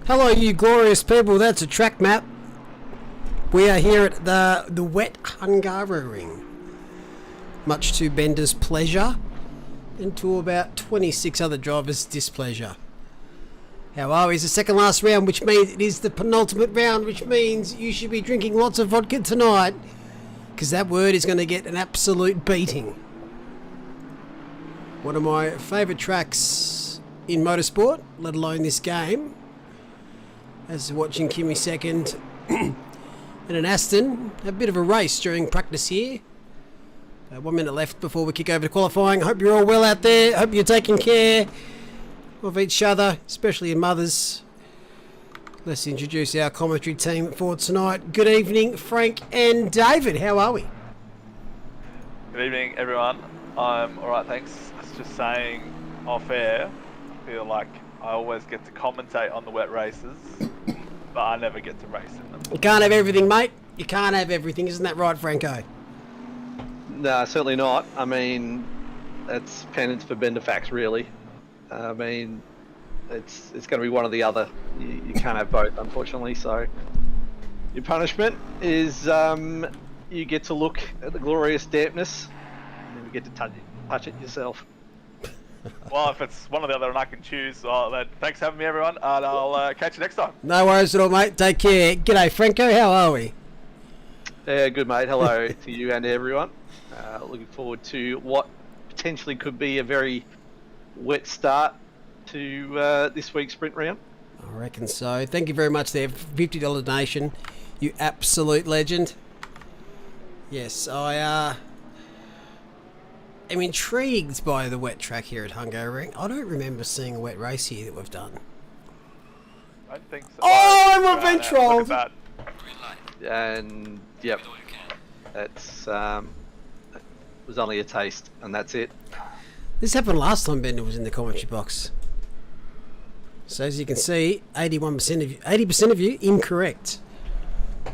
Hello you glorious people, that's a track map. We are here at the wet Hungaroring, much to Bender's pleasure and to about 26 other drivers' displeasure. How are we? It's the second last round, which means it is the penultimate round, which means you should be drinking lots of vodka tonight, because that word is going to get an absolute beating. One of my favourite tracks in motorsport, let alone this game. As watching Kimi second and an Aston, a bit of a race during practice here. 1 minute left before we kick over to qualifying. Hope you're all well out there. Hope you're taking care of each other, especially your mothers. Let's introduce our commentary team for tonight. Good evening, Frank and David. How are we? Good evening, everyone. I'm alright, thanks. I was just saying off air, I feel like I always get to commentate on the wet races, but I never get to race in them. You can't have everything, mate. You can't have everything. Isn't that right, Franco? No, certainly not. I mean, that's penance for Benderfax, really. I mean, it's going to be one or the other. You can't have both, unfortunately. So your punishment is you get to look at the glorious dampness, and then you get to touch it yourself. Well, if it's one or the other and I can choose, then thanks for having me, everyone, and I'll catch you next time. No worries at all, mate. Take care. G'day, Franco. How are we? Yeah, good, mate. Hello to you and everyone. Looking forward to what potentially could be a very wet start to this week's sprint round. I reckon so. Thank you very much there. $50 donation. You absolute legend. Yes, I am intrigued by the wet track here at Hungaroring. I don't remember seeing a wet race here that we've done. I don't think so. Oh, I'm a bit trolled. And yep, that's it was only a taste, and that's it. This happened last time Bender was in the commentary box. So as you can see, 80% of you incorrect. I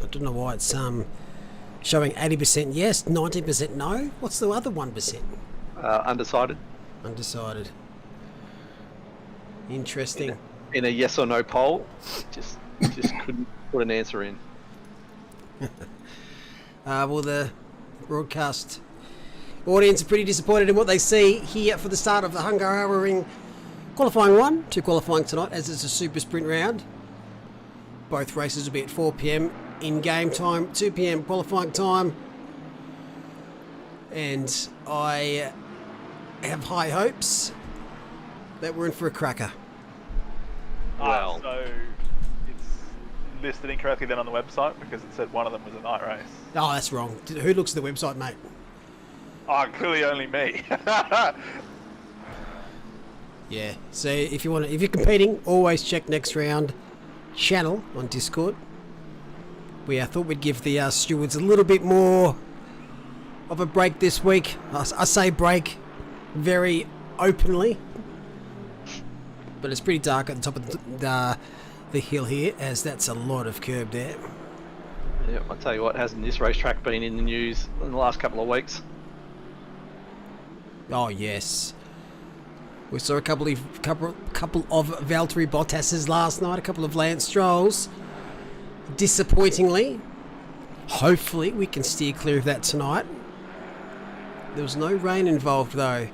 don't know why it's showing 80% yes, 19% no. What's the other 1%? Undecided. Undecided. Interesting. In a yes or no poll, just couldn't put an answer in. Well, the broadcast audience are pretty disappointed in what they see here for the start of the Hungaroring qualifying 1, 2 qualifying tonight, as it's a super sprint round. Both races will be at 4 p.m. in game time, 2 p.m. qualifying time, and I have high hopes that we're in for a cracker. Well, so it's listed incorrectly then on the website because it said one of them was a night race. Oh, that's wrong. Who looks at the website, mate? Oh, clearly only me. Yeah. So if you're competing, always check next round channel on Discord. We thought we'd give the stewards a little bit more of a break this week. I say break very openly, but it's pretty dark at the top of the hill here, as that's a lot of curb there. yeah, I'll tell you what, hasn't this racetrack been in the news in the last couple of weeks? Oh yes, we saw a couple of Valtteri Bottas's last night, a couple of Lance Strolls. Disappointingly, hopefully we can steer clear of that tonight. There was no rain involved though,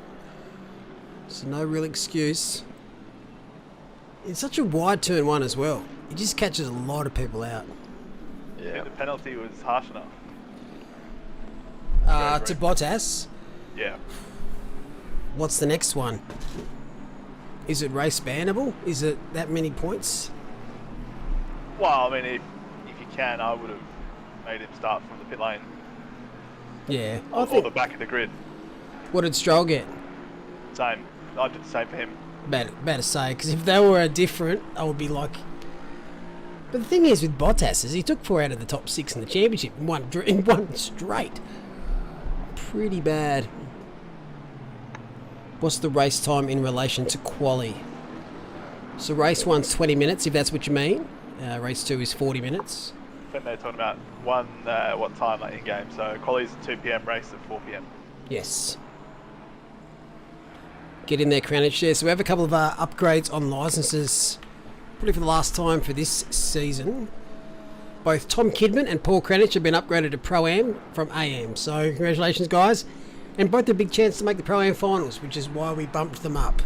so no real excuse. It's such a wide turn 1 as well. It just catches a lot of people out. Yeah, the penalty was harsh enough. To Bottas. Yeah. What's the next one? Is it race bannable? Is it that many points? Well, I mean, if you can, I would have made him start from the pit lane. Yeah. Or the back of the grid. What did Stroll get? Same. I did the same for him. Bad to say, because if they were different, I would be like... But the thing is with Bottas is he took 4 out of the top 6 in the championship in one straight. Pretty bad. What's the race time in relation to quali? So race 1's 20 minutes, if that's what you mean. Race 2 is 40 minutes. I think they're talking about what time in game. So quali's at 2 p.m, race at 4 p.m. Yes. Get in there, Cranich. Yeah, so we have a couple of upgrades on licenses, probably for the last time for this season. Both Tom Kidman and Paul Cranich have been upgraded to Pro-Am from AM. So congratulations, guys. And both a big chance to make the Pro-Am finals, which is why we bumped them up.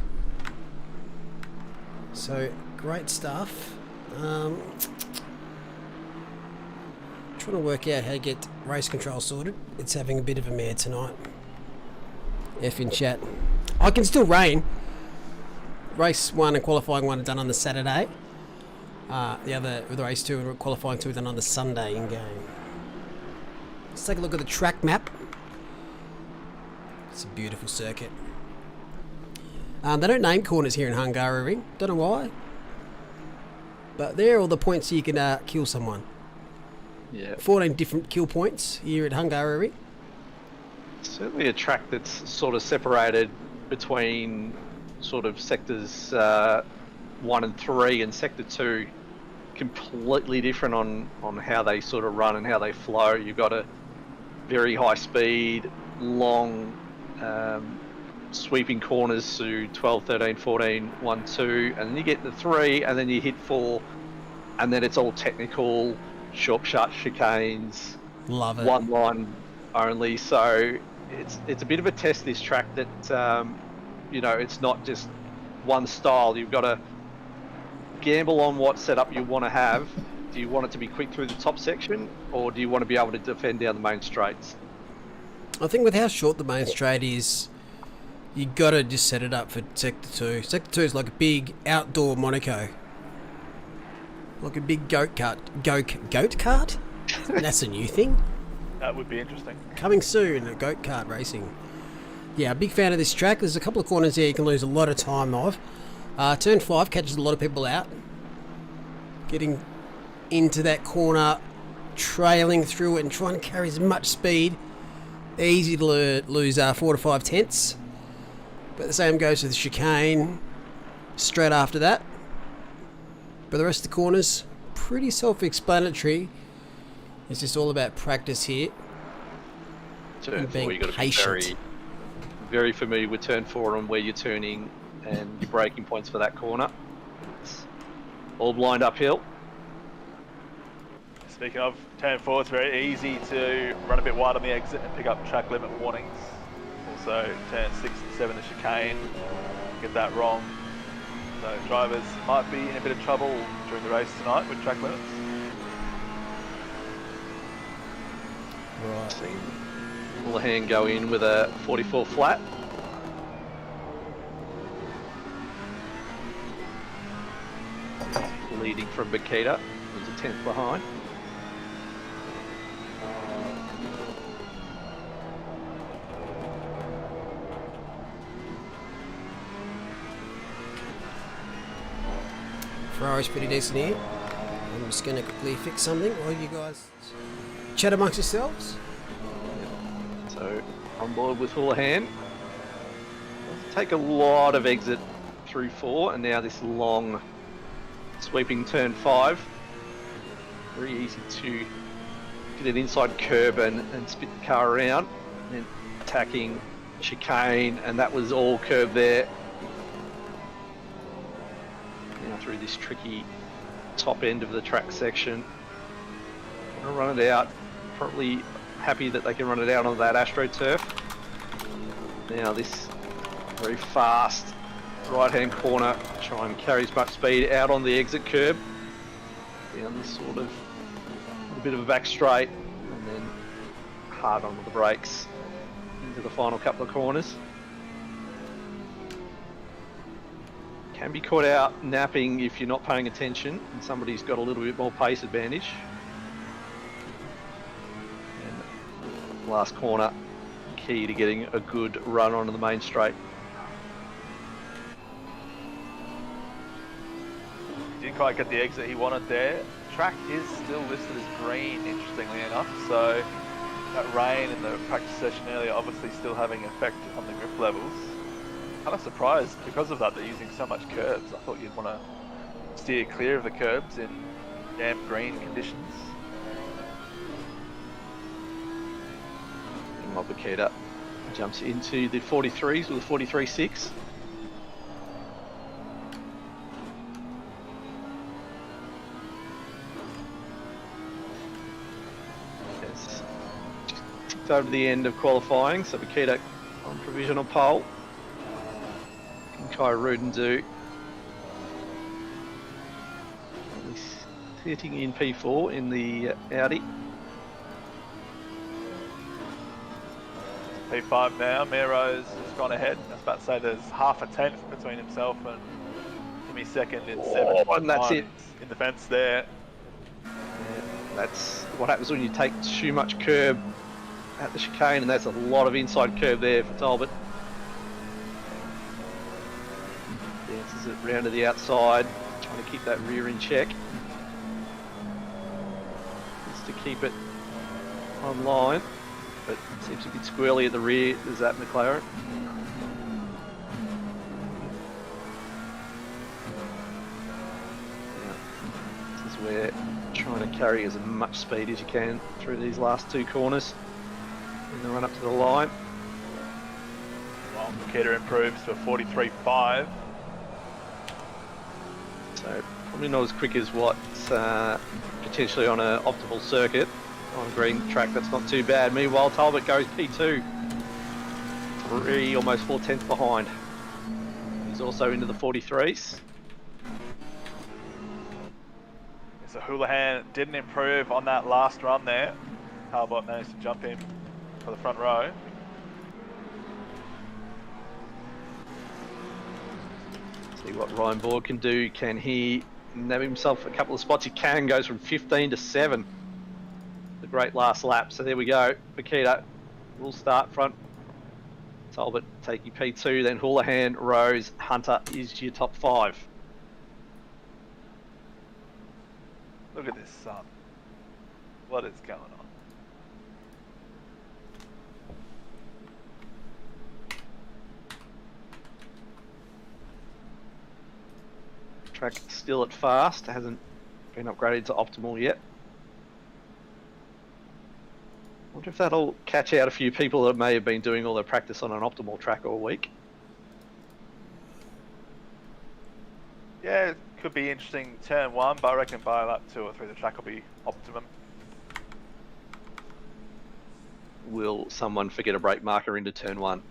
So, great stuff. Trying to work out how to get race control sorted. It's having a bit of a mare tonight. F in chat. I can still rain. Race 1 and qualifying 1 are done on the Saturday. The race 2 and qualifying 2 are done on the Sunday in game. Let's take a look at the track map. It's a beautiful circuit. They don't name corners here in Hungaroring. Don't know why. But they're all the points you can kill someone. Yeah. 14 different kill points here at Hungaroring. Certainly a track that's sort of separated between sort of sectors 1 and 3 and sector 2. Completely different on how they sort of run and how they flow. You've got a very high speed, long, sweeping corners to 12, 13, 14, 1, 2, and then you get the 3, and then you hit 4, and then it's all technical, short chicanes. Love it. One line only. So it's a bit of a test, this track, that it's not just one style. You've got to gamble on what setup you want to have. Do you want it to be quick through the top section, or do you want to be able to defend down the main straights? I think with how short the main straight is, you got to just set it up for sector 2. Sector 2 is like a big outdoor Monaco. Like a big goat cart. Goat cart? That's a new thing. That would be interesting. Coming soon, a goat kart racing. Yeah, a big fan of this track. There's a couple of corners there you can lose a lot of time of. Turn 5 catches a lot of people out. Getting into that corner, trailing through it and trying to carry as much speed. Easy to lose 4 to 5 tenths. But the same goes with the chicane straight after that. But the rest of the corners, pretty self-explanatory. It's just all about practice here. Turn 4, being you've got to be patient. very, very familiar with turn 4 and where you're turning and your braking points for that corner. It's all blind uphill. Speaking of turn 4, it's very easy to run a bit wide on the exit and pick up track limit warnings. Also, turn 6 and 7, the chicane, get that wrong. So drivers might be in a bit of trouble during the race tonight with track limits. Right. Seen Houlihan go in with a 44 flat. Leading from Bakita, who's a 10th behind. Ferrari's pretty decent here. I'm just going to quickly fix something while you guys chat amongst yourselves. So on board with Houlihan. Doesn't take a lot of exit through 4, and now this long sweeping turn 5. Very easy to get an inside curb and spit the car around, and then attacking chicane, and that was all curb there. Now through this tricky top end of the track section. Gonna run it out. Probably happy that they can run it out on that AstroTurf. Now this very fast right-hand corner, try and carry as much speed out on the exit curb. Down this sort of a bit of a back straight, and then hard onto the brakes into the final couple of corners. Can be caught out napping if you're not paying attention and somebody's got a little bit more pace advantage. And last corner, key to getting a good run onto the main straight. Didn't quite get the exit he wanted there. Track is still listed as green, interestingly enough, so that rain in the practice session earlier obviously still having effect on the grip levels. Kind of surprised because of that they're using so much curbs. I thought you'd want to steer clear of the curbs in damp green conditions. And Mobakita jumps into the 43s with a 43.6. Yes. Ticked over the end of qualifying, so Bakita on provisional pole. Kai Rudendu sitting in P4 in the Audi. P5 now, Miro's has gone ahead. I was about to say there's half a tenth between himself and Kimi second in 7. And that's it. In the fence there. Yeah, that's what happens when you take too much curb at the chicane, and that's a lot of inside curb there for Talbot. round to the outside, trying to keep that rear in check. Just to keep it online, but it seems a bit squirrely at the rear. There's that McLaren. Yeah. This is where trying to carry as much speed as you can through these last two corners in the run up to the line. Well, Makita improves to 43.5. So probably not as quick as what's potentially on an optimal circuit. On a green track, that's not too bad. Meanwhile, Talbot goes P2. 3, almost 4/10 behind. He's also into the 43s. So Houlihan didn't improve on that last run there. Talbot managed to jump in for the front row. See what Ryan Board can do. Can he nab himself a couple of spots? He can. Goes from 15 to 7. The great last lap. So there we go. Makita will start front. Talbot taking P2. Then Houlihan, Rose, Hunter is your top 5. Look at this sun. What is going on? Track still at fast. Hasn't been upgraded to optimal yet. Wonder if that'll catch out a few people that may have been doing all their practice on an optimal track all week. Yeah, it could be interesting turn 1, but I reckon by lap 2 or 3 the track will be optimum. Will someone forget a brake marker into turn 1?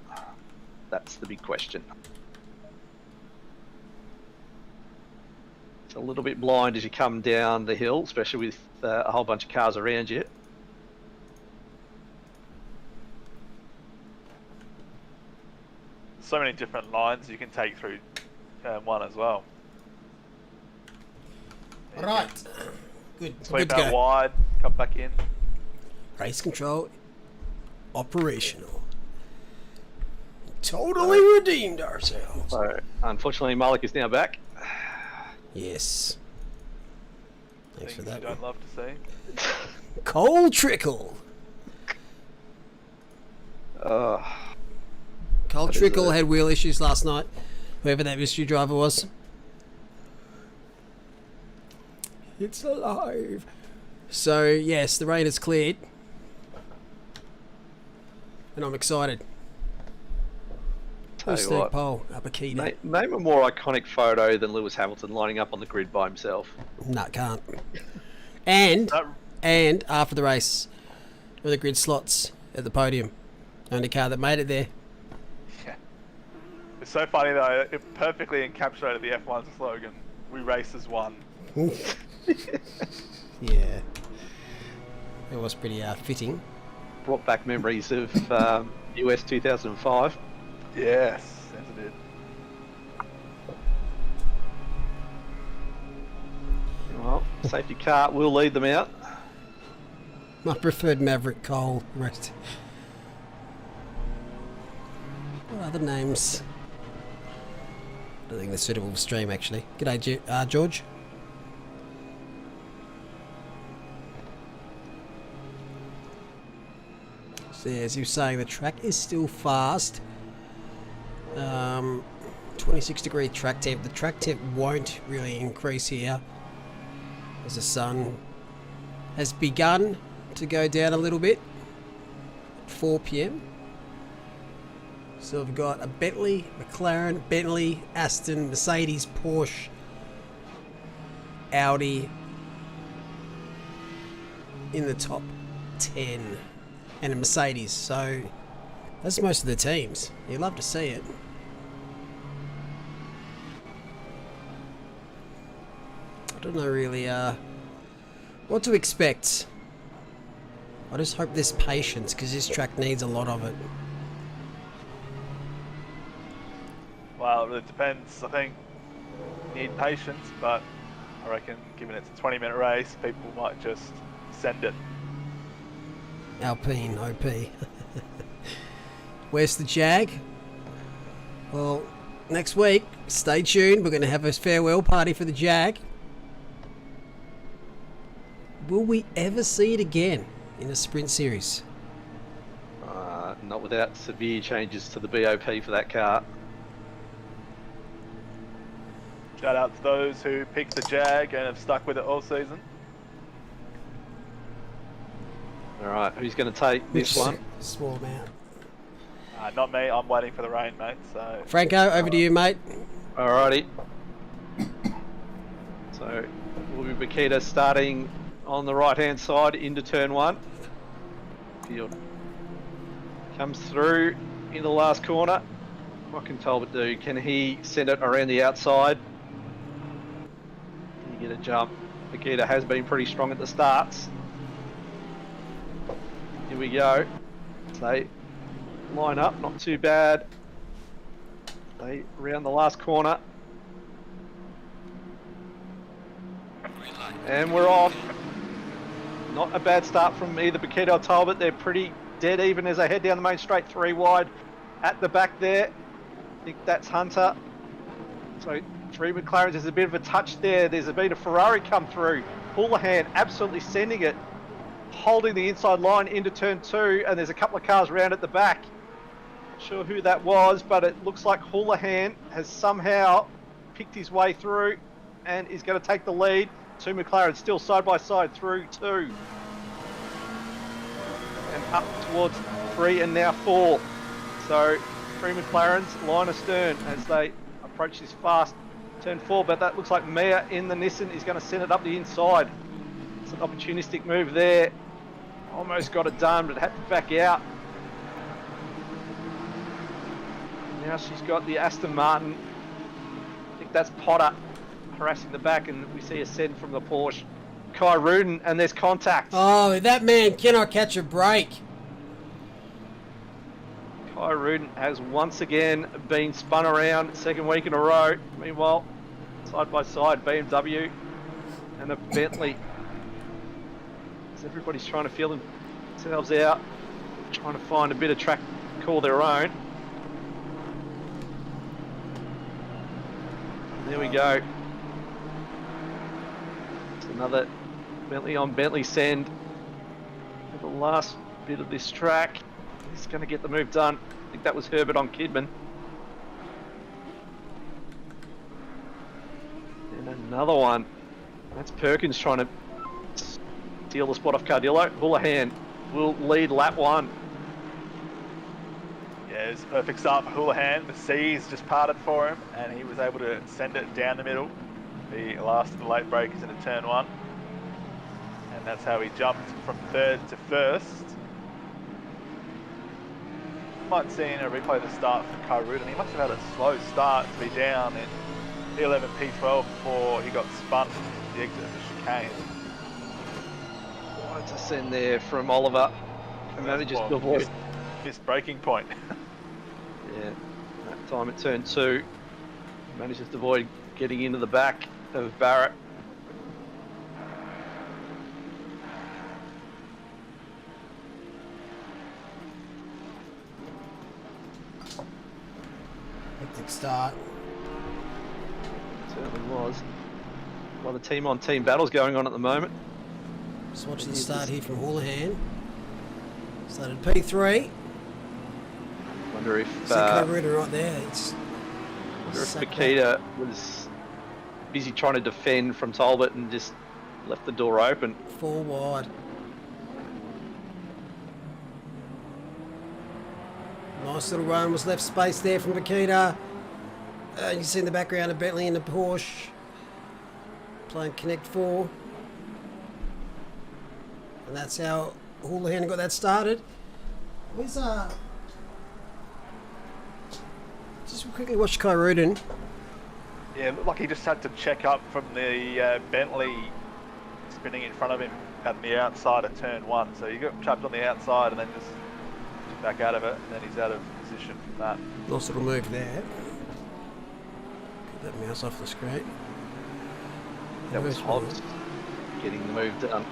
That's the big question. It's a little bit blind as you come down the hill, especially with a whole bunch of cars around you. So many different lines you can take through turn 1 as well. Right. Good. Sweep Good to out go. wide, come back in. Race control operational. Totally redeemed ourselves. So, unfortunately, Malik is now back. Yes. Thanks for Things that. you don't love to see. Coal trickle. Oh, Coal That is trickle a- had wheel issues last night. Whoever that mystery driver was. It's alive. So yes, the rain has cleared, and I'm excited. tell Who's you third what, pole? Upper Keita. name a more iconic photo than Lewis Hamilton lining up on the grid by himself. No, can't. And That- and after the race, with the grid slots at the podium, only car that made it there. Yeah. It's so funny though, it perfectly encapsulated the F1 slogan, "We race as one." Yeah, it was pretty fitting. Brought back memories of US 2005. Yes, yes it did. Well, safety car will lead them out. My preferred Maverick Cole rest. What other names? I don't think they're suitable for stream actually. G'day, George. So yeah, as you were saying, the track is still fast. 26-degree track temp. The track temp won't really increase here as the sun has begun to go down a little bit at 4 p.m. So we've got a Bentley, McLaren, Bentley, Aston, Mercedes, Porsche, Audi in the top 10 and a Mercedes. So that's most of the teams. You love to see it. I don't know really what to expect. I just hope there's patience because this track needs a lot of it. Well, it really depends. I think you need patience, but I reckon given it's a 20-minute race, people might just send it. Alpine OP. Where's the Jag? Well, next week, Stay tuned. We're going to have a farewell party for the Jag. Will we ever see it again in a sprint series? Not without severe changes to the BOP for that car. Shout out to those who picked the Jag and have stuck with it all season. All right, who's going to take this one? Small amount. Not me. I'm waiting for the rain, mate. So Franco, over to you, mate. Alrighty. So will be Bakita starting on the right-hand side into turn 1. Field comes through in the last corner. What can Talbot do? Can he send it around the outside? Can he get a jump? Bakita has been pretty strong at the starts. Here we go. They line up, not too bad. They round the last corner. And we're off. Not a bad start from either Bakita or Talbot. They're pretty dead even as they head down the main straight, 3 wide. At the back there, I think that's Hunter. So 3 McLarens, there's a bit of a touch there. There's been a Ferrari come through. Houlihan absolutely sending it. Holding the inside line into turn 2, and there's a couple of cars around at the back. Not sure who that was, but it looks like Houlihan has somehow picked his way through and is going to take the lead. 2 McLarens still side by side through 2. And up towards 3 and now 4. So 3 McLarens line astern as they approach this fast turn 4, but that looks like Mia in the Nissan is going to send it up the inside. It's an opportunistic move there. Almost got it done, but had to back out. Now she's got the Aston Martin. I think that's Potter harassing the back, and we see a send from the Porsche. Kai Rudin, and there's contact. Oh, that man cannot catch a break. Kai Rudin has once again been spun around, 2nd week in a row. Meanwhile, side by side, BMW and a Bentley. Everybody's trying to feel themselves out, trying to find a bit of track to call their own. There we go. It's another Bentley on Bentley send. The last bit of this track. He's going to get the move done. I think that was Herbert on Kidman. And another one. That's Perkins trying to steal the spot off Cardillo. Houlihan will lead lap 1. yeah, it was a perfect start for Houlihan. The seas just parted for him, and he was able to send it down the middle. The last of the late breakers into turn 1, and that's how he jumped from 3rd to 1st. Might see in a replay the start for Kai Rudin. He must have had a slow start to be down in P11, P12 before he got spun at the exit of the chicane. It's a send there from Oliver. And manages to avoid. Missed breaking point. Yeah, that time at turn 2. Manages to avoid getting into the back of Barrett. Hectic start. Certainly was. A lot of team-on-team battles going on at the moment. Just watching the start here from Houlihan. Started P3. Wonder if right there. It's Bakita was busy trying to defend from Talbot and just left the door open. 4 wide. Nice little run, was left space there from Bakita. You can see in the background a Bentley and a Porsche playing Connect 4. And that's how Houlihan got that started. Where's just quickly watch Kai Rudin. Yeah, it looked like he just had to check up from the Bentley spinning in front of him at the outside of turn 1. So he got trapped on the outside and then just back out of it, and then he's out of position from that. Nice little move there. Get that mouse off the screen. That was Hobbs getting the move done.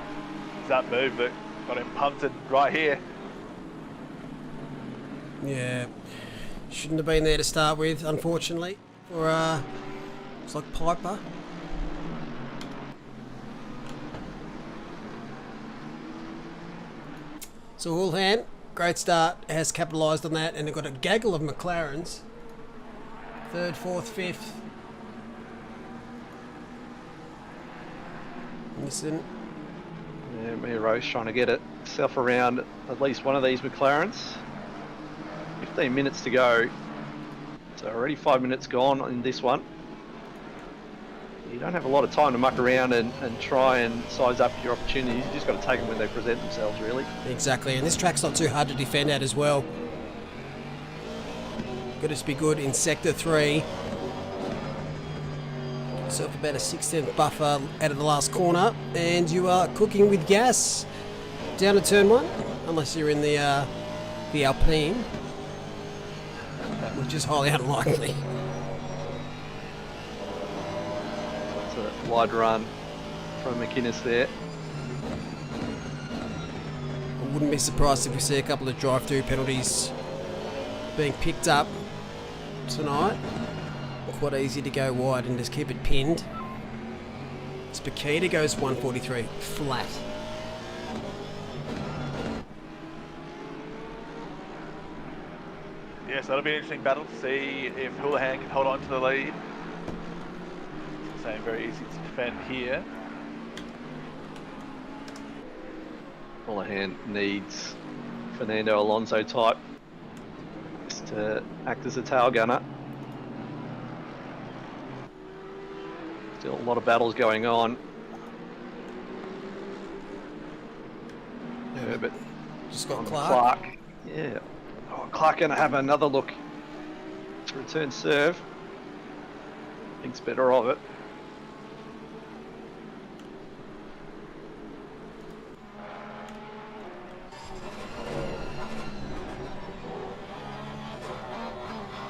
It's that move that got him punted right here. Yeah. Shouldn't have been there to start with, unfortunately. for it's like Piper. So Houlihan, great start, has capitalised on that, and they've got a gaggle of McLarens. 3rd, 4th, 5th. Listen. Yeah, Mia Rose trying to get itself around at least one of these McLarens. 15 minutes to go. So already 5 minutes gone in this one. You don't have a lot of time to muck around and try and size up your opportunities. You just got to take them when they present themselves, really. Exactly, and this track's not too hard to defend at as well. Got to be good in Sector 3. Yourself about a 6/10 buffer out of the last corner, and you are cooking with gas down to turn 1, unless you're in the Alpine, which is highly unlikely. It's a wide run from McInnes there. I wouldn't be surprised if we see a couple of drive-through penalties being picked up tonight. Quite easy to go wide and just keep it pinned. Spakita goes 143 flat. Yes, that'll be an interesting battle to see if Houlihan can hold on to the lead. Same, very easy to defend here. Houlihan needs Fernando Alonso type just to act as a tail gunner. Still a lot of battles going on. Herbert Just got on Clark. Yeah. Oh, Clark going to have another look to return serve. Thinks better of it.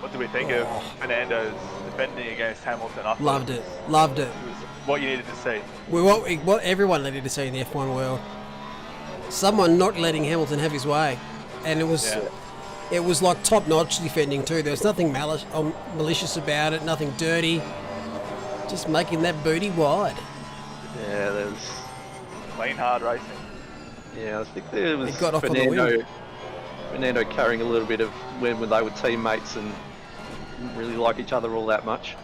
What do we think of Fernando's defending against Hamilton? I thought Loved it. Loved it. it was what you needed to see. What everyone needed to see in the F1 world. Someone not letting Hamilton have his way, and it was like top-notch defending too. There was nothing malicious about it, nothing dirty. Just making that booty wide. Yeah, there's. Clean, hard racing. Yeah, I think there was He got off on the wing. Fernando carrying a little bit of when they were teammates and didn't really like each other all that much.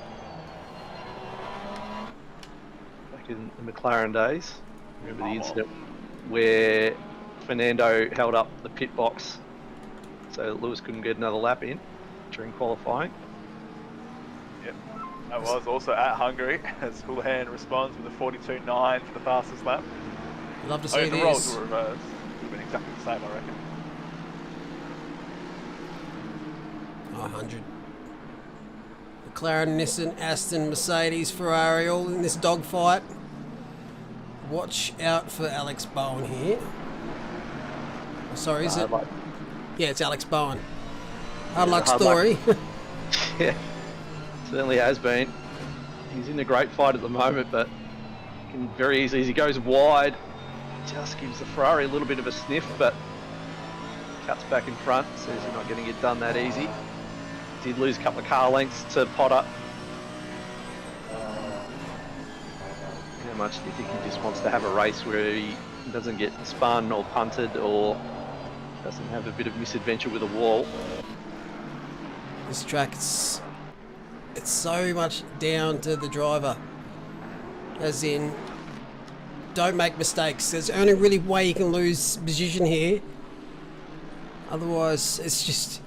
Back in the McLaren days, remember the incident where Fernando held up the pit box so Lewis couldn't get another lap in during qualifying. Yep. That was also at Hungary as Houlihan responds with a 42.9 for the fastest lap. Love to see If the roles this. were reversed, it would have been exactly the same, I reckon. 100. McLaren, Nissan, Aston, Mercedes, Ferrari, all in this dogfight. Watch out for Alex Bowen here. Oh, sorry, is it? Yeah, it's Alex Bowen. Hard luck story. Yeah, certainly has been. He's in a great fight at the moment, but can very easily, as he goes wide, just gives the Ferrari a little bit of a sniff, but cuts back in front, says you're not getting it done that easy. Did lose a couple of car lengths to Potter. How much do you think he just wants to have a race where he doesn't get spun or punted or doesn't have a bit of misadventure with a wall? This track, it's so much down to the driver. As in, don't make mistakes. There's only really way you can lose position here. Otherwise, it's just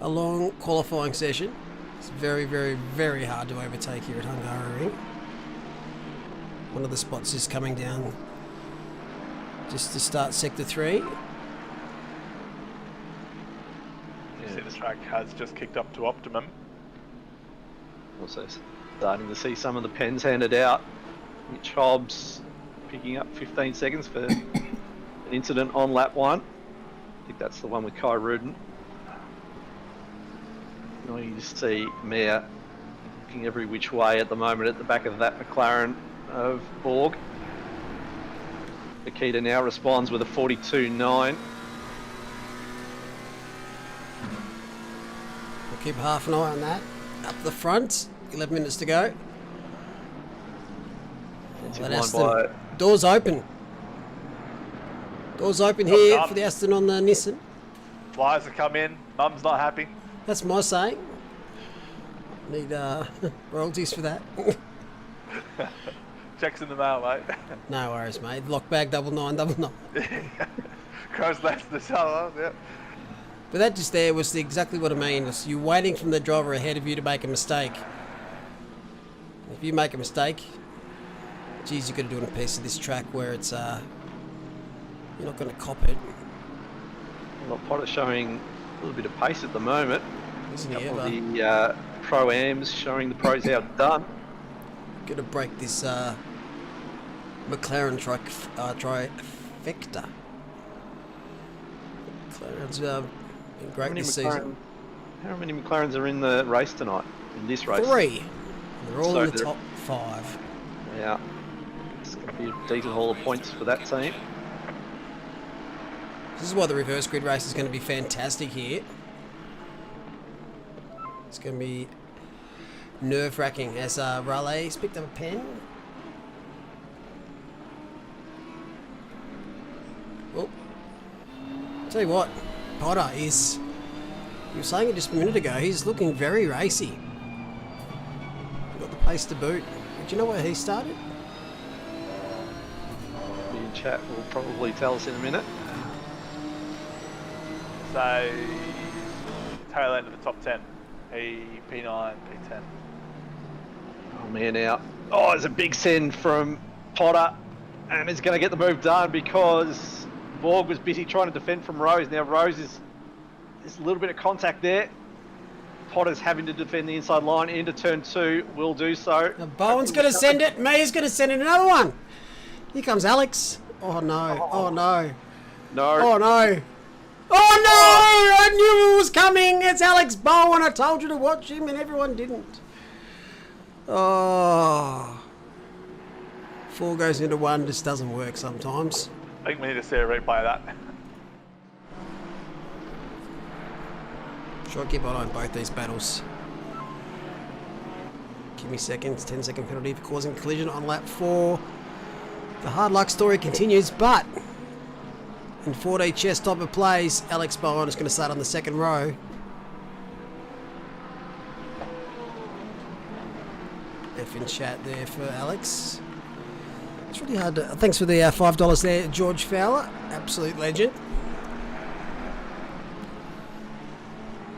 a long qualifying session. It's very, very, very hard to overtake here at Hungaroring. One of the spots is coming down just to start Sector 3. You see the track has just kicked up to optimum. Also starting to see some of the pens handed out. Mitch Hobbs picking up 15 seconds for an incident on lap 1. I think that's the one with Kai Rudin. You just see Mia looking every which way at the moment at the back of that McLaren of Borg. Nikita now responds with a 42.9. We'll keep half an eye on that. up the front. 11 minutes to go. That It's won Aston. Doors open. Doors open here for the Aston on the Nissan. Flyers have come in. Mum's not happy. That's my saying. Need royalties for that. Checks in the mail, mate. No worries, mate. Lock bag 9999. Crows left the cellar. Yep. But that just there was exactly what I mean. It's you waiting from the driver ahead of you to make a mistake. If you make a mistake, geez, you've got to do it on a piece of this track where it's you're not going to cop it. Well, Potter's showing a little bit of pace at the moment. Isn't he Couple ever? of the Pro-Ams showing the pros how it's done. Got to break this McLaren trifecta. McLaren's been great this season. How many McLarens are in the race tonight? In this race? 3. They're all in the they're- top 5. Yeah. It's going to be a decent haul of points for that team. This is why the reverse grid race is going to be fantastic here. It's going to be nerve-wracking as Raleigh picked up a pen. Well, tell you what, Potter is, you were saying it just a minute ago, he's looking very racy. Got the pace to boot. Do you know where he started? The in chat will probably tell us in a minute. So, tail end of the top 10. P9, P10. Oh man, out. Oh, there's a big send from Potter, and he's going to get the move done because Borg was busy trying to defend from Rose. Now Rose is, there's a little bit of contact there. Potter's having to defend the inside line into turn 2, will do so. Now Bowen's going to send it, May's going to send in another one. Here comes Alex. Oh no, oh no, No. oh no. Oh no! I knew it was coming! It's Alex Bowen! I told you to watch him and everyone didn't. Oh. 4 goes into 1 just doesn't work sometimes. I think we need to see a replay of that. Sure, keep on both these battles. Give me seconds, 10-second penalty for causing collision on lap 4. The hard luck story continues, but in 4D chess type of plays, Alex Bowen is going to start on the second row. F in chat there for Alex. It's really hard to... Thanks for the $5 there, George Fowler. Absolute legend.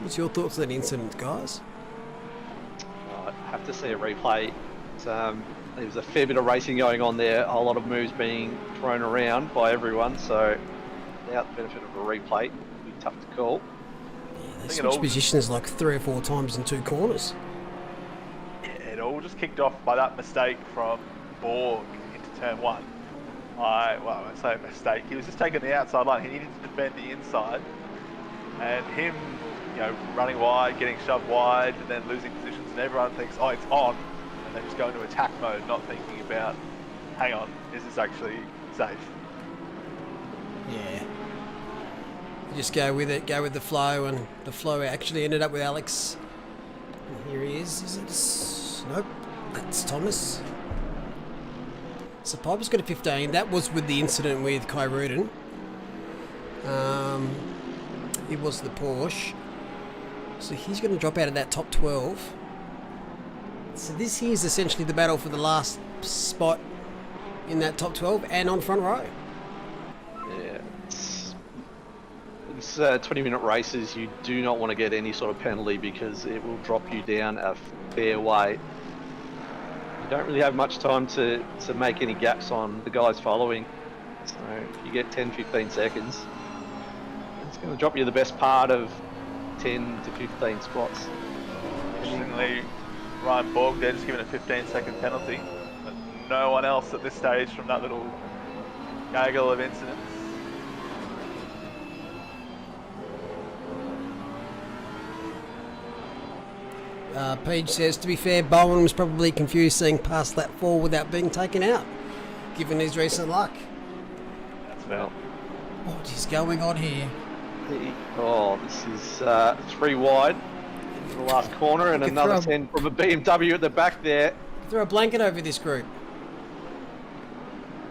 What's your thoughts on that incident, guys? I have to see a replay. There was a fair bit of racing going on there, a whole lot of moves being thrown around by everyone, so without the benefit of a replay, it would be tough to call. Yeah, they switched positions like 3 or 4 times in 2 corners. Yeah, it all just kicked off by that mistake from Borg into turn 1. I say mistake. He was just taking the outside line. He needed to defend the inside, and him, running wide, getting shoved wide, and then losing positions, and everyone thinks, oh, it's on, and then just go into attack mode, not thinking about, hang on, is this actually safe? Yeah. You just go with it, go with the flow, and the flow actually ended up with Alex. And here he is. Is it? Nope. That's Thomas. So Piper's got a 15. That was with the incident with Kai Rudin. It was the Porsche. So he's going to drop out of that top 12. So this here is essentially the battle for the last spot in that top 12 and on front row. Yeah, it's 20-minute races. You do not want to get any sort of penalty because it will drop you down a fair way. You don't really have much time to make any gaps on the guys following. So if you get 10-15 seconds, it's going to drop you the best part of 10 to 15 spots. Interestingly, Ryan Borg there just given a 15-second penalty, but no one else at this stage from that little gaggle of incidents. Page says, to be fair, Bowen was probably confused seeing past lap 4 without being taken out, given his recent luck. That's fair. What is going on here? Oh, this is 3 wide. the last corner, and another 10 from a BMW at the back there. Throw a blanket over this group.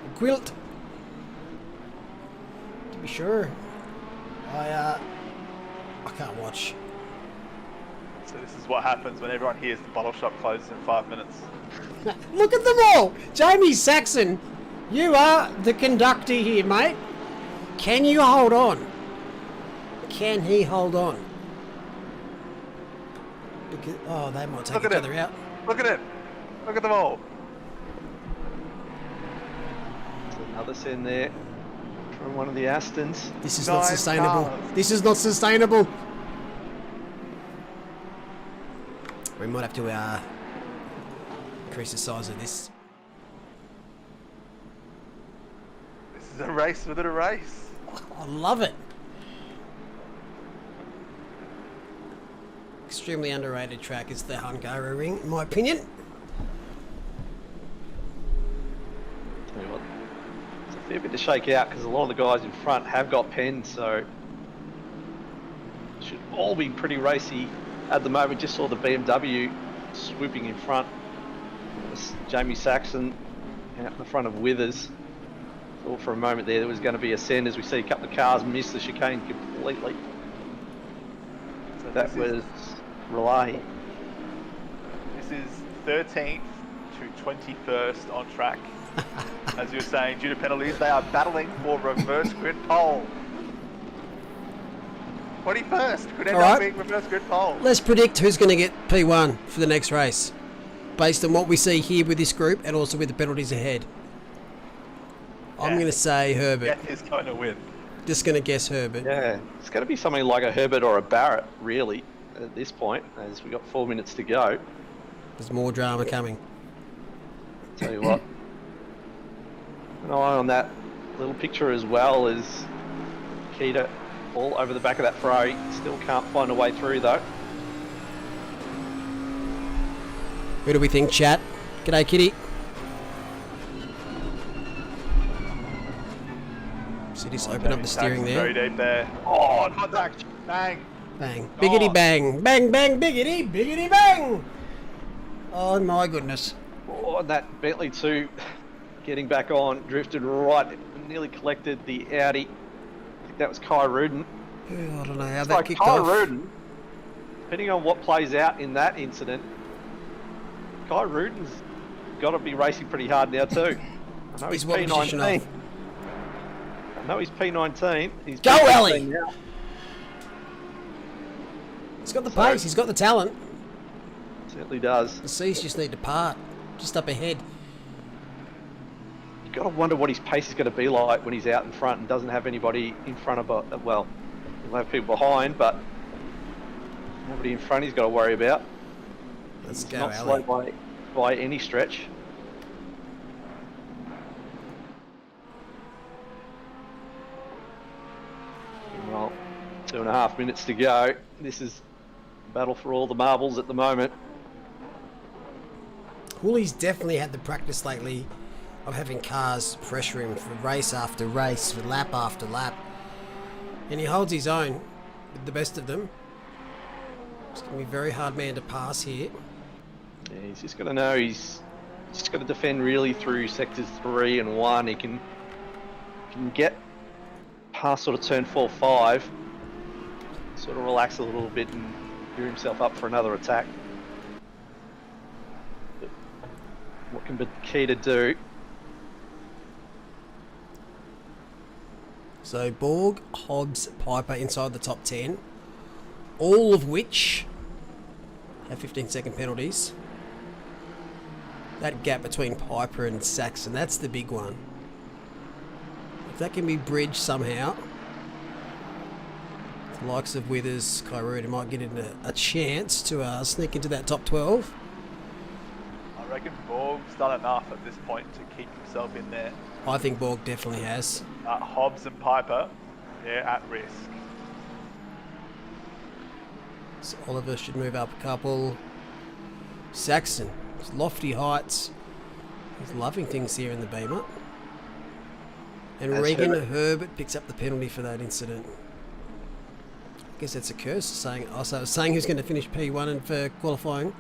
A quilt. To be sure. I can't watch. So this is what happens when everyone hears the bottle shop closes in 5 minutes. Look at them all! Jamie Saxon, you are the conductor here, mate. Can you hold on? Can he hold on? Because, oh, they might take each other out. Look at it! Look at them all! There's another send there from one of the Astons. This is not sustainable. Cars. This is not sustainable. We might have to increase the size of this. This is a race within a race. I love it. Extremely underrated track is the Hungaroring, in my opinion. Tell you what, it's a fair bit to shake out because a lot of the guys in front have got pens, so should all be pretty racy at the moment. Just saw the BMW swooping in front. Jamie Saxon out in the front of Withers. Thought for a moment there was going to be a send as we see a couple of cars miss the chicane completely. So that was relay. This is 13th to 21st on track. As you were saying, due to penalties, they are battling for reverse grid pole. 21st could end up being reverse grid pole. Let's predict who's going to get P1 for the next race, based on what we see here with this group and also with the penalties ahead. I'm going to say Herbert. Yeah, he's going to win. Just going to guess Herbert. Yeah, it's going to be something like a Herbert or a Barrett, really, at this point, as we've got 4 minutes to go. There's more drama coming. Tell you what, an eye on that little picture as well as Keita all over the back of that fray. Still can't find a way through though. Who do we think, chat? G'day, Kitty. So just open up the steering there. Very deep there. Oh, contact! Bang! Bang. Biggity bang. Bang, bang, biggity, biggity bang! Oh my goodness. Oh, and that Bentley 2 getting back on, drifted right, nearly collected the Audi. I think that was Kai Rudin. I don't know how It's that like kicked Kai off. Rudin, depending on what plays out in that incident, Kai Rudin's got to be racing pretty hard now too. I know he's He's what position P19. off? I know he's P19. He's Go, P19 Ellie! now. He's got the pace, he's got the talent. Certainly does. The C's just need to part. Just up ahead. You've got to wonder what his pace is going to be like when he's out in front and doesn't have anybody in front of, well, he'll have people behind, but nobody in front he's got to worry about. Let's He's go, not Ellie. slow by any stretch. Well, 2.5 minutes to go. This is a battle for all the marbles at the moment. Woolie's definitely had the practice lately of having cars pressure him for race after race, for lap after lap. And he holds his own with the best of them. It's going to be a very hard man to pass here. Yeah, he's just got to know he's just got to defend really through sectors 3 and 1. He can get past sort of turn 4, 5, sort of relax a little bit and gear himself up for another attack. But what can Keita do? So Borg, Hobbs, Piper inside the top 10. All of which have 15-second penalties. That gap between Piper and Saxon, that's the big one. If that can be bridged somehow, the likes of Withers, Kyrudi might get in a chance to sneak into that top 12. I reckon Borg's done enough at this point to keep himself in there. I think Borg definitely has. Hobbs and Piper, they're at risk. So Oliver should move up a couple. Saxon, his lofty heights. He's loving things here in the Beamer. And That's Regan Herbert picks up the penalty for that incident. guess that's a curse. Saying also saying who's going to finish P1 and for qualifying.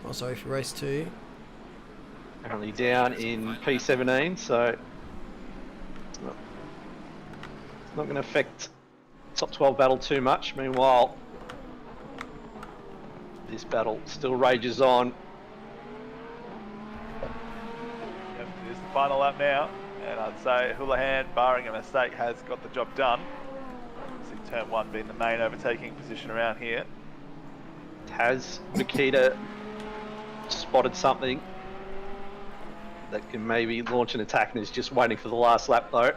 Oh, sorry for race 2. Currently down in P17, so it's not going to affect top 12 battle too much. Meanwhile, this battle still rages on. Yep, it is the final lap now, and I'd say Houlihan, barring a mistake, has got the job done. See turn 1 being the main overtaking position around here. Has Nikita spotted something that can maybe launch an attack and is just waiting for the last lap though?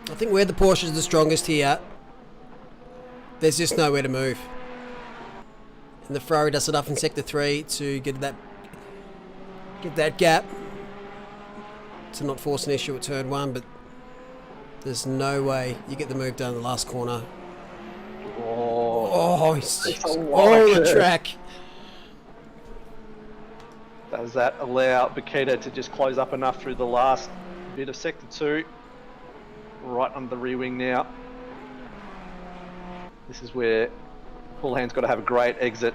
I think where the Porsche is the strongest here, there's just nowhere to move. And the Ferrari does enough in Sector 3 to get that gap to not force an issue at turn 1, but there's no way you get the move down the last corner. Oh, he's just all the track. Does that allow Bakita to just close up enough through the last bit of Sector 2? Right under the rear wing now. This is where Houlihan's got to have a great exit.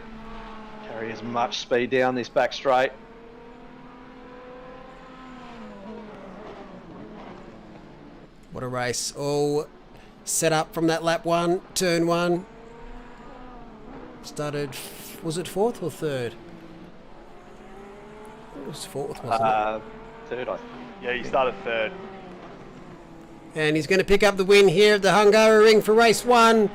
Carry as much speed down this back straight. What a race. All set up from that lap 1, turn 1. Started, was it 4th or 3rd? It was 4th, wasn't it? 3rd, I think. Yeah, you started 3rd. And he's going to pick up the win here at the Hungaroring for race 1.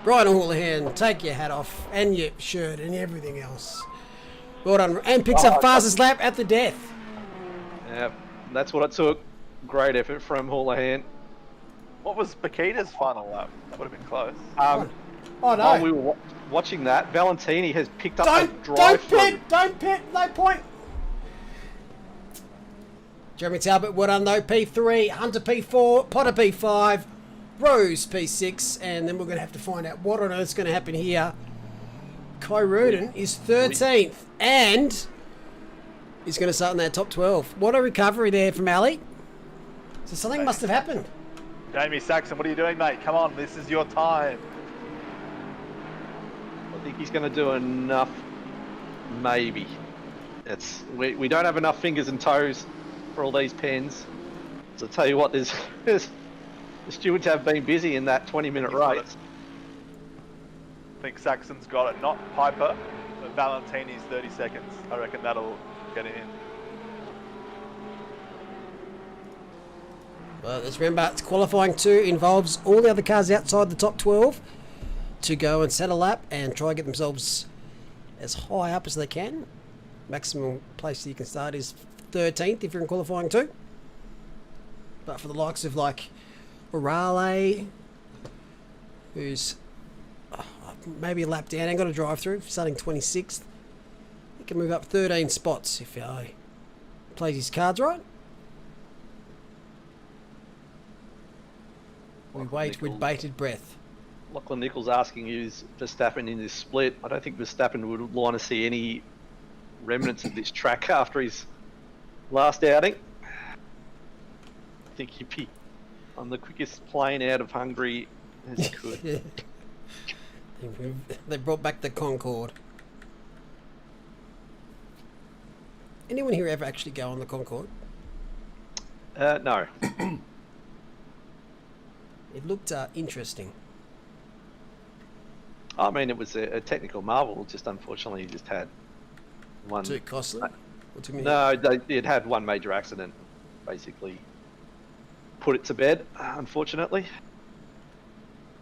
Brian Houlihan, take your hat off and your shirt and everything else. Well done. And picks up fastest lap at the death. Yeah, that's what it took. Great effort from Houlihan. What was Bakita's final lap? That would have been close. Oh no. While we were watching that, Valentini has picked up a drive Don't pit, no point. Jeremy Talbot, well done though, P3, Hunter P4, Potter P5, Rose P6, and then we're going to have to find out what on earth's going to happen here. Kai Rudin is 13th, and he's going to start in that top 12. What a recovery there from Ali. So something must have happened. Jamie Saxon, what are you doing, mate? Come on, this is your time. I think he's going to do enough, maybe. We don't have enough fingers and toes for all these pens. So I'll tell you what, the stewards have been busy in that 20-minute race. I think Saxon's got it, not Piper, but Valentini's 30 seconds. I reckon that'll get it in. Well, let's remember, it's qualifying 2 involves all the other cars outside the top 12 to go and set a lap and try and get themselves as high up as they can. Maximum place that you can start is 13th if you're in qualifying 2. But for the likes of like Orale, who's maybe a lap down and got a drive through, starting 26th, he can move up 13 spots if he plays his cards right. We wait with bated breath. Lachlan Nichols asking who's Verstappen in this split. I don't think Verstappen would want to see any remnants of this track after his last outing. I think he'd be on the quickest plane out of Hungary as he could. They brought back the Concorde. Anyone here ever actually go on the Concorde? No. It looked interesting. I mean, it was a technical marvel. Just unfortunately, just had one. Too costly? What do you mean? No, it had one major accident. Basically, put it to bed. Unfortunately,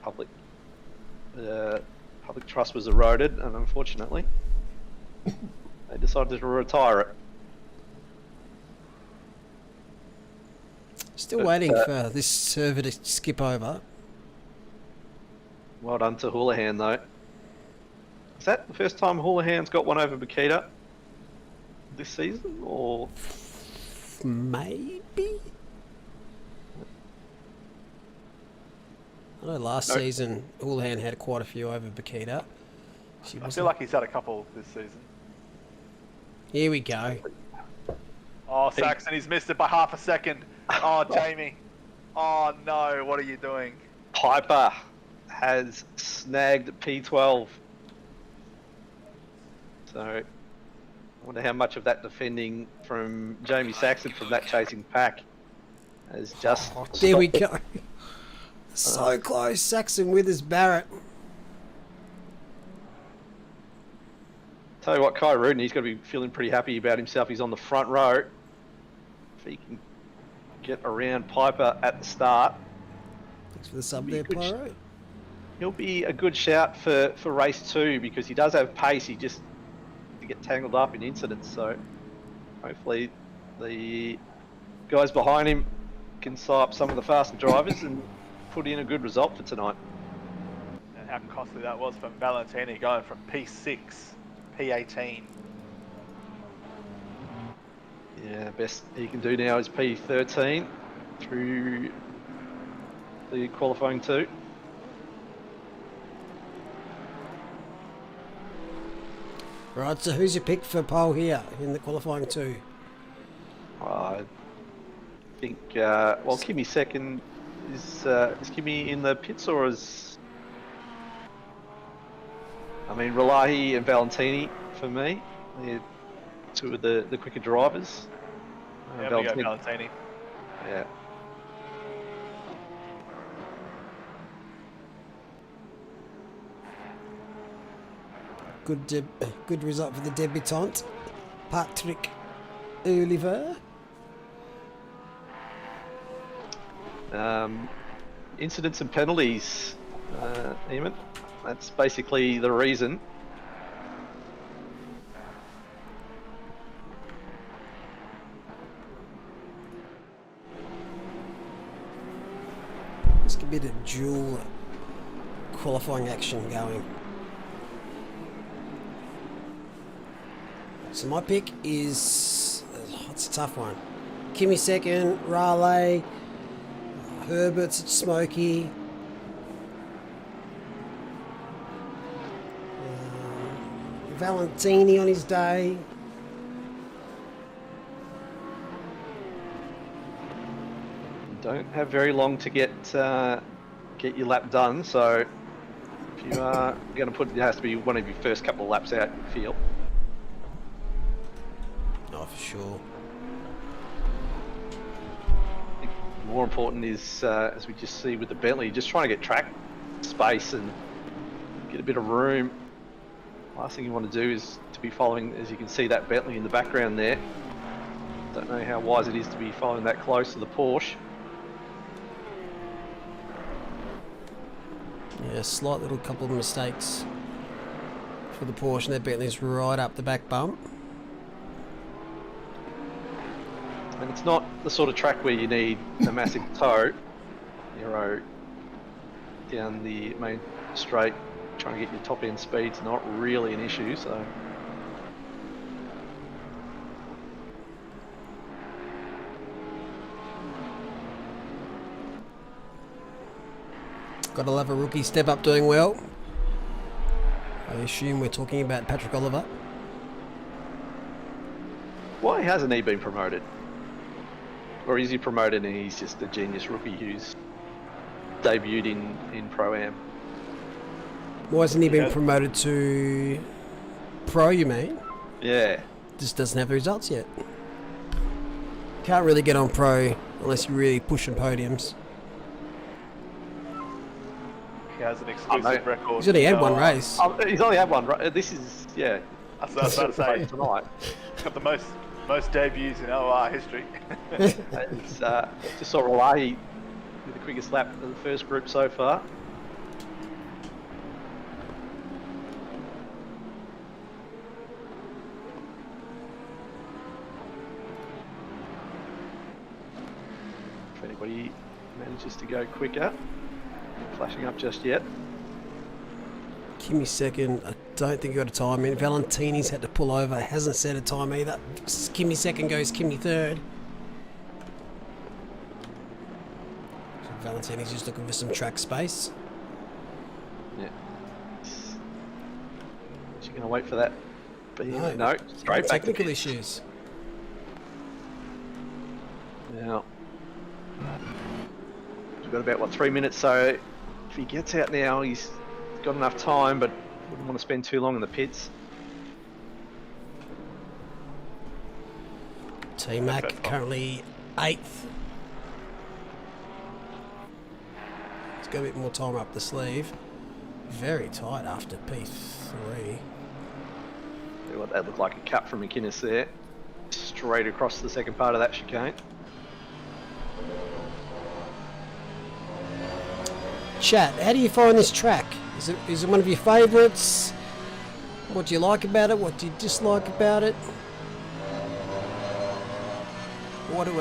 public trust was eroded, and unfortunately, they decided to retire it. Still waiting for this server to skip over. Well done to Houlihan, though. Is that the first time Houlihan's got one over Bakita this season, or maybe? I know last season Houlihan had quite a few over Bakita. I feel like he's had a couple this season. Here we go. Oh, Saxon, he's missed it by half a second. Oh, Jamie. Oh no, what are you doing? Piper has snagged P12. So I wonder how much of that defending from Jamie Saxon from that chasing pack has just There we stopped. go. So close. Saxon with his Barrett. Tell you what, Kai Rudin, he's got to be feeling pretty happy about himself. He's on the front row. If he can get around Piper at the start, Thanks for the sub Be there, good Pyro. he'll be a good shout for race 2 because he does have pace. He just to get tangled up in incidents. So hopefully the guys behind him can tie up some of the faster drivers and put in a good result for tonight. And how costly that was for Valentini going from P6, P18. Yeah, best he can do now is P13 through the qualifying 2. Right, so who's your pick for pole here in the qualifying 2? I think, well, Kimi second. Is Kimi in the pits or is... I mean, Relahi and Valentini for me. They're two of the quicker drivers. Yeah, I'm gonna go Valentini. Yeah. Good result for the debutante, Patrick Oliver. Incidents and penalties, Eamon. That's basically the reason. Let's get a bit of dual qualifying action going. So my pick is, it's a tough one. Kimi second, Raleigh, Herbert's at Smokey. Valentini on his day. Don't have very long to get your lap done, so if you are going to put, it has to be one of your first couple of laps out in the field. Oh, for sure. I think more important is, as we just see with the Bentley, just trying to get track space and get a bit of room. Last thing you want to do is to be following, as you can see, that Bentley in the background there. Don't know how wise it is to be following that close to the Porsche. Yeah, slight little couple of mistakes for the Porsche, and that Bentley's right up the back bump. And it's not the sort of track where you need a massive tow. Aero down the main straight, trying to get your top end speed's not really an issue, so. Gotta love a rookie step up doing well. I assume we're talking about Patrick Oliver. Why hasn't he been promoted? Or is he promoted and he's just a genius rookie who's debuted in Pro-Am? Why hasn't he been promoted to Pro, you mean? Yeah. Just doesn't have the results yet. Can't really get on Pro unless you're really pushing podiums. He has an exclusive record. He's only had one race. He's only had one. This is, yeah. That's what I was about to say. Tonight. He's got the most debuts in OR history. It's just saw Relahi with the quickest lap of the first group so far. If anybody manages to go quicker, flashing up just yet. Kimi second. I don't think he got a time in. Valentini's had to pull over. Hasn't set a time either. Kimi second goes Kimi third. So Valentini's just looking for some track space. Yeah. Is she going to wait for that? No, straight back to technical pits. issues. Now, We've got about, what, 3 minutes, so if he gets out now, he's got enough time, but wouldn't want to spend too long in the pits. T-Mac currently 8th. He's got a bit more time up the sleeve. Very tight after P3. See what that looked like, a cut from McInnes there. Straight across the second part of that chicane. Chat, how do you find this track? Is it one of your favourites? What do you like about it? What do you dislike about it? Why do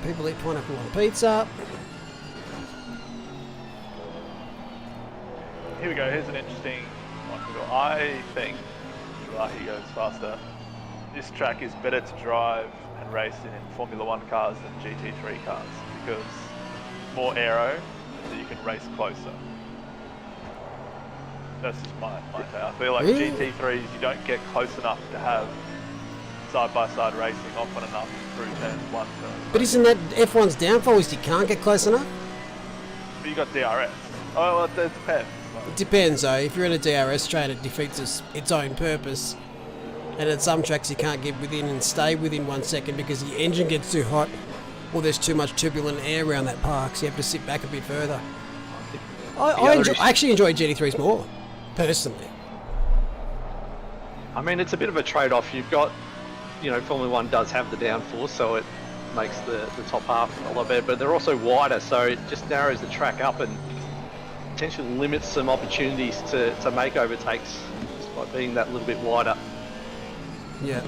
people eat pineapple on pizza? Here we go. Here's an interesting one. I think he goes faster. This track is better to drive and race in Formula 1 cars than GT3 cars because more aero, so you can race closer. That's just my take. I feel like Really? GT3s, you don't get close enough to have side-by-side racing often enough through turns 1, 2. But isn't that F1's downfall is you can't get close enough? But you got DRS. Oh, well, it depends. It depends though. If you're in a DRS train, it defeats its own purpose. And at some tracks you can't get within and stay within 1 second because the engine gets too hot or there's too much turbulent air around that park, so you have to sit back a bit further. I actually enjoy GT3s more, personally. I mean, it's a bit of a trade-off. You've got, Formula 1 does have the downforce, so it makes the top half a lot better, but they're also wider, so it just narrows the track up and potentially limits some opportunities to make overtakes just by being that little bit wider. Yeah.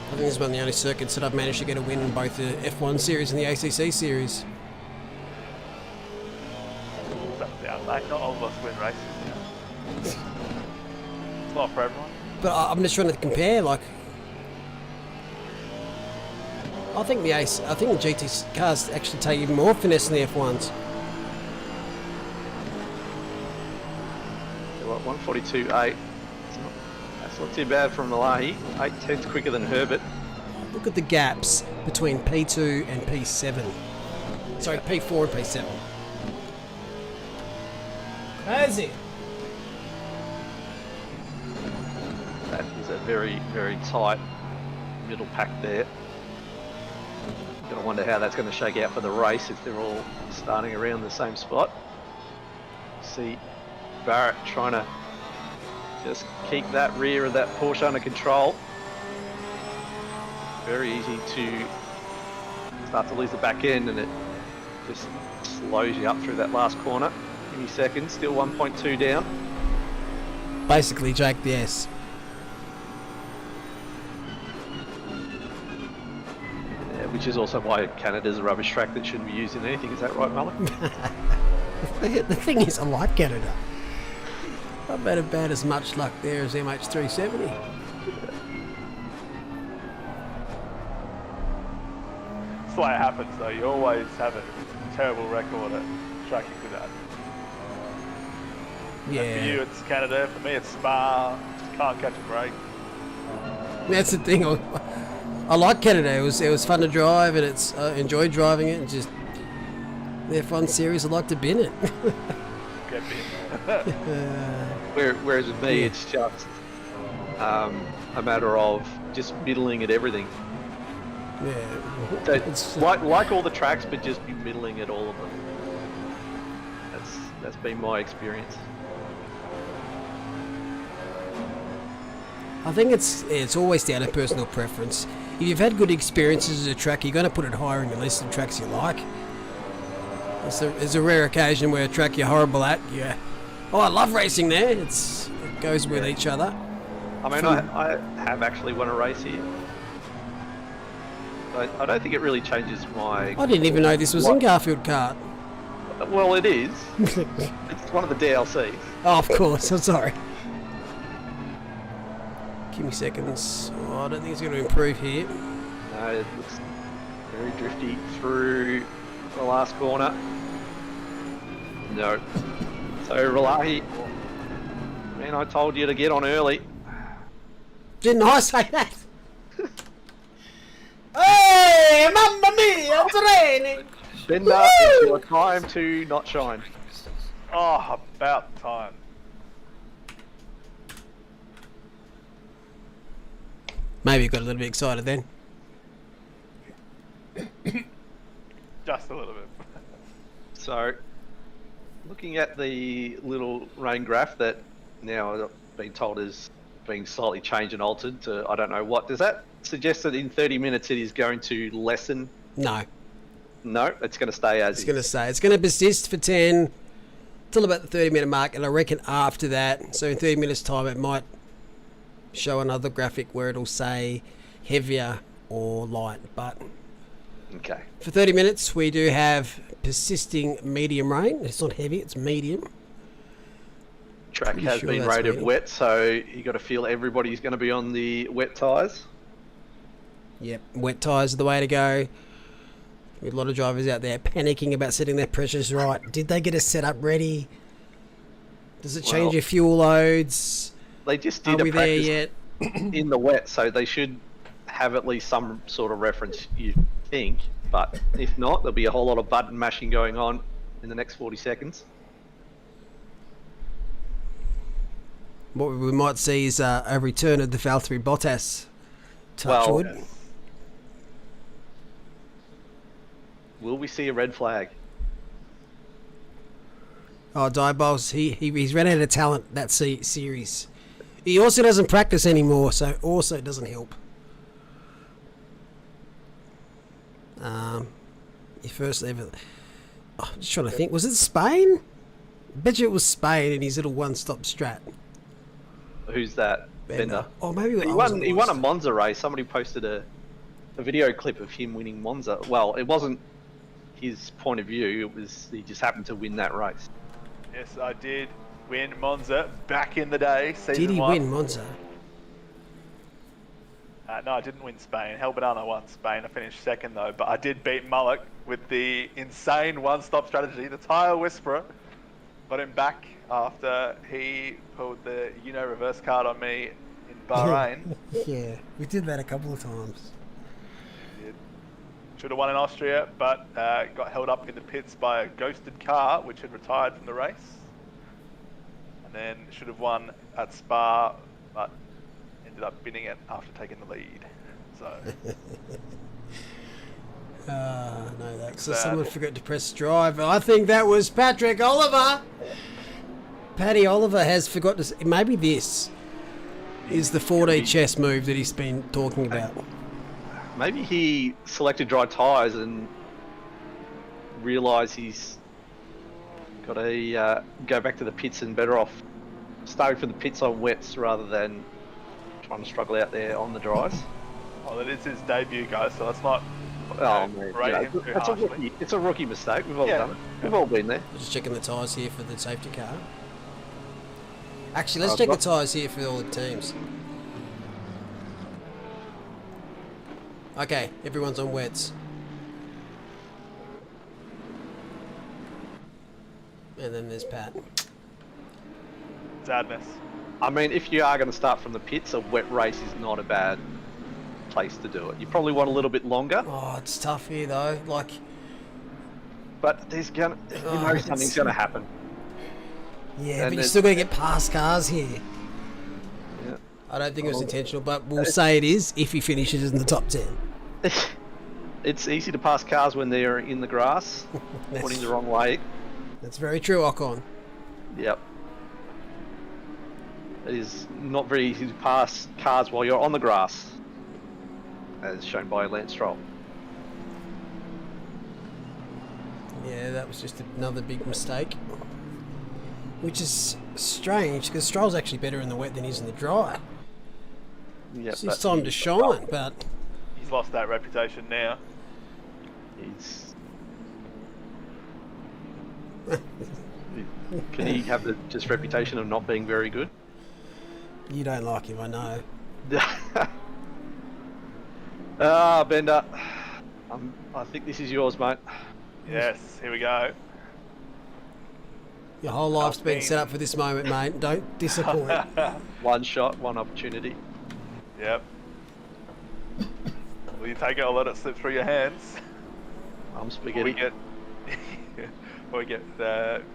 I think this is one of the only circuits that I've managed to get a win in both the F1 series and the ACC series. Yeah, mate, not all of us win races. It's not for everyone. But I'm just trying to compare, like, I think the GT cars actually take even more finesse than the F1s. What, 142.8. That's not too bad from Malahi. 8/10 quicker than Herbert. Look at the gaps between P2 and P7. Sorry, P4 and P7. Crazy. That is a very, very tight middle pack there. Gonna wonder how that's going to shake out for the race if they're all starting around the same spot. See Barrett trying to just keep that rear of that Porsche under control. Very easy to start to lose the back end, and it just slows you up through that last corner. Give me seconds, still 1.2 down. Basically, Jake, yes. Which is also why Canada's a rubbish track that shouldn't be used in anything. Is that right, Mullen? The thing is, I like Canada. I've had about as much luck there as MH370. That's the way it happens, though. You always have a terrible record at tracking with that. Yeah. For you, it's Canada. For me, it's Spa. Just can't catch a break. That's the thing. I like Canada. It was fun to drive, and I enjoyed driving it. And just the F1 series, I like to bin it. Get bin. Whereas with me, it's just a matter of just middling at everything. Yeah. So it's like all the tracks, but just be middling at all of them. That's been my experience. I think it's always down to personal preference. If you've had good experiences as a track, you're going to put it higher in your list of tracks you like. It's a rare occasion where a track you're horrible at, oh, I love racing there. It goes with each other. I mean, I have actually won a race here. I don't think it really changes my... I didn't even know this was in Garfield Kart. Well, it is. It's one of the DLCs. Oh, of course. I'm sorry. Give me seconds. Oh, I don't think it's going to improve here. No, it looks very drifty through the last corner. No. So, Relahi, man, I told you to get on early. Didn't I say that? Mamma mia, it's raining! Bender, it's your time to not shine. Oh, about time. Maybe you got a little bit excited then. Just a little bit. So, looking at the little rain graph that now I've been told is being slightly changed and altered to I don't know what, does that suggest that in 30 minutes it is going to lessen? No. No, it's going to stay as It's is. going to say it's going to persist for 10 till about the 30-minute mark, and I reckon after that, so in 30 minutes time, it might show another graphic where it'll say heavier or light. But Okay. for 30 minutes, we do have persisting medium rain. It's not heavy; it's medium. Track Pretty has sure been that's rated medium. wet, so you got to feel everybody's going to be on the wet tyres. Yep, wet tyres are the way to go. With a lot of drivers out there panicking about setting their pressures right. Did they get a setup ready? Does it change Well, your fuel loads? They just Are did we a there practice yet? in the wet, so they should have at least some sort of reference, you think. But if not, there'll be a whole lot of button mashing going on in the next 40 seconds. What we might see is a return of the Valtteri Bottas. Touch Well, wood. Will we see a red flag? Oh, Diebols, he's run out of talent that series. He also doesn't practice anymore, so also doesn't help. Your first ever... Oh, I'm just trying to think. Was it Spain? I bet you it was Spain in his little one-stop strat. Who's that? Bender. Oh, maybe He won a Monza race. Somebody posted a video clip of him winning Monza. Well, it wasn't his point of view. It was he just happened to win that race. Yes, I did win Monza back in the day. Season Did he 1. win Monza? No, I didn't win Spain. Helbadana won Spain. I finished second though, but I did beat Mullock with the insane one-stop strategy. The tyre whisperer got him back after he pulled the reverse card on me in Bahrain. Yeah, we did that a couple of times. Should have won in Austria, but got held up in the pits by a ghosted car which had retired from the race. And then should have won at Spa, but ended up binning it after taking the lead. So No, that. So someone forgot to press drive. I think that was Patrick Oliver. Paddy Oliver has forgot to... Maybe this is the 4D chess move that he's been talking about. Maybe he selected dry tyres and realised he's got to go back to the pits and better off starting from the pits on wets rather than trying to struggle out there on the dries. well, it is his debut, guys, so let's not Man, rate him too harshly. it's a rookie mistake. We've all Yeah. done it. We've all been there. Just checking the tyres here for the safety car. Actually, let's check the tyres here for all the teams. Okay, everyone's on wets. And then there's Pat. Sadness. I mean, if you are going to start from the pits, a wet race is not a bad place to do it. You probably want a little bit longer, Oh, it's tough here though. Like, but there's gonna, something's going to happen. yeah, And but you're there's- still going to get past cars here. Yeah. I don't think it was intentional, but we'll say it is if he finishes in the top 10. It's easy to pass cars when they're in the grass, pointing the wrong way. That's very true, Ocon. Yep. It is not very easy to pass cars while you're on the grass, as shown by Lance Stroll. Yeah, that was just another big mistake. Which is strange, because Stroll's actually better in the wet than he is in the dry. Yep, It's his time to shine, but... He's lost that reputation now. He's... Can he have the just reputation of not being very good? You don't like him, I know. Bender. I think this is yours, mate. Yes, here we go. Your whole life's been set up for this moment, mate. Don't disappoint. One shot, one opportunity. Yep. Will you take it or let it slip through your hands? I'm Or spaghetti. we get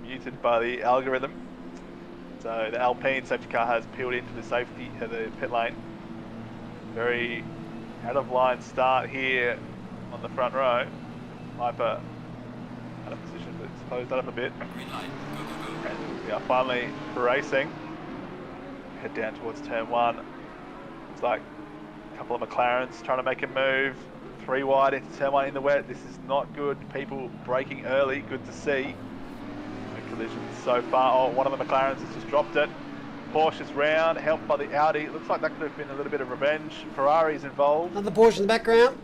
muted by the algorithm. So the Alpine safety car has peeled into the the pit lane. Very out of line start here on the front row. Piper out of position, but it's closed that up a bit. And we are finally racing. Head down towards turn 1. It's like a couple of McLarens trying to make a move. 3 wide into turn 1 in the wet. This is not good. People braking early. Good to see. No collisions so far. Oh, one of the McLarens has just dropped it. Porsche's round, helped by the Audi. Looks like that could have been a little bit of revenge. Ferrari's involved. Another Porsche in the background.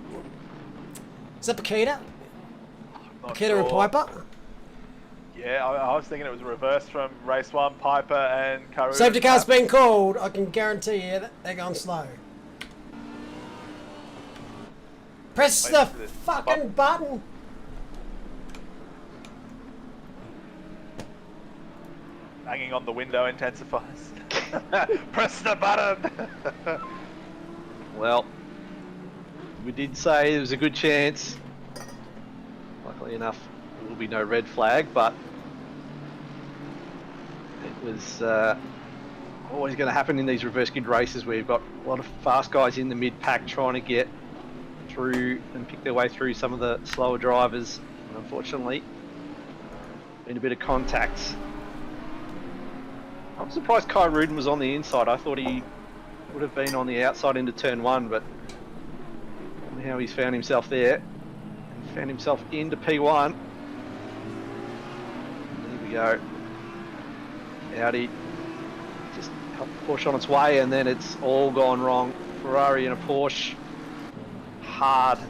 Is that Paquita? Not Paquita sure. and Piper? Yeah, I was thinking it was a reverse from race 1, Piper and Karun. Safety car's been called. I can guarantee you that they're going slow. Press Wait the for this fucking button. Hanging on the window intensifies. Press the button! Well, we did say there was a good chance. Luckily enough, there will be no red flag, but it was always going to happen in these reverse grid races where you've got a lot of fast guys in the mid pack trying to get through and pick their way through some of the slower drivers. And unfortunately, been a bit of contact. I'm surprised Kai Rudin was on the inside. I thought he would have been on the outside into turn 1, but somehow he's found himself there and found himself into P1. There we go. Audi just helped push on its way, and then it's all gone wrong. Ferrari and a Porsche hard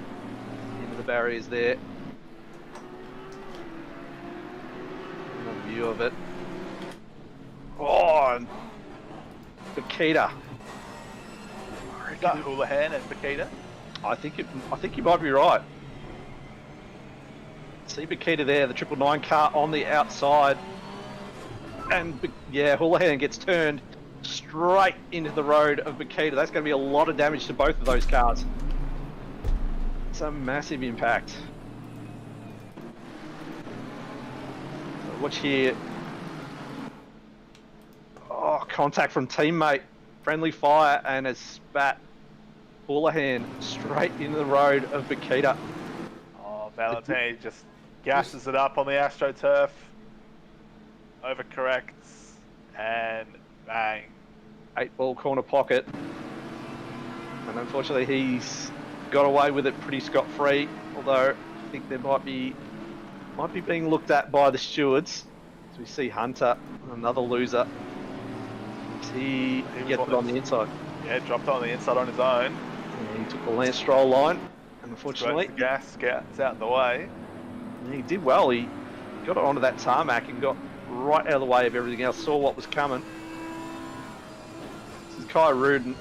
into the barriers there. Another view of it. Oh, and Paquita. Is that Houlihan and Paquita? I think you might be right. See Paquita there, the 999 car on the outside, and yeah, Houlihan gets turned straight into the road of Paquita. That's going to be a lot of damage to both of those cars. It's a massive impact. So watch here. Oh, contact from teammate. Friendly fire and has spat Houlihan straight into the road of Paquita. Oh, Valentini just gasses it up on the AstroTurf. Overcorrects. And bang. 8-ball corner pocket. And unfortunately he's got away with it pretty scot-free. Although I think there might be being looked at by the stewards. As we see Hunter, another loser. He gets it on the inside. Yeah, dropped it on the inside on his own. Yeah, he took the Lance Stroll line, and unfortunately, The gas gets out of the way. he did well. He got it onto that tarmac and got right out of the way of everything else. Saw what was coming. This is Kai Rudin,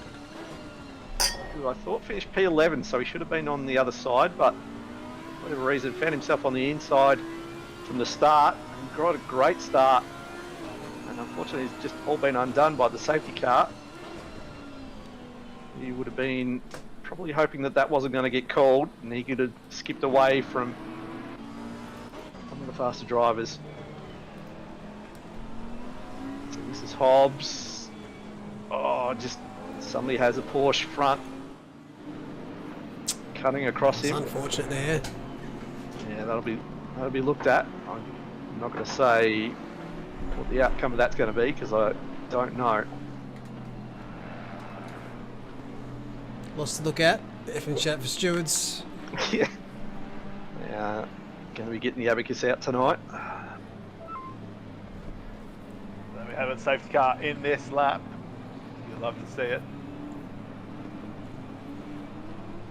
who I thought finished P11, so he should have been on the other side, but for whatever reason, found himself on the inside from the start and got a great start. And unfortunately, it's just all been undone by the safety car. He would have been probably hoping that that wasn't going to get called, and he could have skipped away from some of the faster drivers. So this is Hobbs. Oh, just somebody has a Porsche front cutting across It's him. unfortunate there. Yeah, that'll be looked at. I'm not going to say what the outcome of that's going to be because I don't know. Lots to look at. F and chat for stewards. Yeah. Going to be getting the abacus out tonight. So we have a safety car in this lap. You'd love to see it.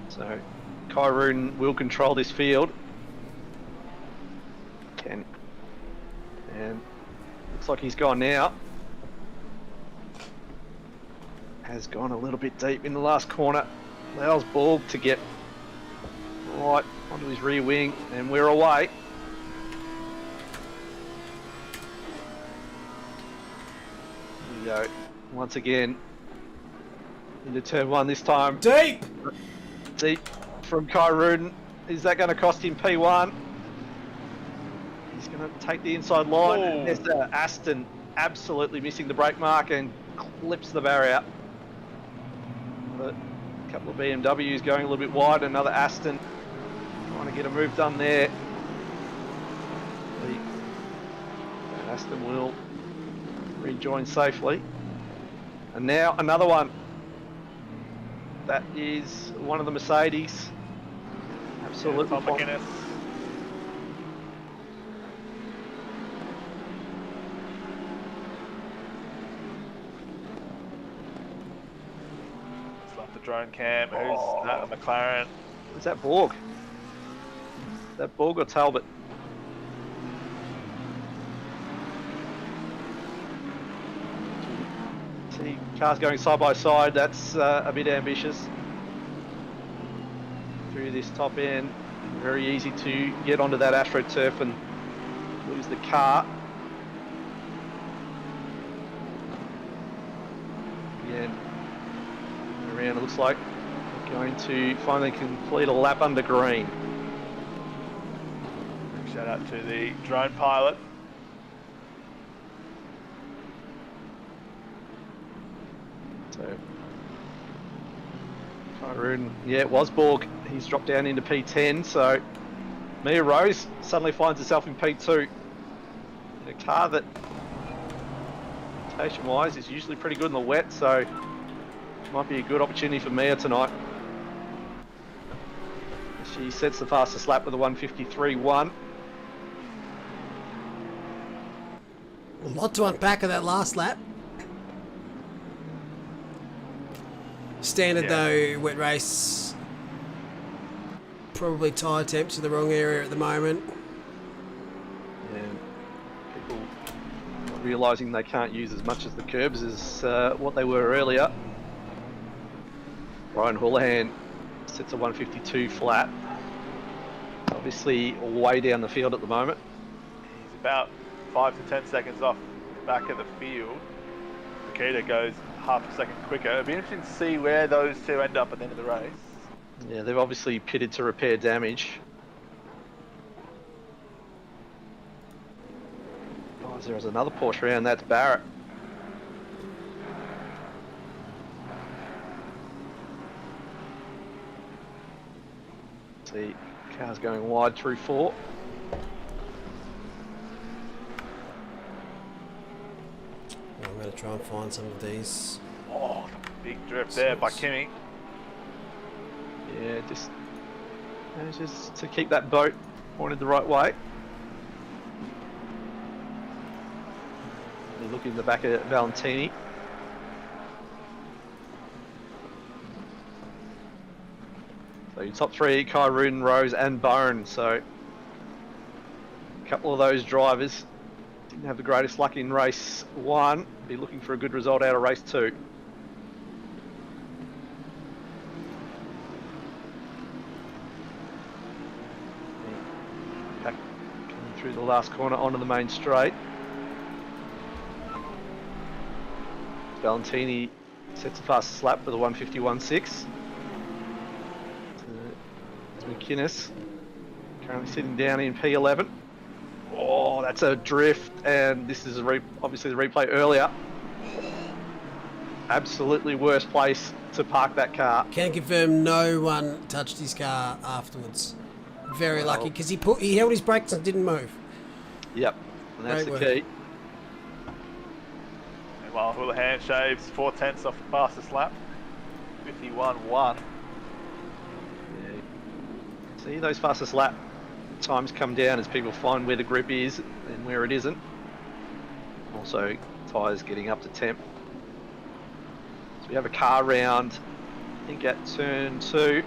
So Kai Rudin will control this field. And looks like he's gone now. Has gone a little bit deep in the last corner. Allows Borg to get right onto his rear wing, and we're away. Here we go. Once again into turn 1 this time. Deep! Deep from Kyrun. Is that going to cost him P1? He's going to take the inside line. Oh. And there's Aston absolutely missing the brake mark and clips the barrier. But a couple of BMWs going a little bit wide. Another Aston trying to get a move done there. Aston will rejoin safely. And now another one. That is one of the Mercedes. Absolutely. Tom McInnes. It's like the drone cam. Who's that? A McLaren. Is that Borg? Is that Borg or Talbot? See, cars going side by side. That's a bit ambitious. Through this top end, very easy to get onto that AstroTurf and lose the car. Again, around it looks like we're going to finally complete a lap under green. Shout out to the drone pilot. So, Kyrun, yeah, it was Borg. He's dropped down into P10, so Mia Rose suddenly finds herself in P2. In a car that, rotation-wise, is usually pretty good in the wet, so might be a good opportunity for Mia tonight. She sets the fastest lap with a 1:53.1. A lot to unpack of that last lap. Standard though, wet race. Probably tyre temps in the wrong area at the moment. Yeah, people not realising they can't use as much as the curbs as what they were earlier. Ryan Houlihan sets a 1:52 flat. Obviously way down the field at the moment. He's about 5 to 10 seconds off back of the field. Nikita goes half a second quicker. It'll be interesting to see where those two end up at the end of the race. Yeah, they've obviously pitted to repair damage. Oh, there's another Porsche around, that's Barrett. See, car's going wide through 4. I'm going to try and find some of these. Oh, big drift there by Kimi. Yeah, just to keep that boat pointed the right way. You look in the back of Valentini. So your top 3, Kyrun, Rose and Bone. So a couple of those drivers didn't have the greatest luck in race 1. Be looking for a good result out of race 2. Back coming through the last corner onto the main straight. Valentini sets a fastest lap with a 1:51.6. McInnes currently sitting down in P11. Oh, that's a drift, and this is obviously the replay earlier. Absolutely worst place to park that car. Can confirm no one touched his car afterwards. Very lucky because he held his brakes and didn't move. Yep, and that's Great the work. key. Meanwhile, Houlihan shaves 4/10 off the fastest lap. 51.1. See, those fastest lap times come down as people find where the grip is and where it isn't. Also, tyres getting up to temp. So we have a car round, I think at turn 2.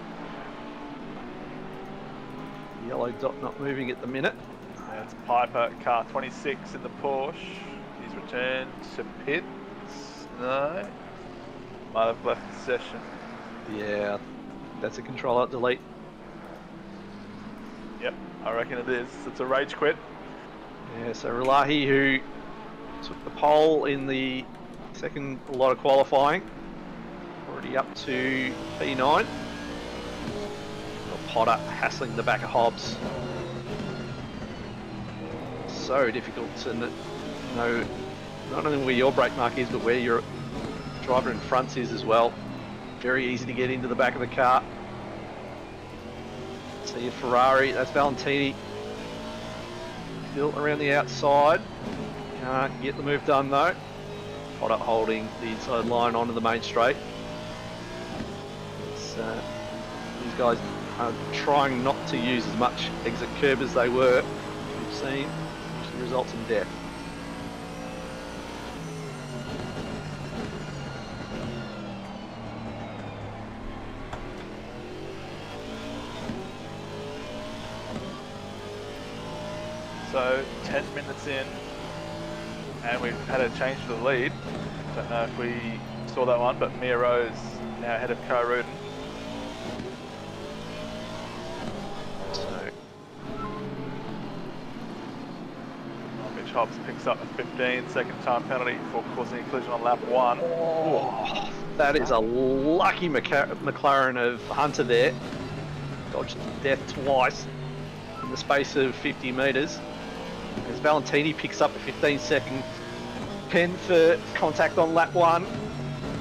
Yellow dot not moving at the minute. That's Piper, car 26 in the Porsche. He's returned to pits. No. Might have left the session. Yeah, that's a Control-Alt-Delete. Yep, I reckon it is. It's a rage quit. Yeah, so Relahi, who took the pole in the second lot of qualifying, already up to P9. Potter hassling the back of Hobbs. So difficult to know not only where your brake mark is, but where your driver in front is as well. Very easy to get into the back of the car. See a Ferrari, that's Valentini. Still around the outside. Can't get the move done though. Potter holding the inside line onto the main straight. These guys are trying not to use as much exit curb as they were. We've seen, which results in death. So 10 minutes in, and we've had a change to the lead. Don't know if we saw that one, but Mia Rose now ahead of Hungaroring. So Mitch Hobbs picks up a 15-second time penalty for causing a collision on lap 1. Oh, that is a lucky McLaren of Hunter there. Dodged death twice in the space of 50 metres. As Valentini picks up a 15-second pen for contact on lap 1.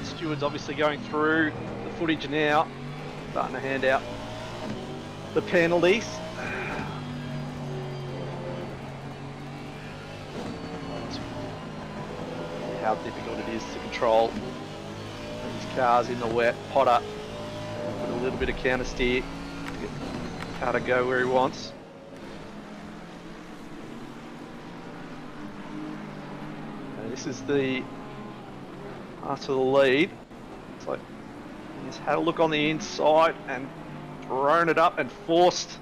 Steward's obviously going through the footage now, starting to hand out the penalties. How difficult it is to control these cars in the wet. Potter with a little bit of counter steer to get the car to go where he wants. This is the after the lead. It's like he's had a look on the inside and thrown it up and forced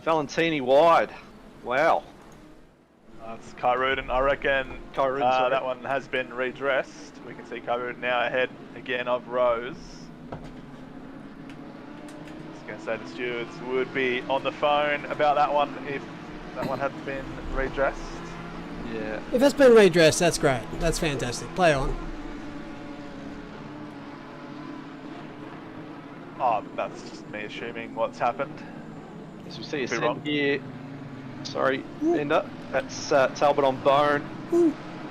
Valentini wide. Wow. That's Hungaroring. I reckon that one has been redressed. We can see Hungaroring now ahead again of Rose. I was going to say the stewards would be on the phone about that one if that one had been redressed. Yeah. If that's been redressed, that's great. That's fantastic. Play on. Oh, that's just me assuming what's happened. As we see a Could be send wrong. here. Sorry, Bender. That's Talbot on Bone.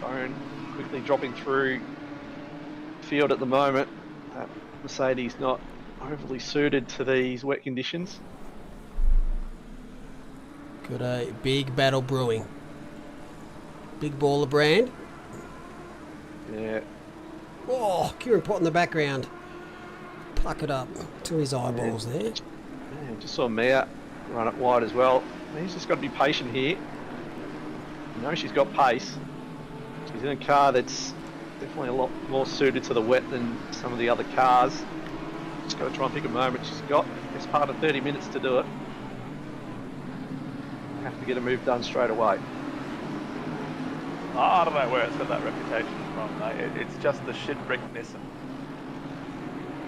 Bone quickly dropping through field at the moment. Mercedes not overly suited to these wet conditions. Got a big battle brewing. Big baller brand. Yeah. Oh, Kieran Pott in the background. Puckered up to his eyeballs there. Man, just saw Mia run it wide as well. He's just got to be patient here. You know she's got pace. She's in a car that's definitely a lot more suited to the wet than some of the other cars. Just got to try and pick a moment. She's got this part of 30 minutes to do it. Have to get a move done straight away. I don't know where it's got that reputation from, mate. It's just the shit brick Nissan.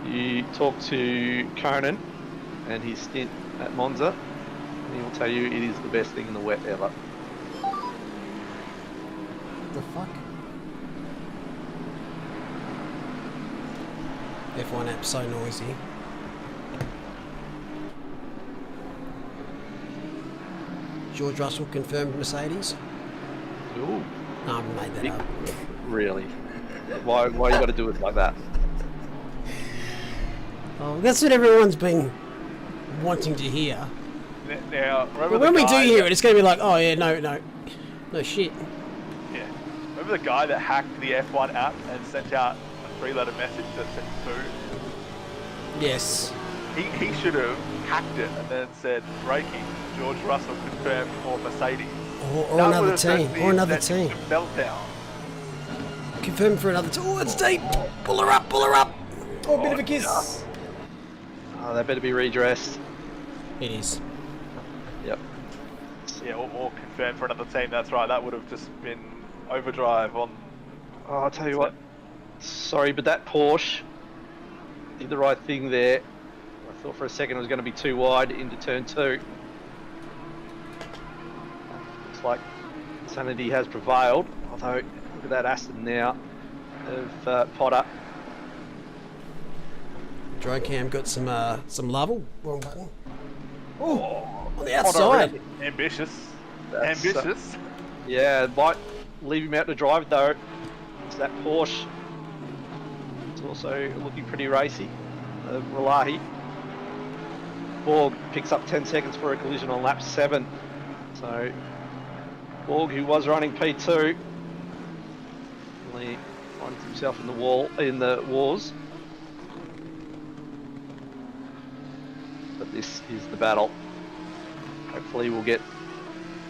You talk to Conan and his stint at Monza, and he will tell you it is the best thing in the wet ever. The fuck? F1 app's so noisy. George Russell confirmed Mercedes. Ooh, No, I made that up. really? Why you got to do it like that? Oh, that's what everyone's been wanting to hear. Now, remember But when the we do guy hear that- it, it's going to be like, oh yeah, no shit. Yeah. Remember the guy that hacked the F1 app and sent out a 3-letter message that said boo? Yes. He should have hacked it and then said, breaking, George Russell confirmed for Mercedes. Or That another would have team. sent the Or another internet team. into meltdown. Confirmed for another team. Oh, it's deep. Pull her up, pull her up. Oh, a bit of a kiss. Oh, they better be redressed. It is. Yep. Yeah, or confirmed for another team. That's right. That would have just been overdrive on. Oh, I'll tell you what. Sorry, but that Porsche did the right thing there. I thought for a second it was going to be too wide into turn 2. Looks like sanity has prevailed. Although, look at that Aston now of Potter. Drone cam got some love. Oh, wrong button. Oh, on the Hot outside. already. Ambitious. That's, Ambitious. Yeah, might leave him out to drive though. It's that Porsche. It's also looking pretty racy. Relahi. Borg picks up 10 seconds for a collision on lap 7. So Borg, who was running P2, really finds himself in the wars. But this is the battle. Hopefully we'll get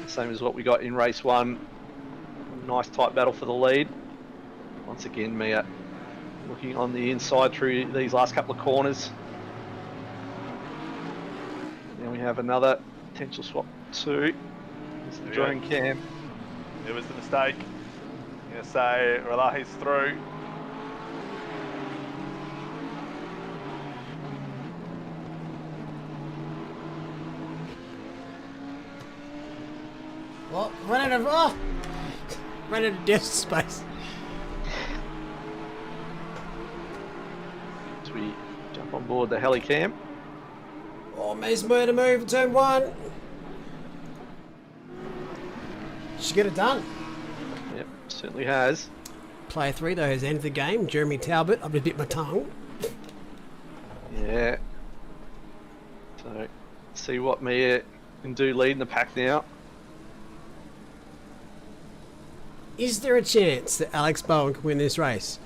the same as what we got in race 1. Nice tight battle for the lead. Once again, Mia looking on the inside through these last couple of corners. Then we have another potential swap 2. There's the drone cam. It was the mistake. I'm going to say Relahi's through. Well, run out of desk space. As we jump on board the helicam. Oh, Mace made a move in turn 1. She get it done. Yep, certainly has. Player 3 though has ended the game. Jeremy Talbot. I've bit my tongue. Yeah. So, see what Mia can do leading the pack now. Is there a chance that Alex Bowen can win this race?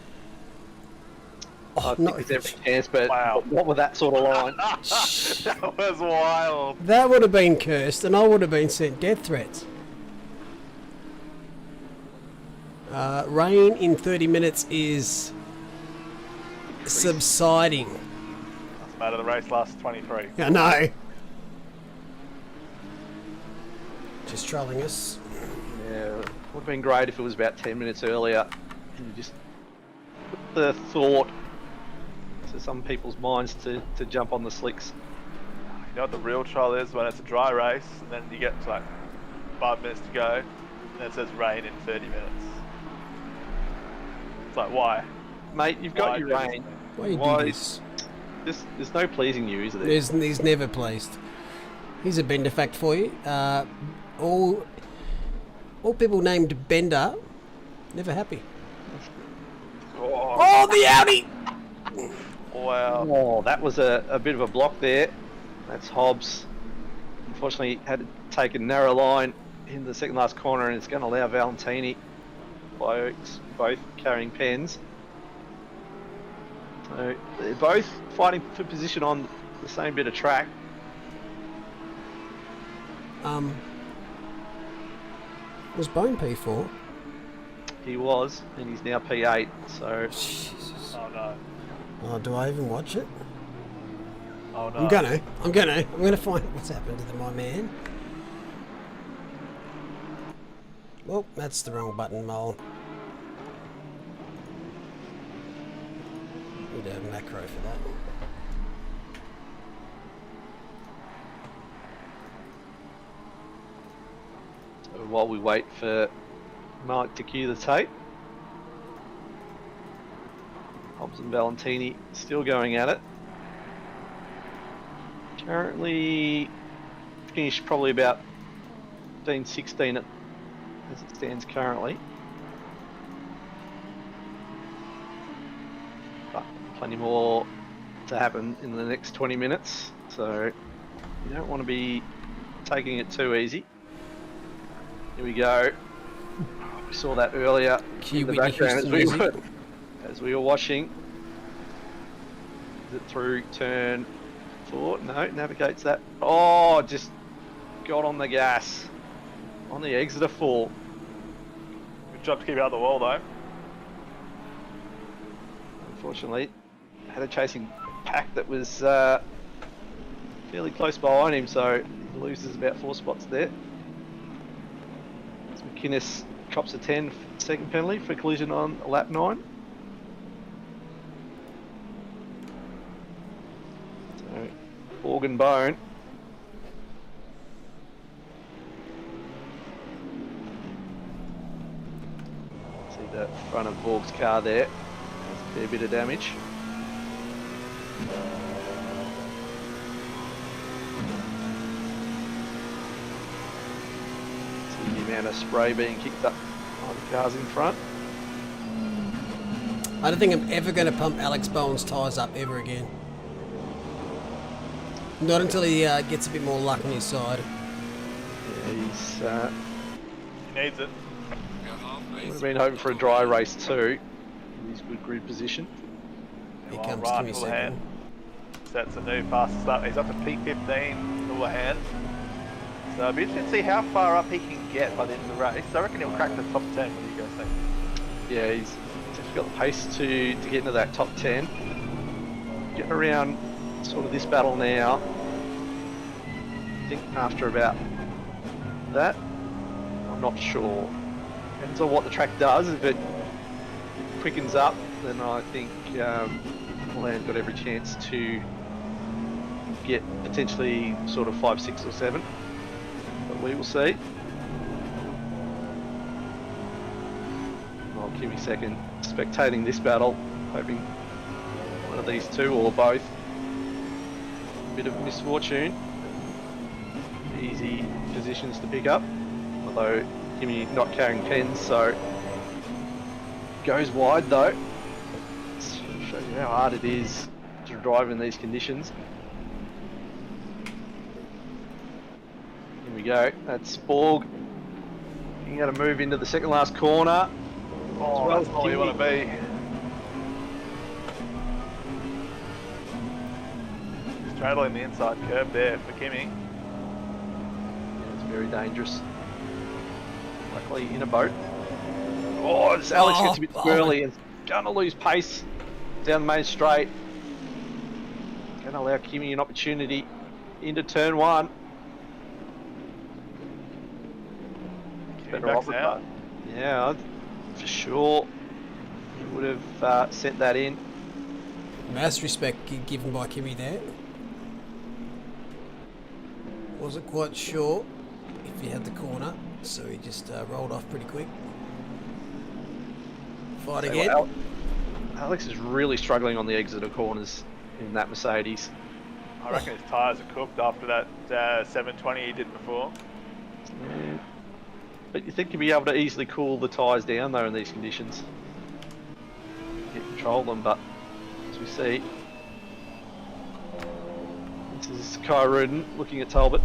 I think there's every chance, but Wow. not with that sort of line. That was wild. That would have been cursed, and I would have been sent death threats. Rain in 30 minutes is subsiding. Doesn't matter, the race lasts 23. I know. Just trolling us. Yeah, would have been great if it was about 10 minutes earlier. And you just put the thought to some people's minds to jump on the slicks. You know what the real troll is? When it's a dry race, and then you get to like 5 minutes to go, and then it says rain in 30 minutes. It's like, why? Mate, you've got Why your do rain. Why you Why- do this? There's no pleasing you, is there? He's never pleased. Here's a Bender fact for you. All people named Bender, never happy. Oh, Oh, the Audi! wow. Oh, that was a bit of a block there. That's Hobbs. Unfortunately, had to take a narrow line in the second last corner, and it's going to allow Valentini, both carrying pens. So they're both fighting for position on the same bit of track. Was Bone P4? He was, and he's now P8. So Jesus. Oh no. Oh, do I even watch it? Oh no. I'm gonna find out what's happened to my man. Well, that's the wrong button, Mole. Need a macro for that. So while we wait for Mike to cue the tape, Hobbs and Valentini still going at it. Currently finished probably about 15-16 as it stands currently. But plenty more to happen in the next 20 minutes, so you don't want to be taking it too easy. Here we go. We saw that earlier Cue in the Whitney background Houston as we were watching. Is it through turn 4? No, navigates that. Oh, just got on the gas on the exit of 4. Good job to keep out the wall though. Unfortunately, had a chasing pack that was fairly close behind him, so he loses about 4 spots there. As McInnes cops a 10-second penalty for collision on lap 9. So, Borg and Bone. See the front of Borg's car there. There's a fair bit of damage. amount of spray being kicked up on the cars in front. I don't think I'm ever going to pump Alex Bowen's tyres up ever again. Not until he gets a bit more luck on his side. Yeah, He needs it. would have been hoping for a dry race too. He's good grid position. Here Well, comes Ryan Timmy Houlihan second. sets a new fast start. He's up to peak 15, Houlihan. So it'll be interesting to see how far up he can get by the end of the race. I reckon he'll crack the top 10. What do you guys think? Yeah, he's got the pace to get into that top 10. Getting around sort of this battle now. I think after about that, I'm not sure. Depends on what the track does. If it quickens up, then I think Houlihan's got every chance to get potentially sort of 5, 6 or 7. But we will see. Oh, Kimmy second. Spectating this battle, hoping one of these two or both. Bit of misfortune. Easy positions to pick up, although Kimmy not carrying pens, so goes wide though. Show you how hard it is to drive in these conditions. Here we go. That's Borg. You got to move into the second last corner. Oh, that's not where you want to be. Straddling the inside curve there for Kimmy. Yeah, it's very dangerous. Luckily in a boat. Oh, this Alex gets a bit early and gonna lose pace down the main straight. Gonna allow Kimmy an opportunity into turn 1. Kimmy backs out. Yeah, for sure. He would have sent that in. Mass respect given by Kimmy there. Wasn't quite sure if he had the corner, so he just rolled off pretty quick. Fight So again. Alex is really struggling on the exit of corners in that Mercedes. I reckon his tyres are cooked after that 720 he did before. Yeah. But you think you'd be able to easily cool the tyres down though in these conditions. Get control of them, but as we see, this is Kai Rudin looking at Talbot.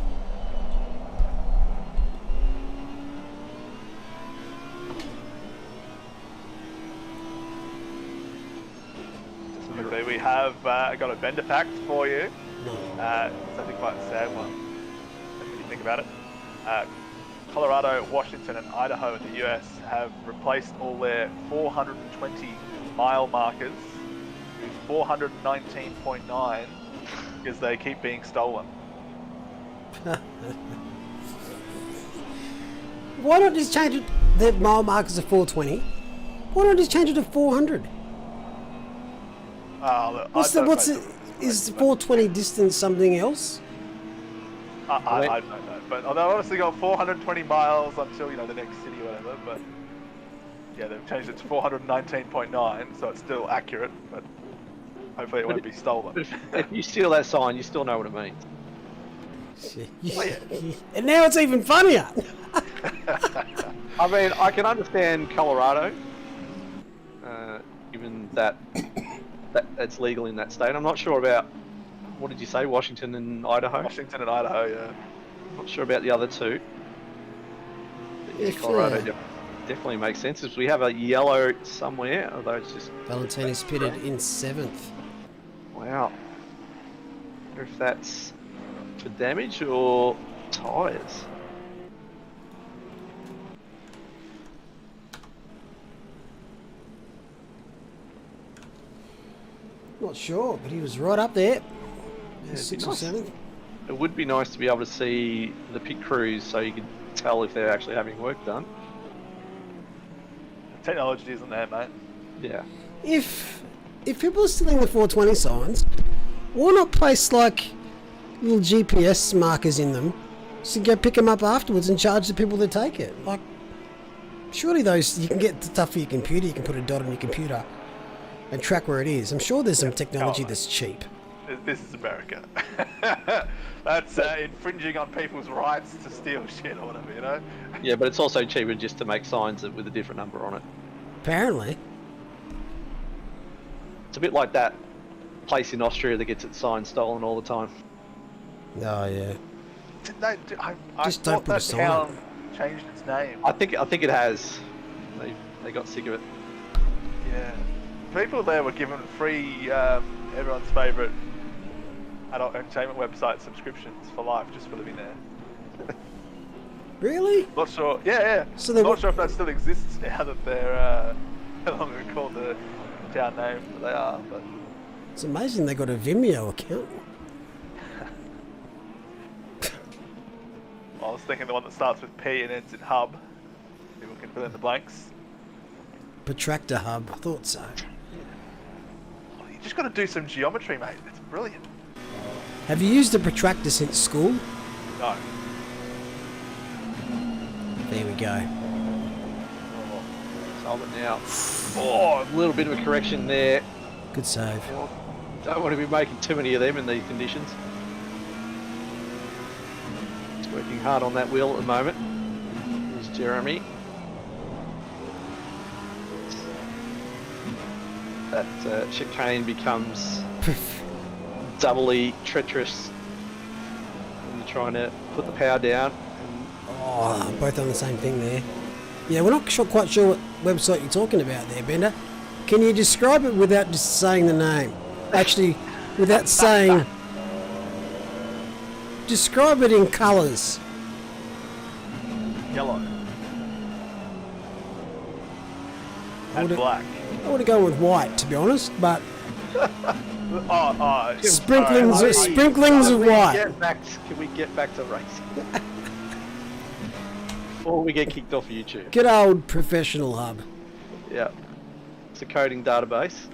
Quickly, we have got a vendor fact for you. It's actually quite a sad one, when you think about it. Colorado, Washington and Idaho in the US have replaced all their 420 mile markers with 419.9 because they keep being stolen. Why not just change it? The mile markers are 420. Why not just change it to 400? Look, Is 420 distance something else? I don't know, but they've obviously got 420 miles until the next city or whatever. But yeah, they've changed it to 419.9, so it's still accurate. But hopefully it won't be stolen. But if you steal that sign, you still know what it means. And now it's even funnier. I mean, I can understand Colorado, given that that's legal in that state. I'm not sure about, what did you say, Washington and Idaho? Washington and Idaho, yeah. I'm not sure about the other two. But yeah, Colorado definitely makes sense. If we have a yellow somewhere, although it's just... Valentini's pitted in 7th. Wow. I wonder if that's for damage or tyres. Not sure, but he was right up there. Yeah, 6th or 7th. It would be nice to be able to see the pit crews so you could tell if they're actually having work done. Technology isn't there, mate. Yeah. If people are stealing the 420 signs, why not place like little GPS markers in them so you can go pick them up afterwards and charge the people that take it? Like, surely those, you can get the stuff for your computer, you can put a dot on your computer and track where it is. I'm sure there's some technology that's cheap. This is America. That's infringing on people's rights to steal shit or whatever, you know? Yeah, but it's also cheaper just to make signs with a different number on it. Apparently. It's a bit like that place in Austria that gets its sign stolen all the time. Oh yeah. I Just don't thought put a that sign. town changed its name. I think it has. They got sick of it. Yeah. People there were given free, everyone's favourite adult entertainment website subscriptions for life just for living there. Really? Not sure. Yeah. So they not sure if that still exists now that they're no longer called the town name that they are. But It's amazing they got a Vimeo account. I was thinking the one that starts with P and ends in hub. People can fill in the blanks. Protractor hub. I thought so. You just got to do some geometry, mate. It's brilliant. Have you used a protractor since school? No. There we go. Solve it now. Oh, a little bit of a correction there. Good save. Don't want to be making too many of them in these conditions. He's working hard on that wheel at the moment. Here's Jeremy. That chicane becomes doubly treacherous when you're trying to put the power down. Oh, both on the same thing there. Yeah, we're not quite sure what website you're talking about there, Bender. Can you describe it without just saying the name? Actually, without saying... Describe it in colours. Yellow. I And would black. have gone with white, to be honest, but sprinklings, sorry. sprinklings of white. Can we get back to racing? Before we get kicked off YouTube. Good old professional hub. Yeah. It's a coding database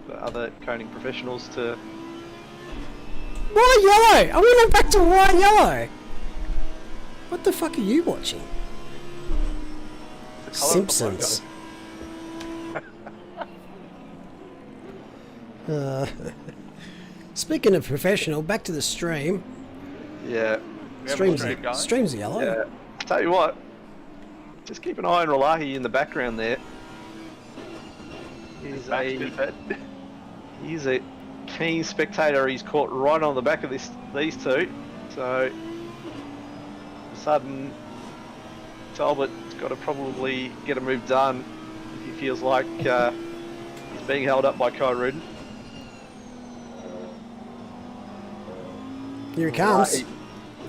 for other coding professionals to... White yellow! I went back to white yellow! What the fuck are you watching? It's the colour of the Simpsons. Speaking of professional, back to the stream. Yeah. We have a Stream's, stream going. stream's yellow. Yeah. Tell you what, just keep an eye on Ralahi in the background there. He's a keen spectator. He's caught right on the back of these two. So, all of a sudden, Talbot's got to probably get a move done. He feels like he's being held up by Kai Rudin. Here he comes.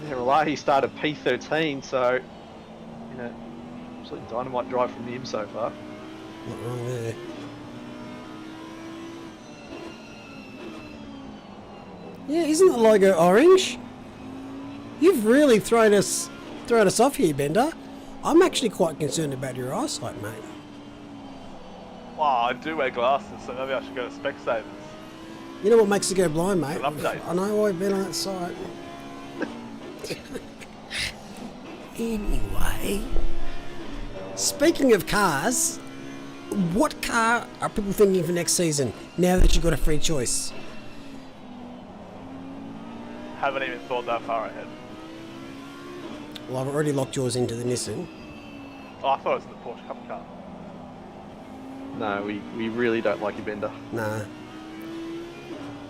Ralahi started P13, so, you know, absolute dynamite drive from him so far. Not wrong there. Yeah, isn't the logo orange? You've really thrown us off here, Bender. I'm actually quite concerned about your eyesight, mate. Well, I do wear glasses, so maybe I should go to Specsavers. You know what makes you go blind, mate? An update. I know I've been on that site. Anyway, speaking of cars, what car are people thinking for next season now that you've got a free choice? Haven't even thought that far ahead. Well, I've already locked yours into the Nissan. Oh, I thought it was the Porsche Cup car. No, we really don't like you, Bender. Nah.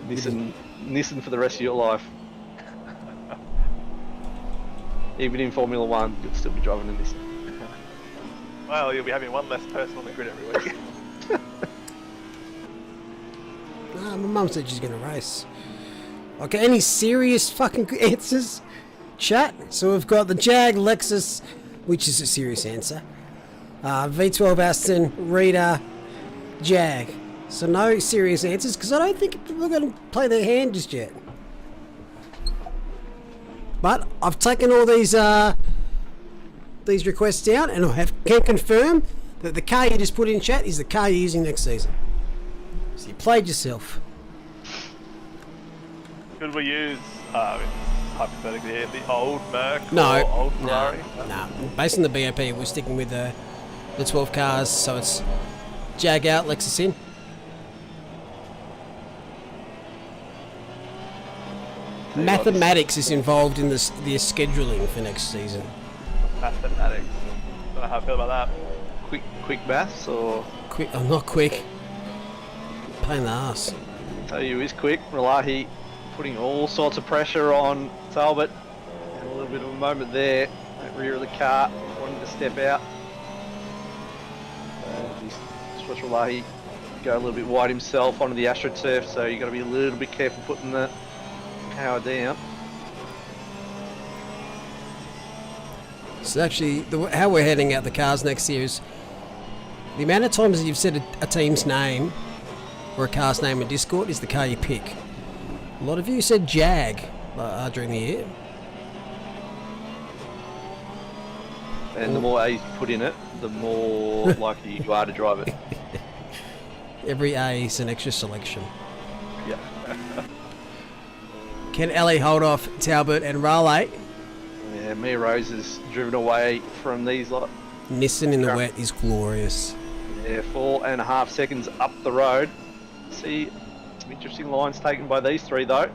Nissan for the rest of your life. Even in Formula 1, you'll still be driving a Nissan. Well, you'll be having one less person on the grid every week. Nah, my mum said she's going to race. Okay, any serious fucking answers? Chat. So we've got the Jag, Lexus, which is a serious answer. V12 Aston, Rita, Jag. So no serious answers, because I don't think people are going to play their hand just yet. But I've taken all these requests down, and I can confirm that the car you just put in chat is the car you're using next season. So you played yourself. Could we use, hypothetically, the old Merc No, or old Ferrari? no. Based on the BOP, we're sticking with the 12 cars, so it's Jag out, Lexus in. Mathematics is involved in the scheduling for next season. Mathematics. Don't know how I feel about that. Quick maths or? Quick, I'm not quick. Pain in the ass. Tell you is quick. Relahi putting all sorts of pressure on Talbot. And a little bit of a moment there at rear of the car, wanting to step out. Just watch Relahi go a little bit wide himself onto the AstroTurf, so you've got to be a little bit careful putting the power down. So actually, how we're heading out the cars next year is the amount of times that you've said a team's name or a car's name in Discord is the car you pick. A lot of you said Jag during the year. And the more A's you put in it, the more likely you are to drive it. Every A is an extra selection. Yeah. Can Ellie hold off Talbot and Raleigh? Yeah, Mia Rose has driven away from these lot. Nissan in the wet is glorious. Yeah, 4.5 seconds up the road. See some interesting lines taken by these three though.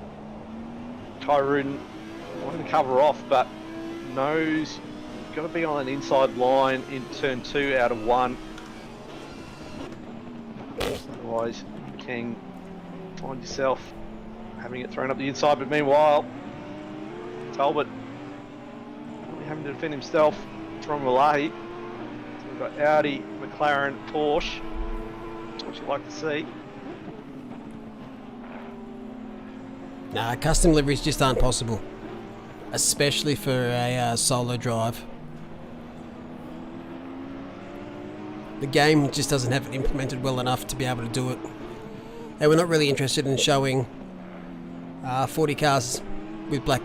Kyrun wanting to cover off, but knows you've got to be on an inside line in turn 2 out of 1. Otherwise, you can find yourself having it thrown up the inside. But meanwhile, Talbot really having to defend himself from Malahi. So we've got Audi, McLaren, Porsche. That's what you'd like to see. Nah, custom liveries just aren't possible, especially for a solo drive. The game just doesn't have it implemented well enough to be able to do it. And we're not really interested in showing 40 cars with black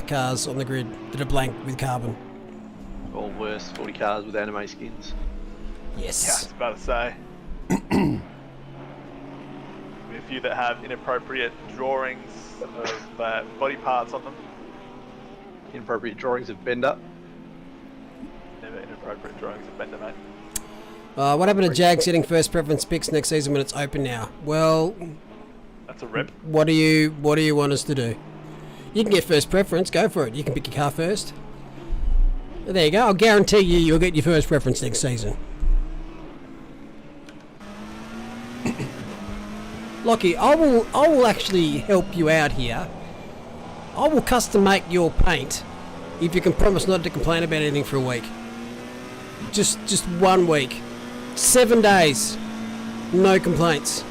cars on the grid that are blank with carbon. Or worse, 40 cars with anime skins. Yes. Yeah, I was about to say. A few that have inappropriate drawings of body parts on them. Inappropriate drawings of Bender. Never inappropriate drawings of Bender, mate. What happened to Jag setting first preference picks next season when it's open now? Well, That's a rip. what do you want us to do? You can get first preference, go for it. You can pick your car first. There you go. I'll guarantee you'll get your first preference next season. Lockie, I will actually help you out here. I will custom make your paint if you can promise not to complain about anything for a week. Just 1 week. 7 days. No complaints.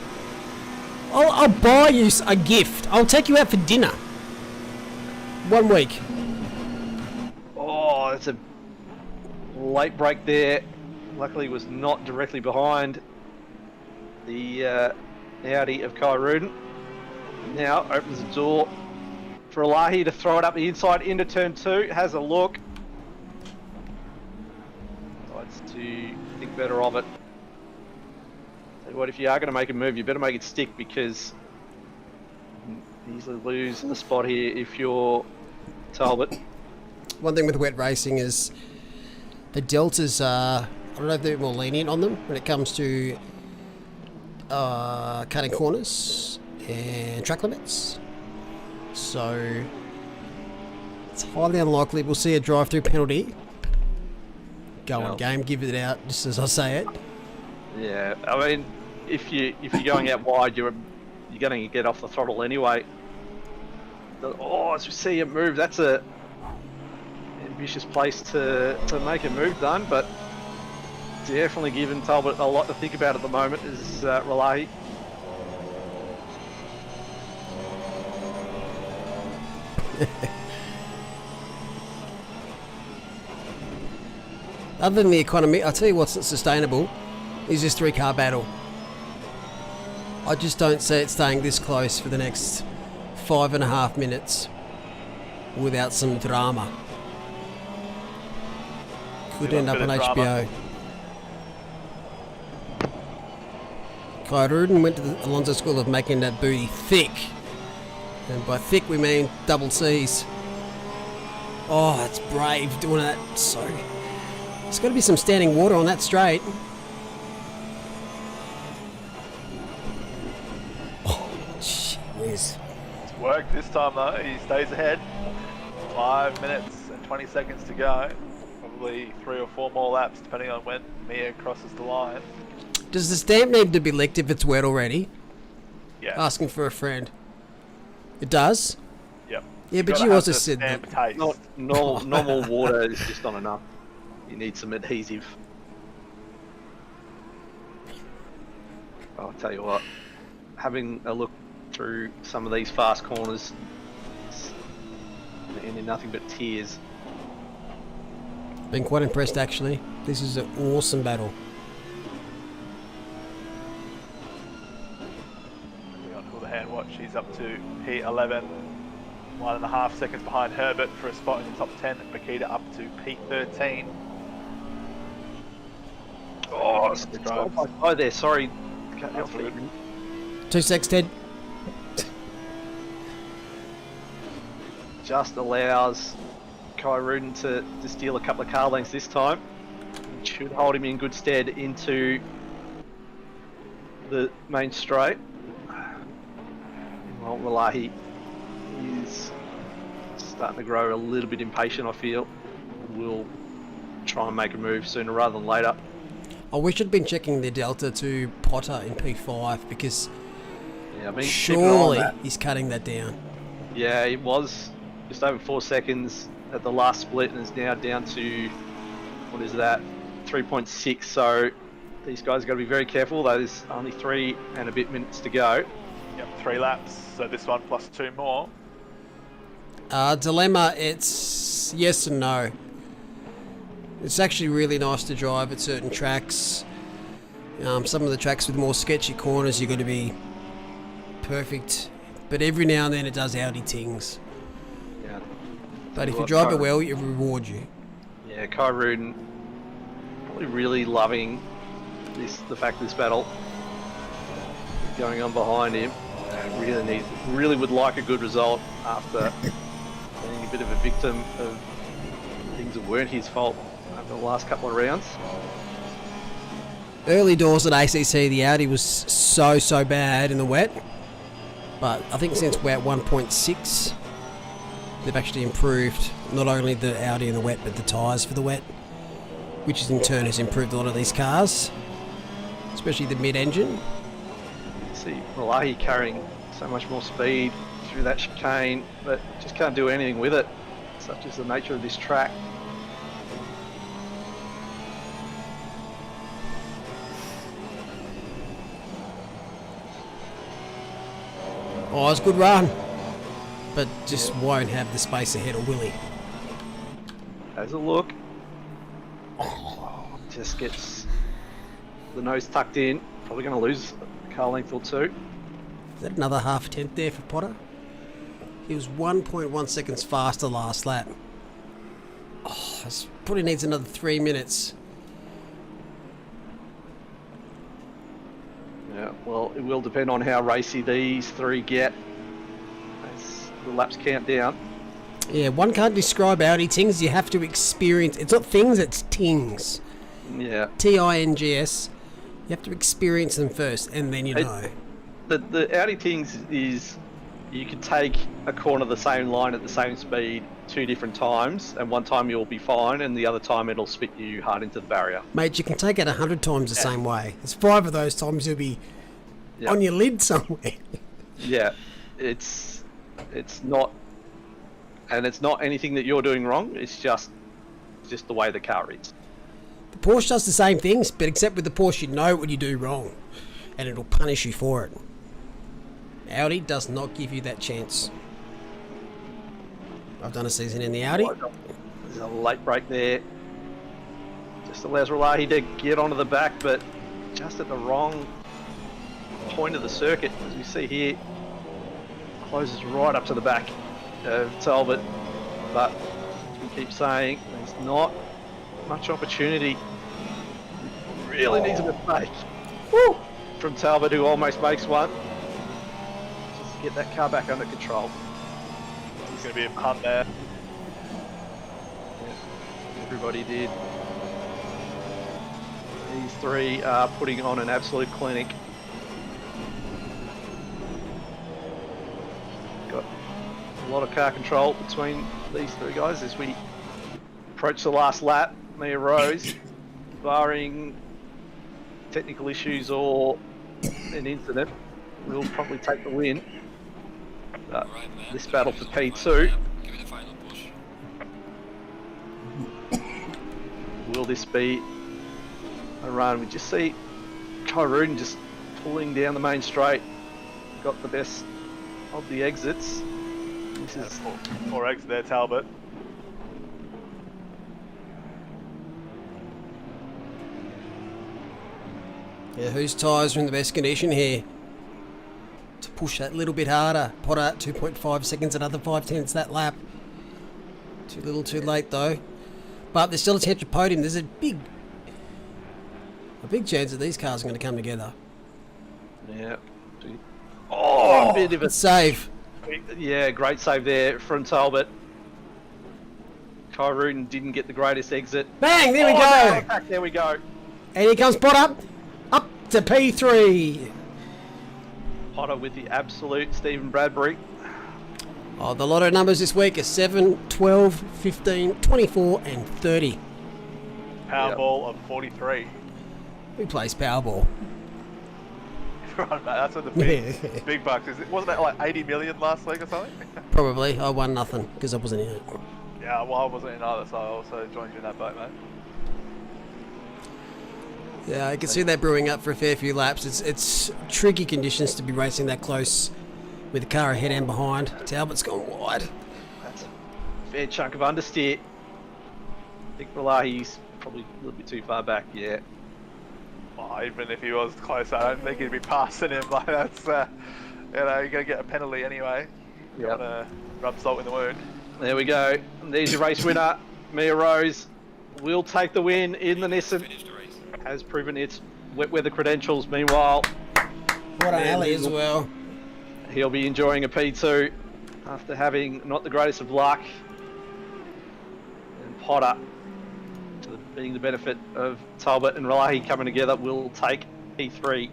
I'll buy you a gift. I'll take you out for dinner. 1 week. Oh, it's a late break there. Luckily was not directly behind the Audi of Kyrun. Now opens the door for Elahi to throw it up the inside into turn 2. Has a look. Decides to think better of it. Tell you what, if you are going to make a move, you better make it stick, because you can easily lose a spot here if you're Talbot. One thing with wet racing is the deltas are, I don't know if they're more lenient on them when it comes to cutting corners and track limits. So it's highly unlikely we'll see a drive-through penalty. Go on, game, give it out just as I say it. Yeah, I mean, if you're going out wide, you're going to get off the throttle anyway. As we see it move, that's a ambitious place to make a move done, but definitely giving Talbot a lot to think about at the moment is Relahi. Other than the economy, I'll tell you what's sustainable is this 3-car battle. I just don't see it staying this close for the next 5.5 minutes without some drama. Could end up on HBO. Kyruden went to the Alonso School of making that booty thick. And by thick we mean double C's. Oh, that's brave doing that. So there's got to be some standing water on that straight. Oh, jeez. Worked this time though. He stays ahead. 5 minutes and 20 seconds to go. Probably 3 or 4 more laps, depending on when Mia crosses the line. Does the stamp need to be licked if it's wet already? Yeah. Asking for a friend. It does? Yep. Yeah, but gotta you have also the said stamp that. taste. Not normal water is just not enough. You need some adhesive. I'll tell you what, having a look through some of these fast corners, and in nothing but tears. Been quite impressed actually. This is an awesome battle. Moving on to the hand watch. He's up to P11. 1.5 seconds behind Herbert for a spot in the top 10. Makita up to P13. Oh, oh there, sorry. Cut me That's off. good. 2 secs, Ted. Just allows Kai Rudin to steal a couple of car lengths this time. Should hold him in good stead into the main straight. Well, Wallahi is starting to grow a little bit impatient, I feel. We'll try and make a move sooner rather than later. I wish I'd been checking the delta to Potter in P5 because Yeah, I mean, surely he's cutting that down. Yeah, it was just over 4 seconds at the last split and is now down to, what is that, 3.6. So these guys have got to be very careful. There's only 3 and a bit minutes to go. Yep, 3 laps. So this one plus 2 more. Dilemma, it's yes and no. It's actually really nice to drive at certain tracks. Some of the tracks with more sketchy corners, you've got to be perfect. But every now and then it does Audi things. Yeah. But if you drive it well, it reward you. Yeah, Kai Rudin probably really loving the fact this battle is going on behind him. Really would like a good result after being a bit of a victim of things that weren't his fault over the last couple of rounds. Early doors at ACC, the Audi was so bad in the wet. But I think since we're at 1.6, they've actually improved not only the Audi in the wet, but the tyres for the wet, which in turn has improved a lot of these cars, especially the mid-engine. See Malahi carrying so much more speed through that chicane, but just can't do anything with it. Such is the nature of this track. Oh, it's a good run, but just won't have the space ahead of Willie. Has a look. Just gets the nose tucked in. Probably going to lose a car length or 2. Is that another half tenth there for Potter? He was 1.1 seconds faster last lap. Oh, this probably needs another 3 minutes. Yeah, well, it will depend on how racy these 3 get as the laps count down. Yeah, one can't describe Audi things. You have to experience. It's not things, it's tings. Yeah. Tings. You have to experience them first, and then you know. The Audi things is you can take a corner the same line at the same speed 2 different times, and one time you'll be fine, and the other time it'll spit you hard into the barrier. Mate, you can take it 100 times the same way. There's 5 of those times you'll be on your lid somewhere. Yeah, it's not, and it's not anything that you're doing wrong. It's just the way the car is. The Porsche does the same things, but except with the Porsche, you know what you do wrong, and it'll punish you for it. Audi does not give you that chance. I've done a season in the Audi. There's a late break there. Just allows Ralahi to get onto the back, but just at the wrong point of the circuit. As we see here, closes right up to the back of Talbot. But as we keep saying, there's not much opportunity. Really needs a mistake. Woo! From Talbot, who almost makes one. Just to get that car back under control. There's going to be a punt there. Everybody did. These 3 are putting on an absolute clinic. Got a lot of car control between these three guys as we approach the last lap. Mia Rose, barring technical issues or an incident, will probably take the win. But this battle for P2. Will this be a run? We just see Hungaroring just pulling down the main straight. Got the best of the exits. This is four exits there, Talbot. Yeah, whose tyres are in the best condition here? To push that little bit harder. Potter, 2.5 seconds, another 5/10 that lap. Too little, too late though. But there's still a chance to podium. There's a big chance that these cars are going to come together. Yeah. Oh, a bit of a save. Yeah, great save there from Talbot. Hungaroring didn't get the greatest exit. Bang! There we go. Back, there we go. And here comes Potter. Up to P3. Potter with the absolute Stephen Bradbury. Oh, the lotto numbers this week are 7, 12, 15, 24 and 30. Powerball of 43. Who plays Powerball? Right, mate, that's what the big bucks is. Wasn't that like 80 million last week or something? Probably. I won nothing because I wasn't in it. Yeah, well, I wasn't in either, so I also joined you in that boat, mate. Yeah, I can see that brewing up for a fair few laps. It's tricky conditions to be racing that close with the car ahead and behind. Talbot's gone wide. That's a fair chunk of understeer. I think Ralahi's probably a little bit too far back, yeah. Well, even if he was close, I don't think he'd be passing him. Like that's, you know, you're gonna get a penalty anyway. Yeah. Gotta rub salt in the wound. There we go. There's your race winner. Mia Rose will take the win in the Nissan. Has proven its wet weather credentials. Meanwhile, What an alley as well. He'll be enjoying a P2 after having not the greatest of luck. And Potter, being the benefit of Talbot and Ralahi coming together, will take P3.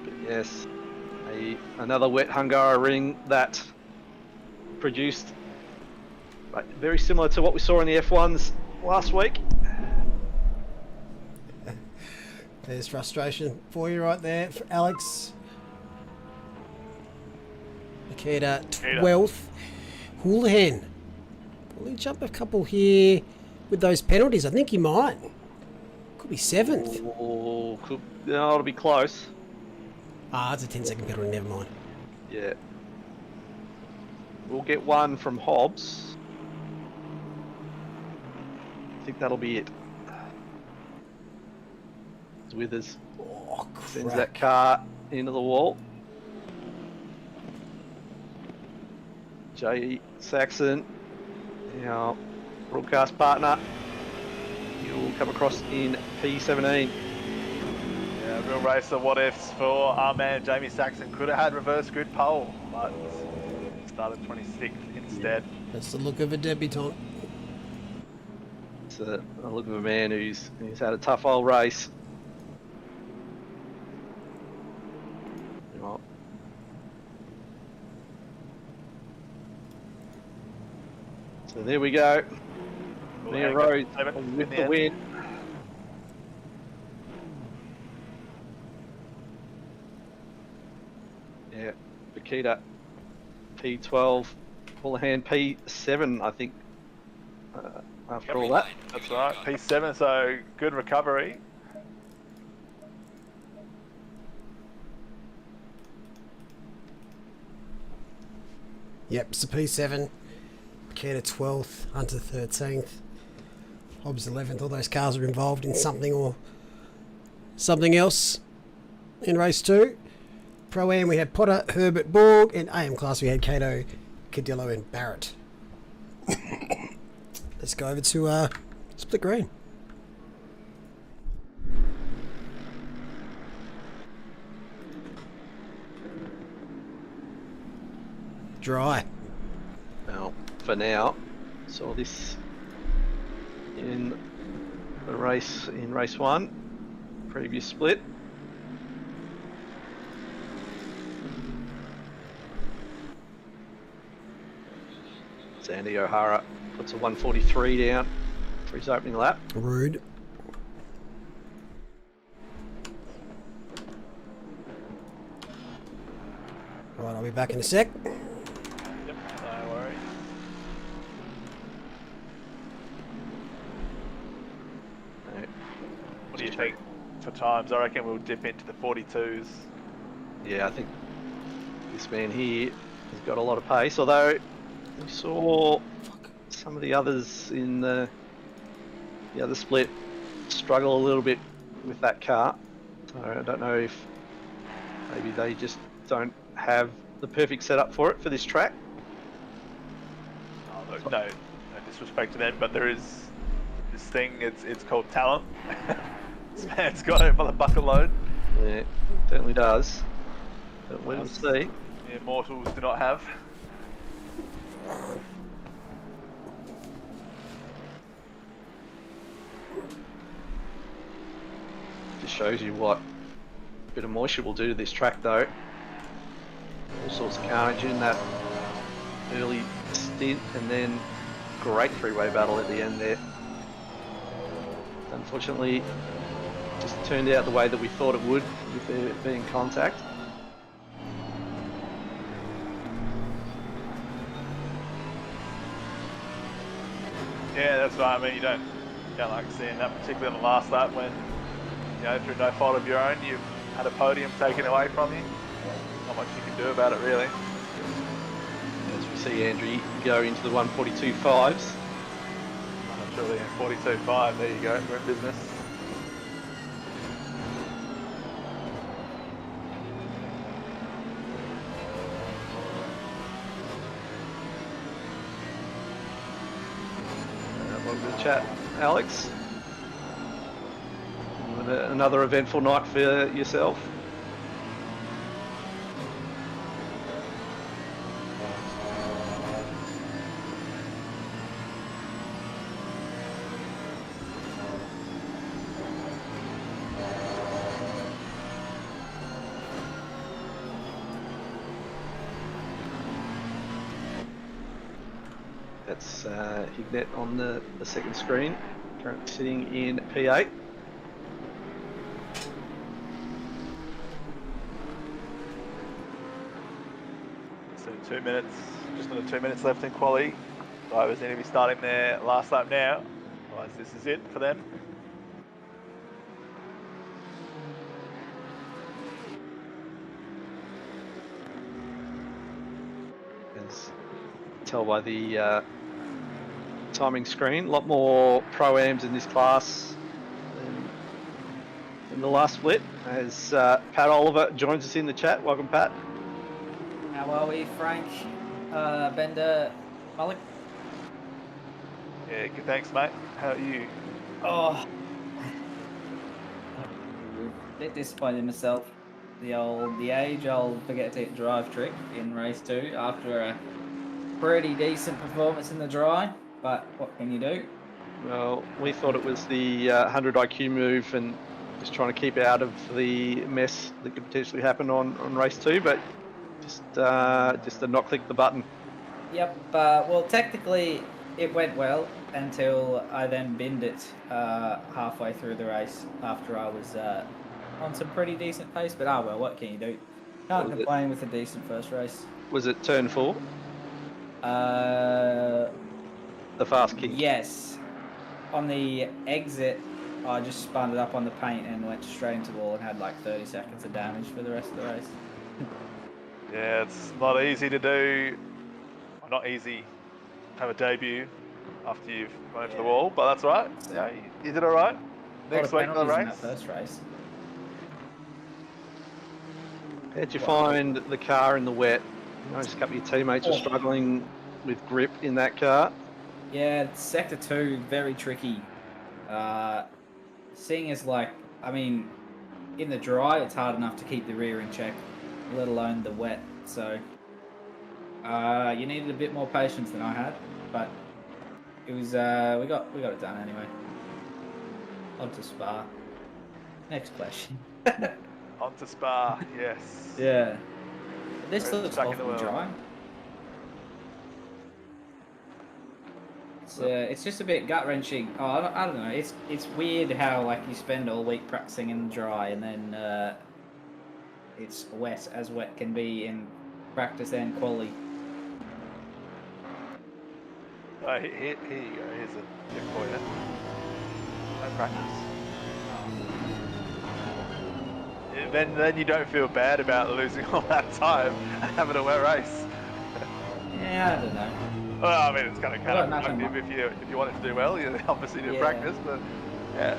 But yes, another wet Hungaroring that produced very similar to what we saw in the F1s last week. There's frustration for you right there, for Alex. Nikita 12th. Houlihan. Will he jump a couple here with those penalties? I think he might. Could be 7th. Oh, no, it'll be close. Ah, it's a 10-second penalty, never mind. Yeah. We'll get one from Hobbs. I think that'll be it. Withers sends that car into the wall. Jay Saxon, our broadcast partner, he'll come across in P17. Yeah, real race of what ifs for our man Jamie Saxon. Could have had reverse grid pole, but started 26th instead. That's the look of a debutant. It's a look of a man who's had a tough old race. So there we go. Mia Rose with the win. Yeah, Bakita P12, Houlihan P7, I think. After all that, that's right. P7, so good recovery. Yep, it's a P7. Bakita 12th, Hunter 13th, Hobbs 11th. All those cars are involved in something or something else in race 2. Pro-Am we had Potter, Herbert, Borg, and AM class we had Cato, Cadillo and Barrett. Let's go over to Split Green. Dry. Well, for now, saw this in the race in race 1, previous split. Sandy O'Hara puts a 1:43 down for his opening lap. Rude. Right, I'll be back in a sec. Yep, no worries. Right. What do you think for times? I reckon we'll dip into the 42s. Yeah, I think this man here has got a lot of pace, although we saw some of the others in the other split struggle a little bit with that car. So I don't know if maybe they just don't have the perfect setup for it for this track. Oh, look, no disrespect to them, but there is this thing, it's called talent. This man's got it by the bucket load. Yeah, it certainly does. But we'll see. The Immortals do not have. Just shows you what a bit of moisture will do to this track though. All sorts of carnage in that early stint and then great three-way battle at the end there. Unfortunately, just turned out the way that we thought it would with there being contact. Yeah, that's right. I mean, you don't like seeing that, particularly on the last lap when, you know, through no fault of your own, you've had a podium taken away from you. Not much you can do about it, really. As we see Andrew go into the 142.5s. Surely in 42.5, there you go, we're in business. Welcome to the chat, Alex. Another eventful night for yourself. That's Hignet on the second screen, currently sitting in P8. So 2 minutes, just under 2 minutes left in quali. Drivers need to be starting their last lap now. Otherwise, this is it for them. As tell by the timing screen, a lot more pro-ams in this class than the last split. As Pat Oliver joins us in the chat. Welcome, Pat. How are we, Frank, Bender, Malik? Yeah, good, thanks, mate. How are you? Oh, a bit disappointed in myself. The age-old forget to hit drive trick in race 2 after a pretty decent performance in the dry, but what can you do? Well, we thought it was the 100 IQ move and just trying to keep out of the mess that could potentially happen on race 2, but just to not click the button. Yep, well, technically it went well until I then binned it halfway through the race after I was on some pretty decent pace, but well, what can you do? Can't complain with a decent first race. Was it turn 4? The fast kick? Yes. On the exit, I just spun it up on the paint and went straight into the wall and had like 30 seconds of damage for the rest of the race. Yeah, it's not easy to do. Well, not easy to have a debut after you've gone into the wall, but that's right. Yeah, you did all right. Next week on the race. In that first race. How'd you find the car in the wet? I noticed a couple of your teammates were struggling with grip in that car. Yeah, sector 2, very tricky. Seeing as like, I mean, in the dry, it's hard enough to keep the rear in check, let alone the wet. So you needed a bit more patience than I had, but it was we got it done anyway. On to Spa. Next question. On to Spa, yes. Yeah. This Where's looks back in the awfully world? dry. It's just a bit gut wrenching. Oh, I don't know. It's weird how like you spend all week practicing in the dry and then it's wet as wet can be in practice and quali. Here you go. Here's a tip for you. No practice. Then you don't feel bad about losing all that time and having a wet race. Yeah, I don't know. Well, I mean, it's kind of Well, nothing counterproductive if you want it to do well. You obviously do Yeah. practice, but yeah.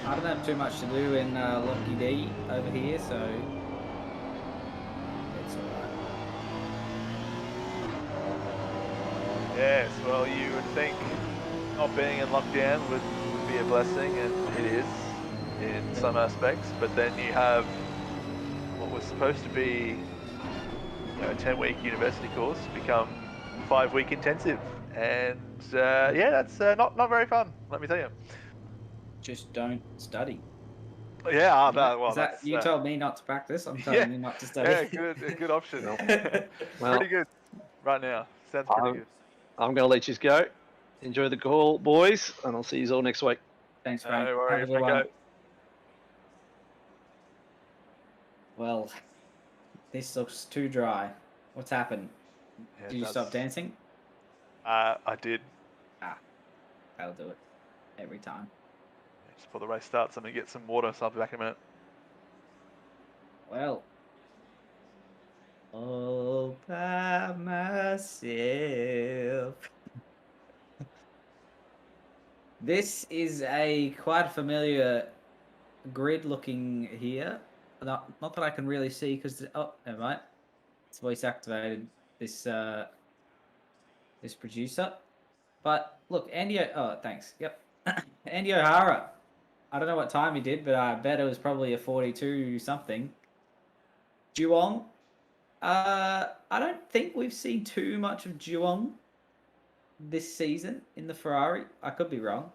I don't have too much to do in Lucky D over here, so it's alright. Yes, well, you would think not being in lockdown would be a blessing, and it is in some aspects, but then you have what was supposed to be a 10-week university course become 5-week intensive, and yeah, that's not very fun, let me tell you. Just don't study. Yeah, well, Is that that's you told me not to practice? I'm telling yeah, you not to study. yeah, good option. Well, Pretty good right now. Sounds pretty good. I'm going to let you go. Enjoy the call, boys, and I'll see you all next week. Thanks, Frank. No Have a worries, good one. Franco. Well, this looks too dry. What's happened? Yeah, Did you stop dancing? I did. That'll do it. Every time. Just before the race starts, I'm going to get some water, so I'll be back in a minute. Well, all by myself. This is a quite familiar grid looking here. Not that I can really see because never mind. It's voice activated. This this producer. But look, Andy. Oh, thanks. Yep, Andy O'Hara. I don't know what time he did, but I bet it was probably a 42 something. Juong. I don't think we've seen too much of Juong this season in the Ferrari. I could be wrong.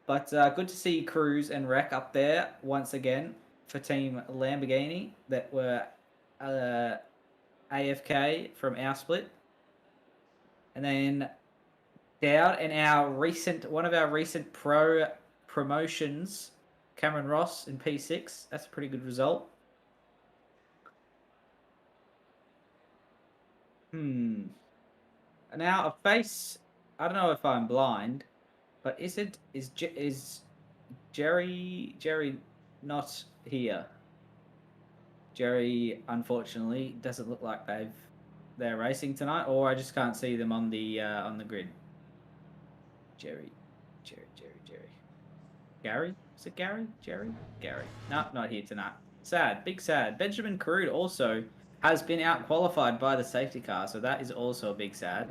But good to see Cruz and Rec up there once again for Team Lamborghini that were AFK from our split. And then Dowd and one of our recent pro promotions, Cameron Ross in P6. That's a pretty good result. Now a face. I don't know if I'm blind, but is Jerry not here? Jerry unfortunately doesn't look like they're racing tonight, or I just can't see them on the grid. Jerry. Gary? Is it Gary? Jerry? Gary. No, not here tonight. Sad. Big sad. Benjamin Crude also has been out-qualified by the safety car, so that is also a big sad.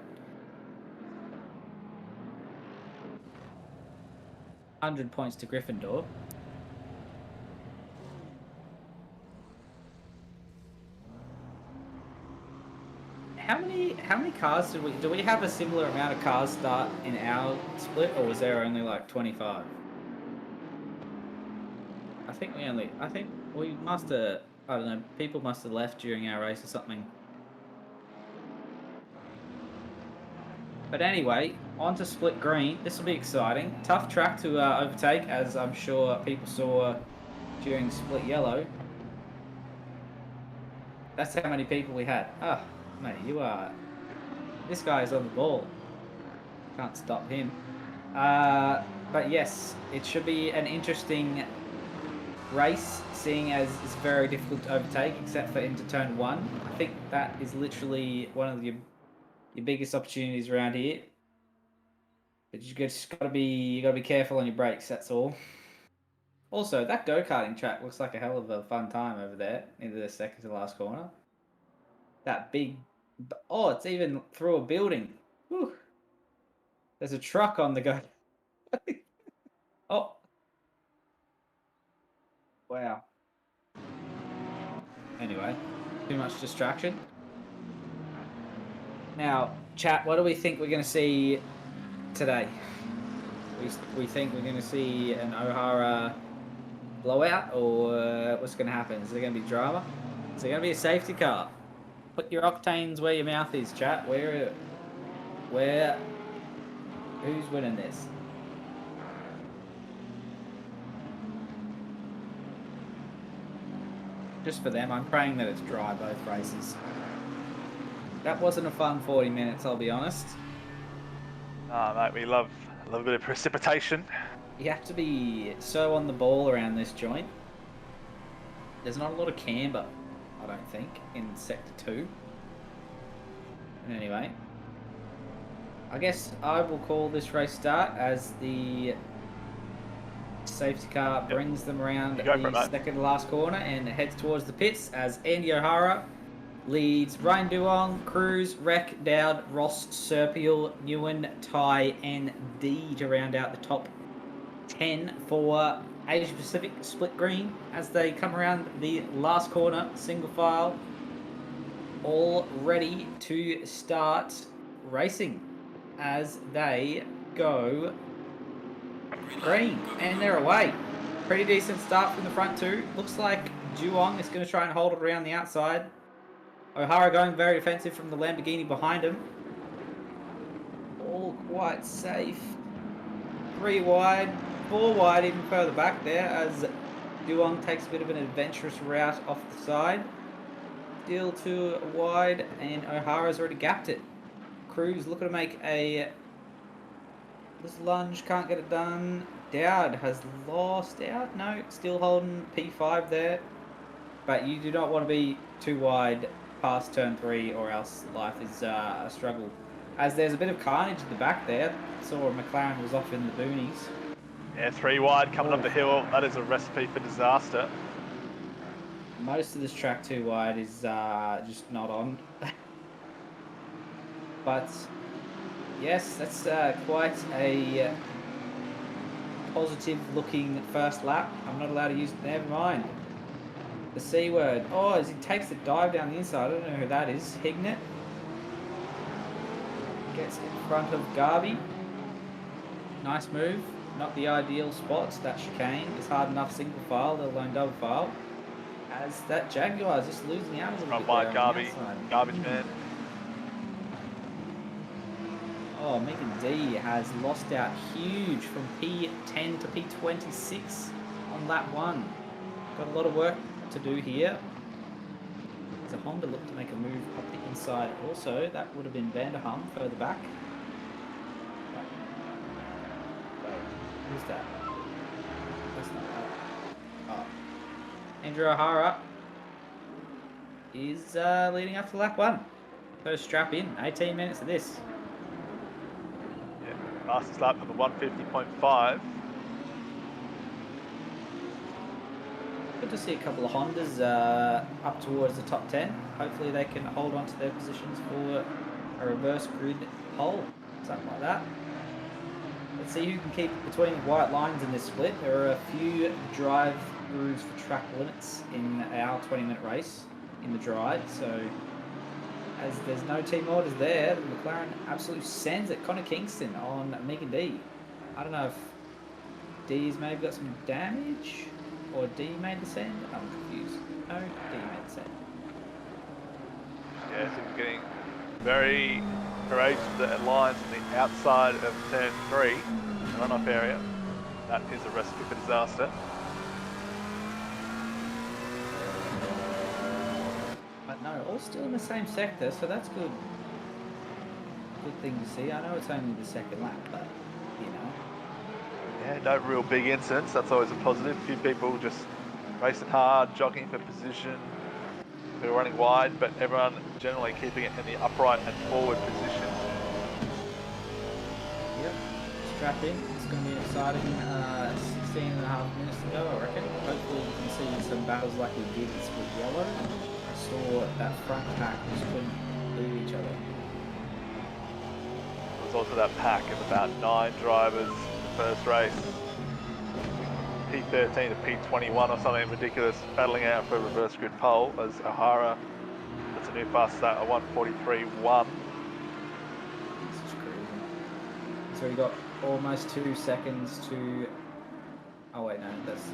100 points to Gryffindor. How many cars do we have a similar amount of cars start in our split, or was there only like 25? I think we must have, I don't know, people must have left during our race or something. But anyway, on to split green. This will be exciting. Tough track to overtake, as I'm sure people saw during split yellow. That's how many people we had. Ah, mate, this guy is on the ball. Can't stop him. But yes, it should be an interesting race, seeing as it's very difficult to overtake, except for into turn 1. I think that is literally one of your biggest opportunities around here. But you gotta be careful on your brakes. That's all. Also, that go-karting track looks like a hell of a fun time over there, into the second to last corner. That big, it's even through a building. Whew. There's a truck on the go. Oh. Wow. Anyway, too much distraction. Now, chat, what do we think we're going to see today? We think we're going to see an O'Hara blowout, or what's going to happen? Is there going to be drama? Is there going to be a safety car? Put your octanes where your mouth is, chat. Where Who's winning this? Just for them, I'm praying that it's dry both races. That wasn't a fun 40 minutes, I'll be honest. Mate, we love a bit of precipitation. You have to be so on the ball around this joint. There's not a lot of camber, I don't think, in Sector 2. And anyway, I guess I will call this race start as the safety car brings them around the second to last corner and heads towards the pits as Andy O'Hara leads Ryan Duong, Cruz, Rec, Dowd, Ross, Serpiel, Nguyen, Ty, and D to round out the top 10 for Asia Pacific split green as they come around the last corner, single file, all ready to start racing as they go green, and they're away. Pretty decent start from the front two. Looks like Duong is going to try and hold it around the outside. O'Hara going very defensive from the Lamborghini behind him. All quite safe. 3 wide, 4 wide even further back there as Duong takes a bit of an adventurous route off the side. Still 2 wide and O'Hara's already gapped it. Cruz looking to make a this lunge, can't get it done. Dowd has lost out. No, still holding P5 there. But you do not want to be too wide past turn 3 or else life is a struggle. As there's a bit of carnage at the back there. Saw McLaren was off in the boonies. Yeah, 3 wide coming up the hill. That is a recipe for disaster. Most of this track 2 wide is just not on. But yes, that's quite a positive looking first lap. I'm not allowed to use it, never mind. The C word. Oh, as he takes the dive down the inside, I don't know who that is. Hignett gets in front of Garvey. Nice move. Not the ideal spot. That chicane is hard enough single file, let alone double file. As that Jaguar is just losing out a little bit there on the outside. Garbage man. Oh, Megan D has lost out huge from P10 to P26 on lap 1. Got a lot of work to do here. As a Honda look to make a move up the inside also. That would have been Vanderham further back. Wait, who's that? That's not that. Oh. Andrew O'Hara is leading up to lap 1. So strap in, 18 minutes of this. Fastest lap of the 150.5. Good to see a couple of Hondas up towards the top 10. Hopefully they can hold on to their positions for a reverse grid pole, something like that. Let's see who can keep between the white lines in this split. There are a few drive-throughs for track limits in our 20-minute race in the dry, so as there's no team orders there, the McLaren absolutely sends it. Connor Kingston on Megan D. I don't know if D's maybe got some damage or D made the send. I'm confused. No, D made the send. Yeah, so he's getting very courageous at lines on the outside of turn 3, the runoff area. That is a recipe for disaster. But no, all still in the same sector, so that's good. Good thing to see. I know it's only the second lap, but you know. Yeah, no real big incidents. That's always a positive. A few people just racing hard, jockeying for position. They're running wide, but everyone generally keeping it in the upright and forward position. Yep. Strap in. It's going to be an exciting 16 and a half minutes to go, I reckon. Hopefully you can see some battles like we did in split yellow. Saw that front pack just couldn't leave each other. There's also that pack of about 9 drivers in the first race. P13 to P21 or something ridiculous, battling out for a reverse grid pole as O'Hara puts a new fast start at 1:43.1. This is crazy. So we got almost 2 seconds to... Oh wait, no, that's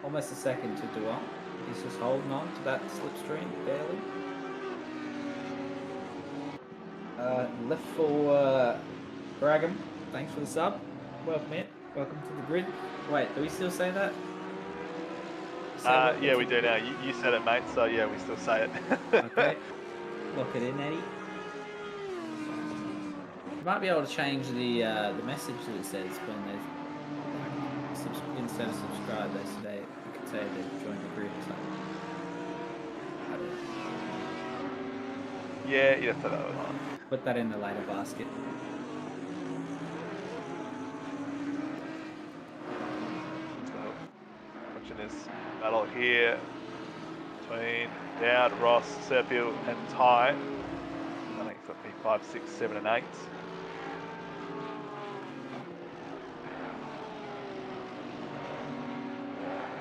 almost a second to do up. He's just holding on to that slipstream, barely. Left for Braggham. Thanks for the sub. Welcome in. Welcome to the grid. Wait, do we still say that? Yeah, we do now. You said it, mate. So yeah, we still say it. Okay. Lock it in, Eddie. You might be able to change the message that it says when they instead of subscribe, they say you could say they've joined the group or something. I don't know. Yeah, you have to know that. Put that in the later basket. So, watching this battle here between Dowd, Ross, Serpil, and Ty. I think it's got to be 5, 6, 7, and 8.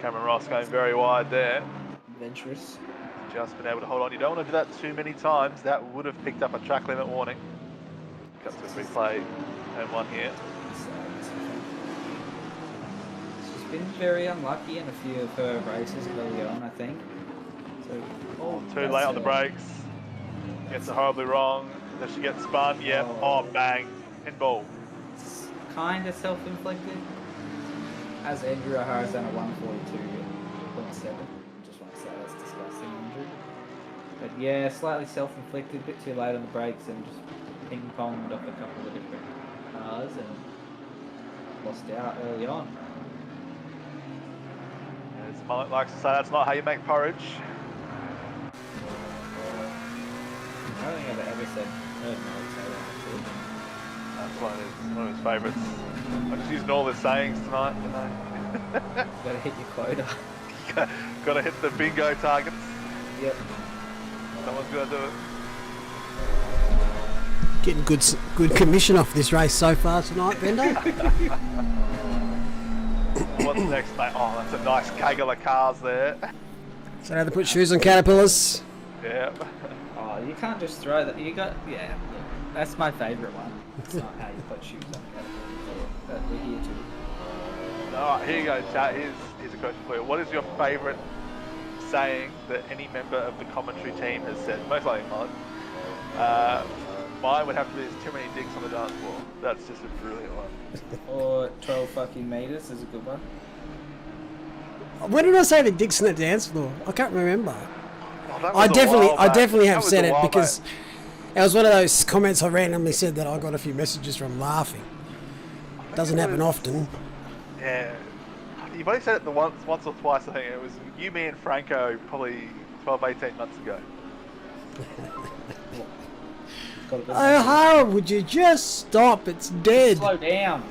Cameron Ross going very wide there. Adventurous. Just been able to hold on. You don't want to do that too many times. That would have picked up a track limit warning. Got to replay turn 1 here. She's been very unlucky in a few of her races early on, I think. So, Too late on the brakes. Gets it horribly wrong. Does she get spun? Yep. Oh, bang. Pinball. It's kind of self-inflicted. As Andrew O'Hara's done a 142.7. Just want to say that's disgusting, Andrew. But yeah, slightly self-inflicted, a bit too late on the brakes and just ping-ponged off a couple of different cars and lost out early on. As Mullet likes to say, that's not how you make porridge. I don't think I've ever heard Mullet say that actually. That's one of his favourites. I'm just using all the sayings tonight, you know. Gotta hit your quota. Gotta hit the bingo targets. Yep. Someone's gonna do it. Getting good commission off this race so far tonight, Bender. What's next, mate? Oh, that's a nice gaggle of cars there. So now they put shoes on caterpillars. Yeah. Oh, you can't just throw that. You got, yeah, look, that's my favourite one. It's not how you put shoes on caterpillars, but we're here too. Alright, here you go, chat. Here's a question for you. What is your favourite saying that any member of the commentary team has said? Most likely mine. Mine would have to be "there's too many dicks on the dance floor." That's just a brilliant one. Or 12 fucking meters is a good one. When did I say the dicks on the dance floor? I can't remember. Oh, that was I a while back. definitely That have was said a it while because back. it was one of those comments I randomly said that I got a few messages from laughing. Doesn't happen often. Yeah. You've only said it once or twice, I think. It was you, me, and Franco probably 12, 18 months ago. O'Hara, would you just stop? It's dead. Slow down.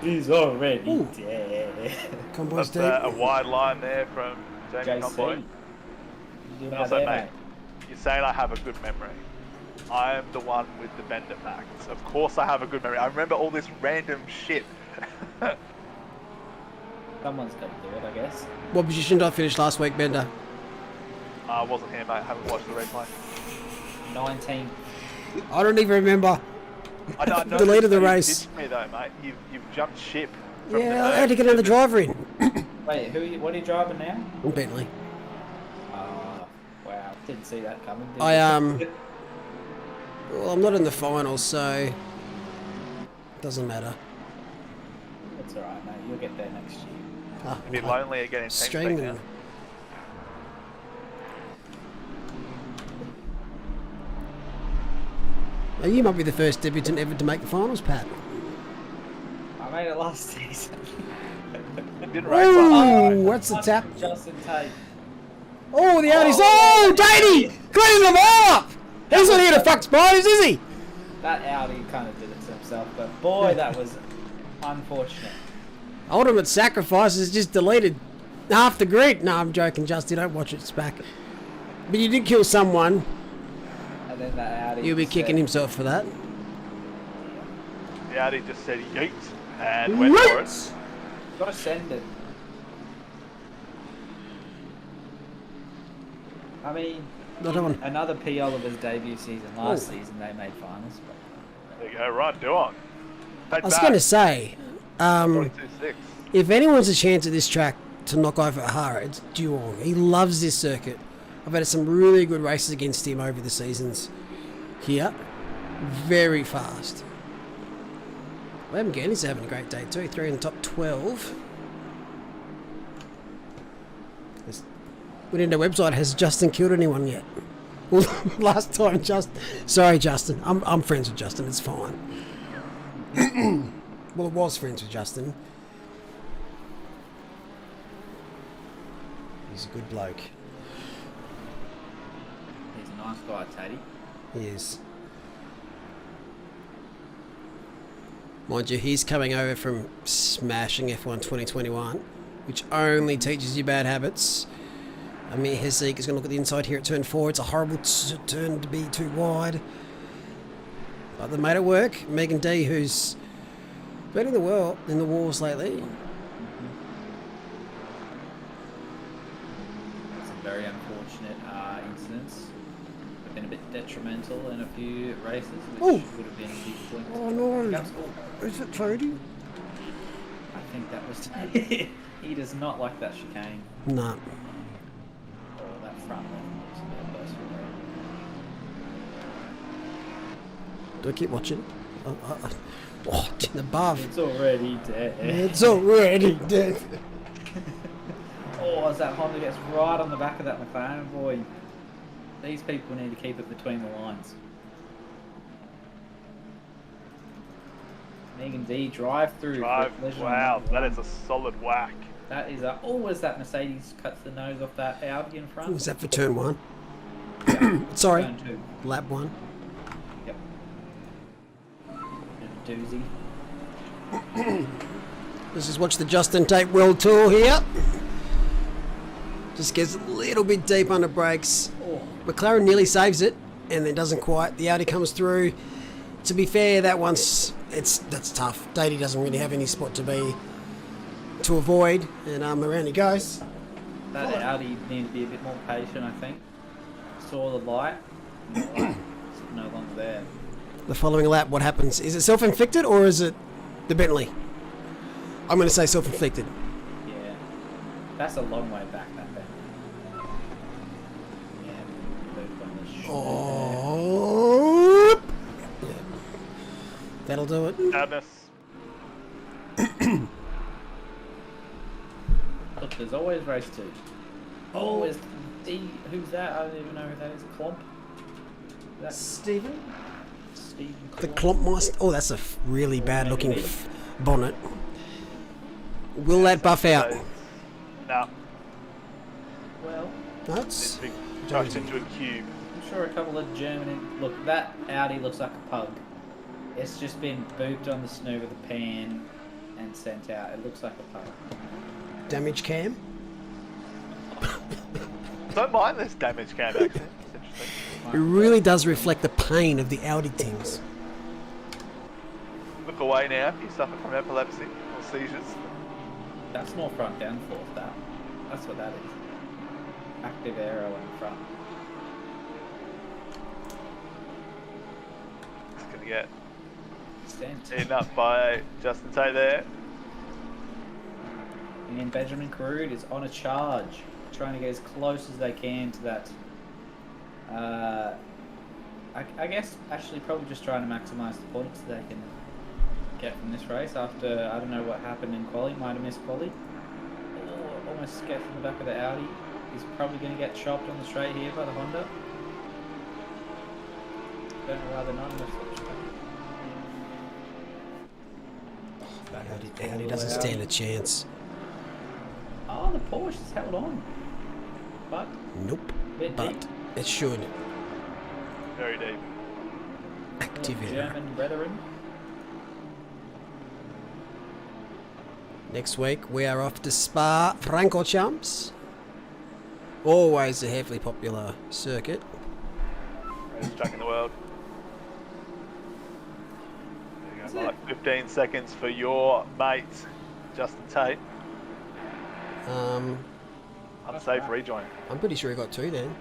He's already Ooh. dead. Convoy's That's dead. a wide line there from Jamie Convoy. JC. You And know also, there, mate, you're saying I have a good memory. I am the one with the bender facts. Of course I have a good memory. I remember all this random shit. Someone's got to do it, I guess. What position did I finish last week, Bender? I wasn't here, mate. I haven't watched the replay. 19. I don't even remember. I don't know. Deleted the You race. ditched me though, mate. You've jumped ship. From Yeah, I had to get another driver in. Wait, what are you driving now? Bentley. Wow. Didn't see that coming. Did I you? well, I'm not in the finals, so doesn't matter. It's alright, mate. You'll get there next year. Ah, Be lonely again in team speak now. streaming. Now, you might be the first debutant ever to make the finals, Pat. I made it last season. Didn't race last night. Ooh, what's the tap? Justin Tate. Oh, the Audi's. Oh, Danny! Cleaning them all up! He's not here to fuck spiders, is he? That Audi kind of did it to himself, but boy, that was unfortunate. Ultimate Sacrifice is just deleted half the grid. No, I'm joking, Justin. Don't watch it. It's back. But you did kill someone. And then that Audi. You'll be just kicking said, himself for that. The Audi just said yeet and went for it. Gotta send it. I mean, Another one. another P. Oliver's debut season. Last season they made finals. But There you go. Right, do on. I was going to say, 42-6. if anyone's a chance at this track to knock over O'Hara, it's Duong. He loves this circuit. I've had some really good races against him over the seasons here. Very fast. Lamborghini's having a great day too. 3 in the top 12. We didn't know website. Has Justin killed anyone yet? Well, last time, sorry, Justin. I'm friends with Justin. It's fine. Well, it was friends with Justin. He's a good bloke. He's a nice guy, Taddy. He is. Mind you, he's coming over from smashing F1 2021, which only teaches you bad habits. I mean, Hesek is going to look at the inside here at turn 4. It's a horrible turn to be too wide. But they made it work. Megan D, who's been in the world in the wars lately. Some very unfortunate incidents. Have been a bit detrimental in a few races, which Ooh. would have been a big point. Oh no! That's all. Is it Cody? I think that was. He does not like that chicane. No. Or that front one. It's a bit close for Do I keep watching? Oh, it's above. It's already dead. It's already dead. Oh, as that Honda gets right on the back of that McLaren boy. These people need to keep it between the lines. Megan D drive through. Wow, that is a solid whack. That is a. Oh, as that Mercedes cuts the nose off that Audi in front. Was that for turn 1? Sorry, Turn 2. lap 1. Yep. Bit of a doozy. Let's just watch the Justin Tate World Tour here. Just gets a little bit deep under brakes. Oh, McLaren nearly saves it, and then doesn't quite. The Audi comes through. To be fair, that's tough. Datey doesn't really have any spot to avoid, and around he goes. that Audi needs to be a bit more patient, I think. Saw the light. The light is no longer there. The following lap, what happens? Is it self-inflicted or is it the Bentley? I'm going to say self-inflicted. Yeah. That's a long way back, that thing. Yeah. Moved on the shoulder. Oh. Yeah. That'll do it. Sadness. Look, there's always race 2. Always D. Who's that? I don't even know who that is. Klomp? That's Stephen? Stephen The Klomp. Klompmeister. Oh, that's a really bad-looking bonnet. Will that buff out? No, Well, That's it's been chucked into a cube. I'm sure a couple of German. Look, that Audi looks like a pug. It's just been booped on the snoo with a pan and sent out. It looks like a pug. damage cam. Don't mind this damage cam actually. It's interesting. It really does reflect the pain of the Audi teams. Look away now if you suffer from epilepsy or seizures. That's not front downforce, that. That's what that is. Active aero in front. It's gonna get Sent. eaten up by Justin Tate there. And Benjamin Carrude is on a charge, trying to get as close as they can to that. I guess actually probably just trying to maximise the points they can get from this race after, I don't know what happened in quali, might have missed quali. Oh, almost skipped from the back of the Audi. He's probably going to get chopped on the straight here by the Honda. Don't know why they're not in the slip straight. Audi doesn't stand a chance. Oh, the Porsche has held on. But, Nope. bit But deep. it should. Very deep. Active air. German brethren. Next week we are off to Spa Francorchamps. Always a heavily popular circuit. Greatest track in the world. There you go, like 15 seconds for your mate, Justin Tate. Unsafe rejoin. I'm pretty sure he got 2 then.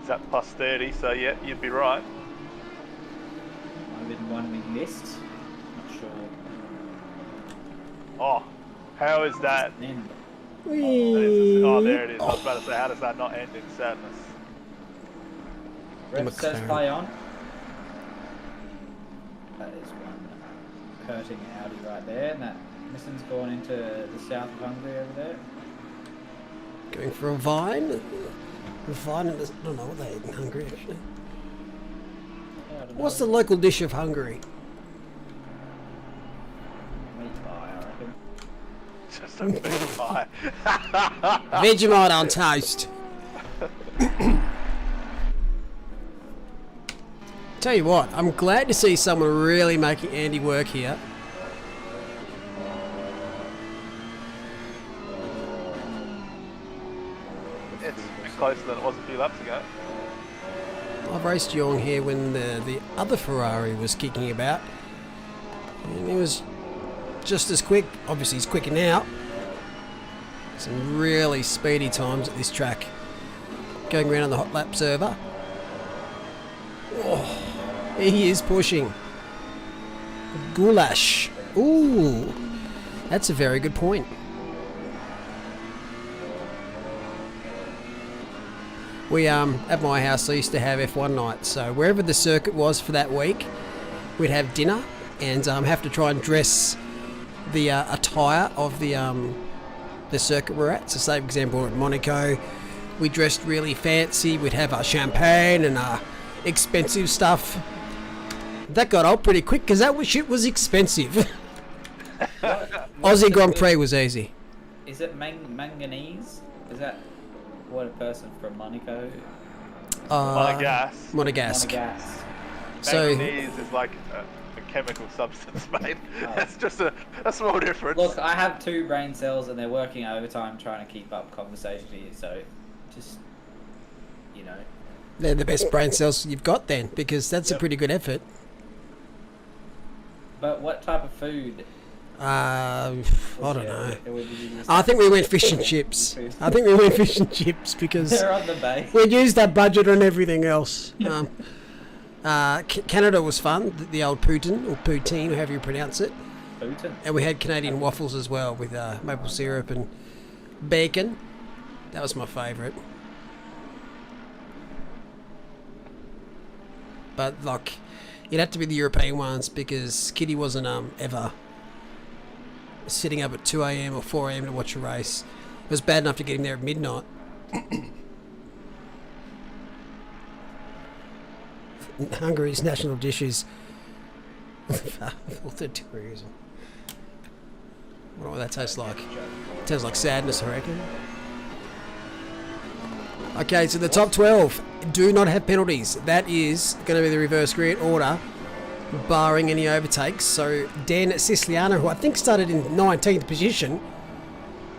It's at plus 30, so yeah, you'd be right. I've been one we missed. Not sure. Oh, how is that? Then Oh, there it is. I was about to say, how does that not end in sadness? Rep says McLaren. play on. That is one hurting Audi right there, and that Nissan's gone into the south of Hungary over there. Going for a vine. A vine. I don't know what they eat in Hungary actually. Yeah, I don't What's know. the local dish of Hungary? Meat pie, I reckon. Just a big pie. Vegemite on toast. Tell you what, I'm glad to see someone really making Andy work here. It's a bit closer than it was a few laps ago. I've raced Young here when the other Ferrari was kicking about. And he was just as quick. Obviously he's quicker now. Some really speedy times at this track. Going around on the hot lap server. Oh, he is pushing. Goulash. Ooh, that's a very good point. We at my house I used to have F1 night, so wherever the circuit was for that week, we'd have dinner and have to try and dress the attire of the circuit we're at. So, say for example at Monaco, we dressed really fancy. We'd have our champagne and our expensive stuff. That got old pretty quick because that shit was expensive. Aussie Grand Prix was easy. Is it manganese? Is that what a person from Monaco? Monegasque. Monegasque. Monegasque. So Manganese is like a chemical substance, mate. That's just a small difference. Look, I have 2 brain cells and they're working overtime trying to keep up conversation here, so just, you know. they're the best brain cells you've got then, because that's a Yep. pretty good effort. But what type of food? I don't know. know. I think we went fish and chips. Because They're on the base. we'd used that budget on everything else. Canada was fun, the old poutine, or poutine, however you pronounce it. Putin. And we had Canadian waffles as well with maple syrup and bacon. That was my favourite. But like, it'd have to be the European ones because Kitty wasn't ever sitting up at 2 a.m. or 4 a.m. to watch a race. It was bad enough to get him there at midnight. Hungary's national dishes. Authoritarianism. What will that taste like? Tastes like sadness, I reckon. Okay, so the top 12 do not have penalties. That is going to be the reverse grid order, barring any overtakes. So Dan Siciliano, who I think started in 19th position,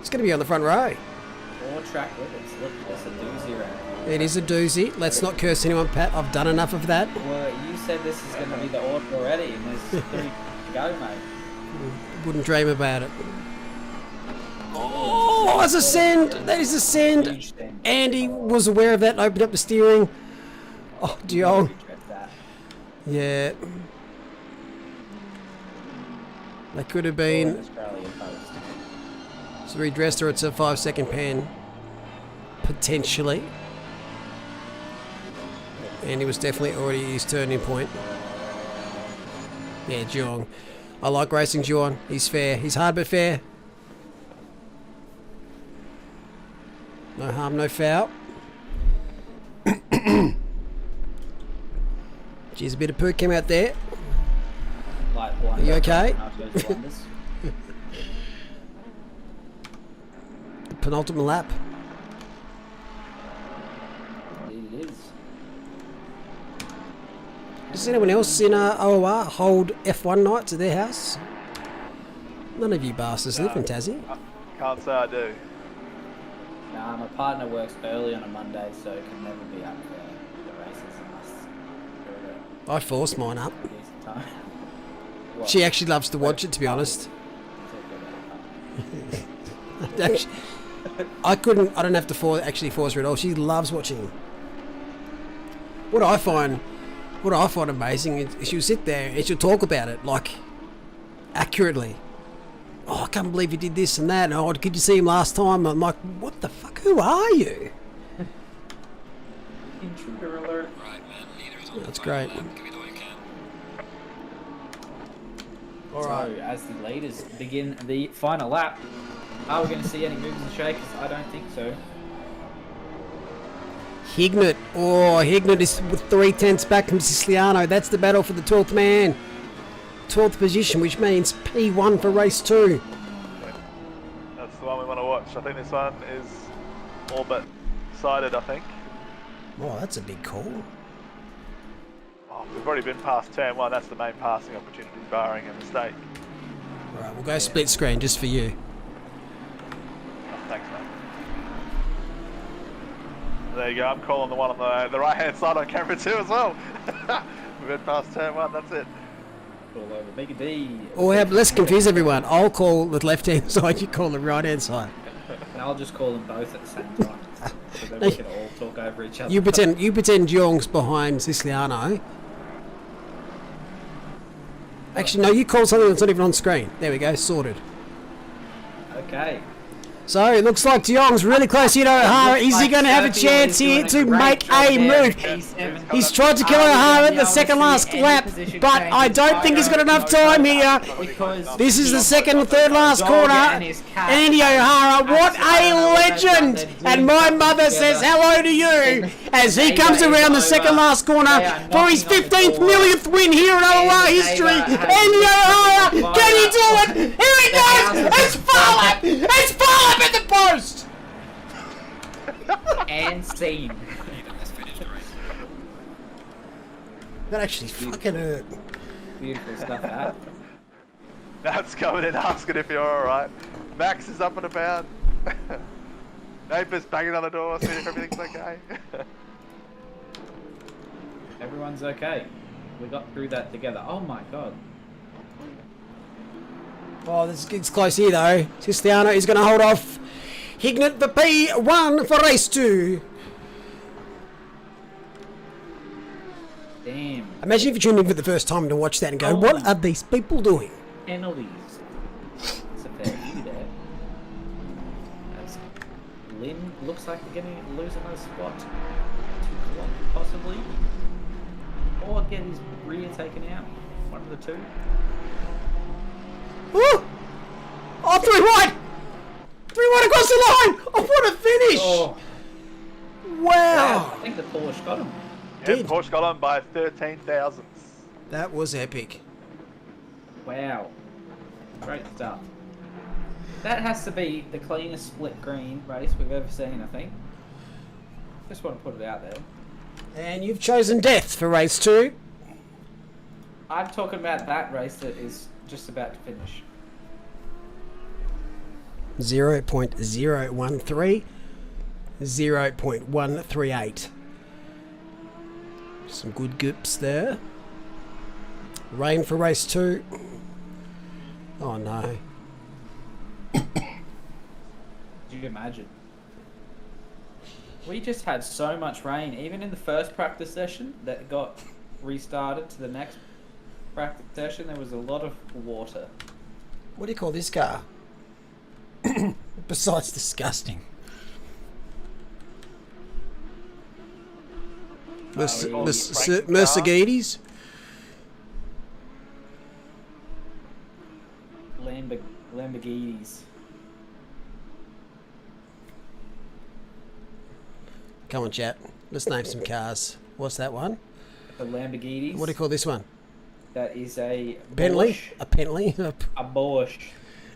is going to be on the front row. Or track limits. Look, that's a doozy around here. It is a doozy. Let's not curse anyone, Pat. I've done enough of that. Well, you said this is going to be the order already, and there's 3 to go, mate. Wouldn't dream about it. Oh, that's a send. That is a send. Huge thing. Andy was aware of that and opened up the steering. Oh, Dion. Regret that. Yeah. That could have Or been. an Australian post. So he dressed her. It's a 5-second pan. Potentially. And he was definitely already at his turning point. Yeah, Geelong. I like racing Geelong. He's fair. He's hard but fair. No harm, no foul. Geez, a bit of poo came out there. Like one. Are you okay? Penultimate lap. It is. Does anyone else in OOR hold F1 nights at their house? None of you bastards live in Tassie. Can't say I do. Nah, my partner works early on a Monday, so can never be up for the races unless you're I forced mine up. at a decent time. What? She actually loves to watch it, to be honest. Actually, I don't have to actually force her at all. She loves watching. What I find amazing is she'll sit there and she'll talk about it, like, accurately. oh, I can't believe he did this and that. And, oh, did you see him last time? I'm like, what the fuck? Who are you? Intruder alert. That's great. All right. So, as the leaders begin the final lap, are we going to see any movers and shakers? I don't think so. Hignett. Oh, Hignett is with 3/10 back from Siciliano. That's the battle for the 12th man. 12th position, which means P1 for race 2. That's the one we want to watch. I think this one is all but decided, I think. Oh, that's a big call. Oh, we've already been past turn 1. That's the main passing opportunity, barring a mistake. All right, we'll go split screen just for you. Oh, thanks, mate. There you go. I'm calling the one on the right-hand side on camera too as well. We've been past turn 1. That's it. All over Mega D. Or let's confuse everyone. I'll call the left-hand side, you call the right-hand side. And I'll just call them both at the same time. So then we can all talk over each other. You pretend Jong's behind Siciliano. Actually, no, you call something that's not even on screen. There we go, sorted. Okay. So it looks like De Jong's really close here to O'Hara. Is he going to have a chance here to make a move? He's tried to kill O'Hara at the second last lap, but I don't think he's got enough time here. This is the second and third last corner. Andy O'Hara, what a legend! And my mother says hello to you as he comes around the second last corner for his 15th millionth win here in OOR history. Andy O'Hara, can he do it? Here he goes! It's full up! It's full up at the post! And scene. That actually fucking hurt. Beautiful stuff, that. Nat's coming in asking if you're alright. Max is up and about. Napa's banging on the door, seeing if everything's okay. Everyone's okay. We got through that together. Oh my god. Oh, it's close here though. Siciliano is going to hold off Hignett for P1 for race 2. Damn. Imagine if you tuned in for the first time to watch that and go, what are these people doing? Penalties. It's a fair few there. As Lynn looks like they're going to lose another spot. 2 o'clock, possibly. Or get his rear taken out. One of the two. Woo! Oh, 3-1! 3-1 across the line! Oh, what a finish! Oh. Wow! I think the Porsche got him. Yeah, Porsche got on by 13 thousandths. That was epic. Wow. Great stuff. That has to be the cleanest split green race we've ever seen, I think. Just want to put it out there. And you've chosen death for race 2. I'm talking about that race that is just about to finish. 0.013, 0.138. Some good goops there. Rain for race 2. Oh no. Could you imagine? We just had so much rain, even in the first practice session that got restarted to the next practice session, there was a lot of water. What do you call this car? Besides disgusting. Mercedes? Lamborghinis. Come on, chat. Let's name some cars. What's that one? The Lamborghinis. What do you call this one? That is a Bentley? Porsche. A Bentley? A Porsche.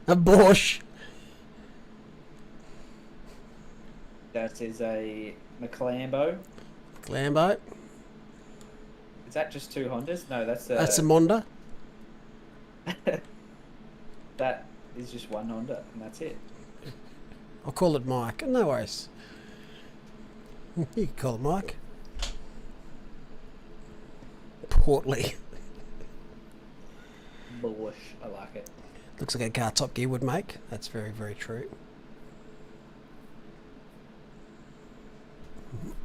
A Porsche. That is a McLambo. Lambo. Is that just 2 Hondas? No, that's a... That's a Monda. That is just 1 Honda, and that's it. I'll call it Mike. No worries. You can call it Mike. Portly. Bush, I like it. Looks like a car Top Gear would make. That's very, very true.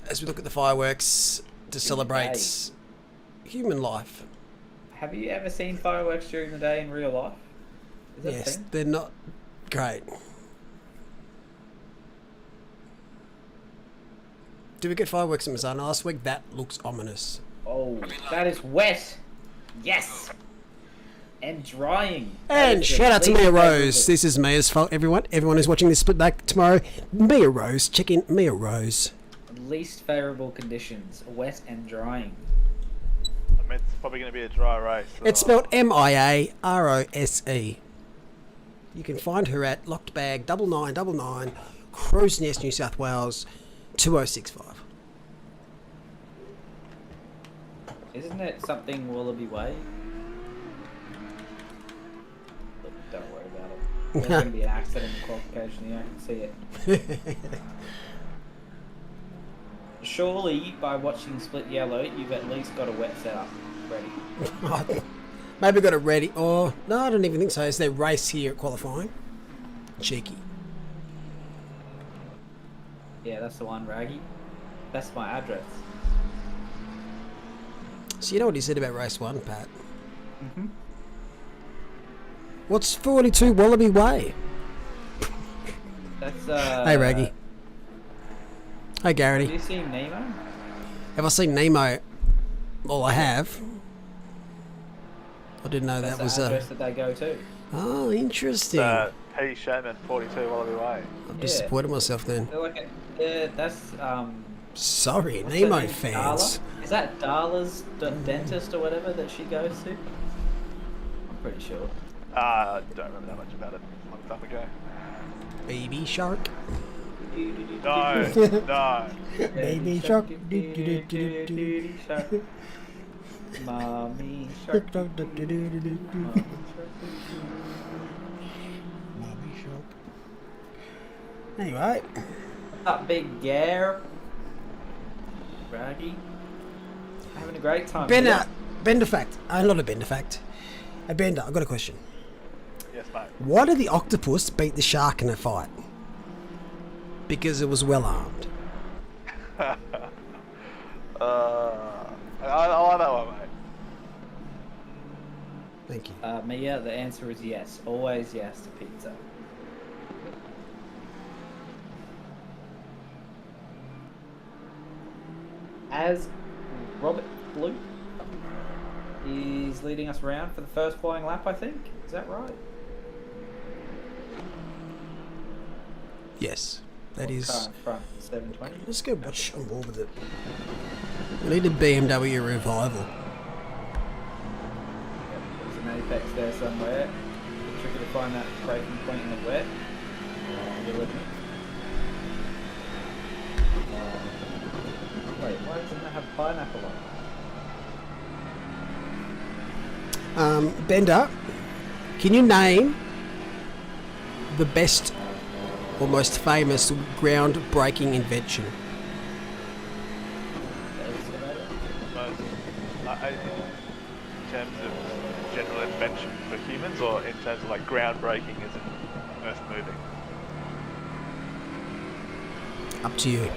As we look at the fireworks to celebrate human life. Have you ever seen fireworks during the day in real life? Is that a Yes, thing? they're not great. Did we get fireworks in Mazana last week? That looks ominous. Oh, that is wet. Yes. And drying. That And is the shout out to least Mia Rose. favourable. This is Mia's fault, everyone. Everyone who's watching this split back tomorrow. Mia Rose. Check in Mia Rose. Least favourable conditions. Wet and drying. I mean, it's probably going to be a dry race. It's spelled MIAROSE. You can find her at Locked Bag 9999 Crow's Nest, New South Wales 2065. Isn't it something Wallaby Way? Look, don't worry about it. There's going to be an accident in qualification here. I can see it. Surely, by watching Split Yellow, you've at least got a wet setup ready. Maybe got it ready. Or, no, I don't even think so. It's their race here at qualifying. Cheeky. Yeah, that's the one, Raggy. That's my address. So you know what he said about race 1, Pat? Mm-hmm. What's 42 Wallaby Way? That's Hey, Raggy. Hey, Have Garrity. you seen Nemo? Have I seen Nemo? Well, I have. I didn't know That's that was the a... address that they go to. Oh, interesting. P. Sherman, 42 Wallaby Way. I've disappointed myself then. They're like that's Sorry, what's Nemo her name? fans. Darla? Is that Darla's dentist or whatever that she goes to? I'm pretty sure. I don't remember that much about it. A long time ago. Baby Shark. No, no. Baby Shark. Do-do-do-do-do. Shark. Mommy shark. Do-do-do-do-do-do. Mommy Mommy Shark. Anyway, What's up, big Gare? Raggy. Having a great time. Bender. Bender fact. Not a Bender fact. A Bender, I've got a question. Yes, mate. Why did the octopus beat the shark in a fight? Because it was well armed. I like that one, mate. Thank you. Mia, the answer is yes. Always yes to pizza. As Robert Blue is leading us around for the first flying lap, I think. Is that right? Yes, that Car is. in front, 720. Let's go watch some more with it. We need a BMW revival. There's an apex there somewhere. It's tricky to find that breaking point in the wet. You're with me. Wait, why doesn't that have pineapple on it? Bender, can you name the best or most famous groundbreaking invention? Most, in terms of general invention for humans, or in terms of like groundbreaking as in earth moving? Up to you.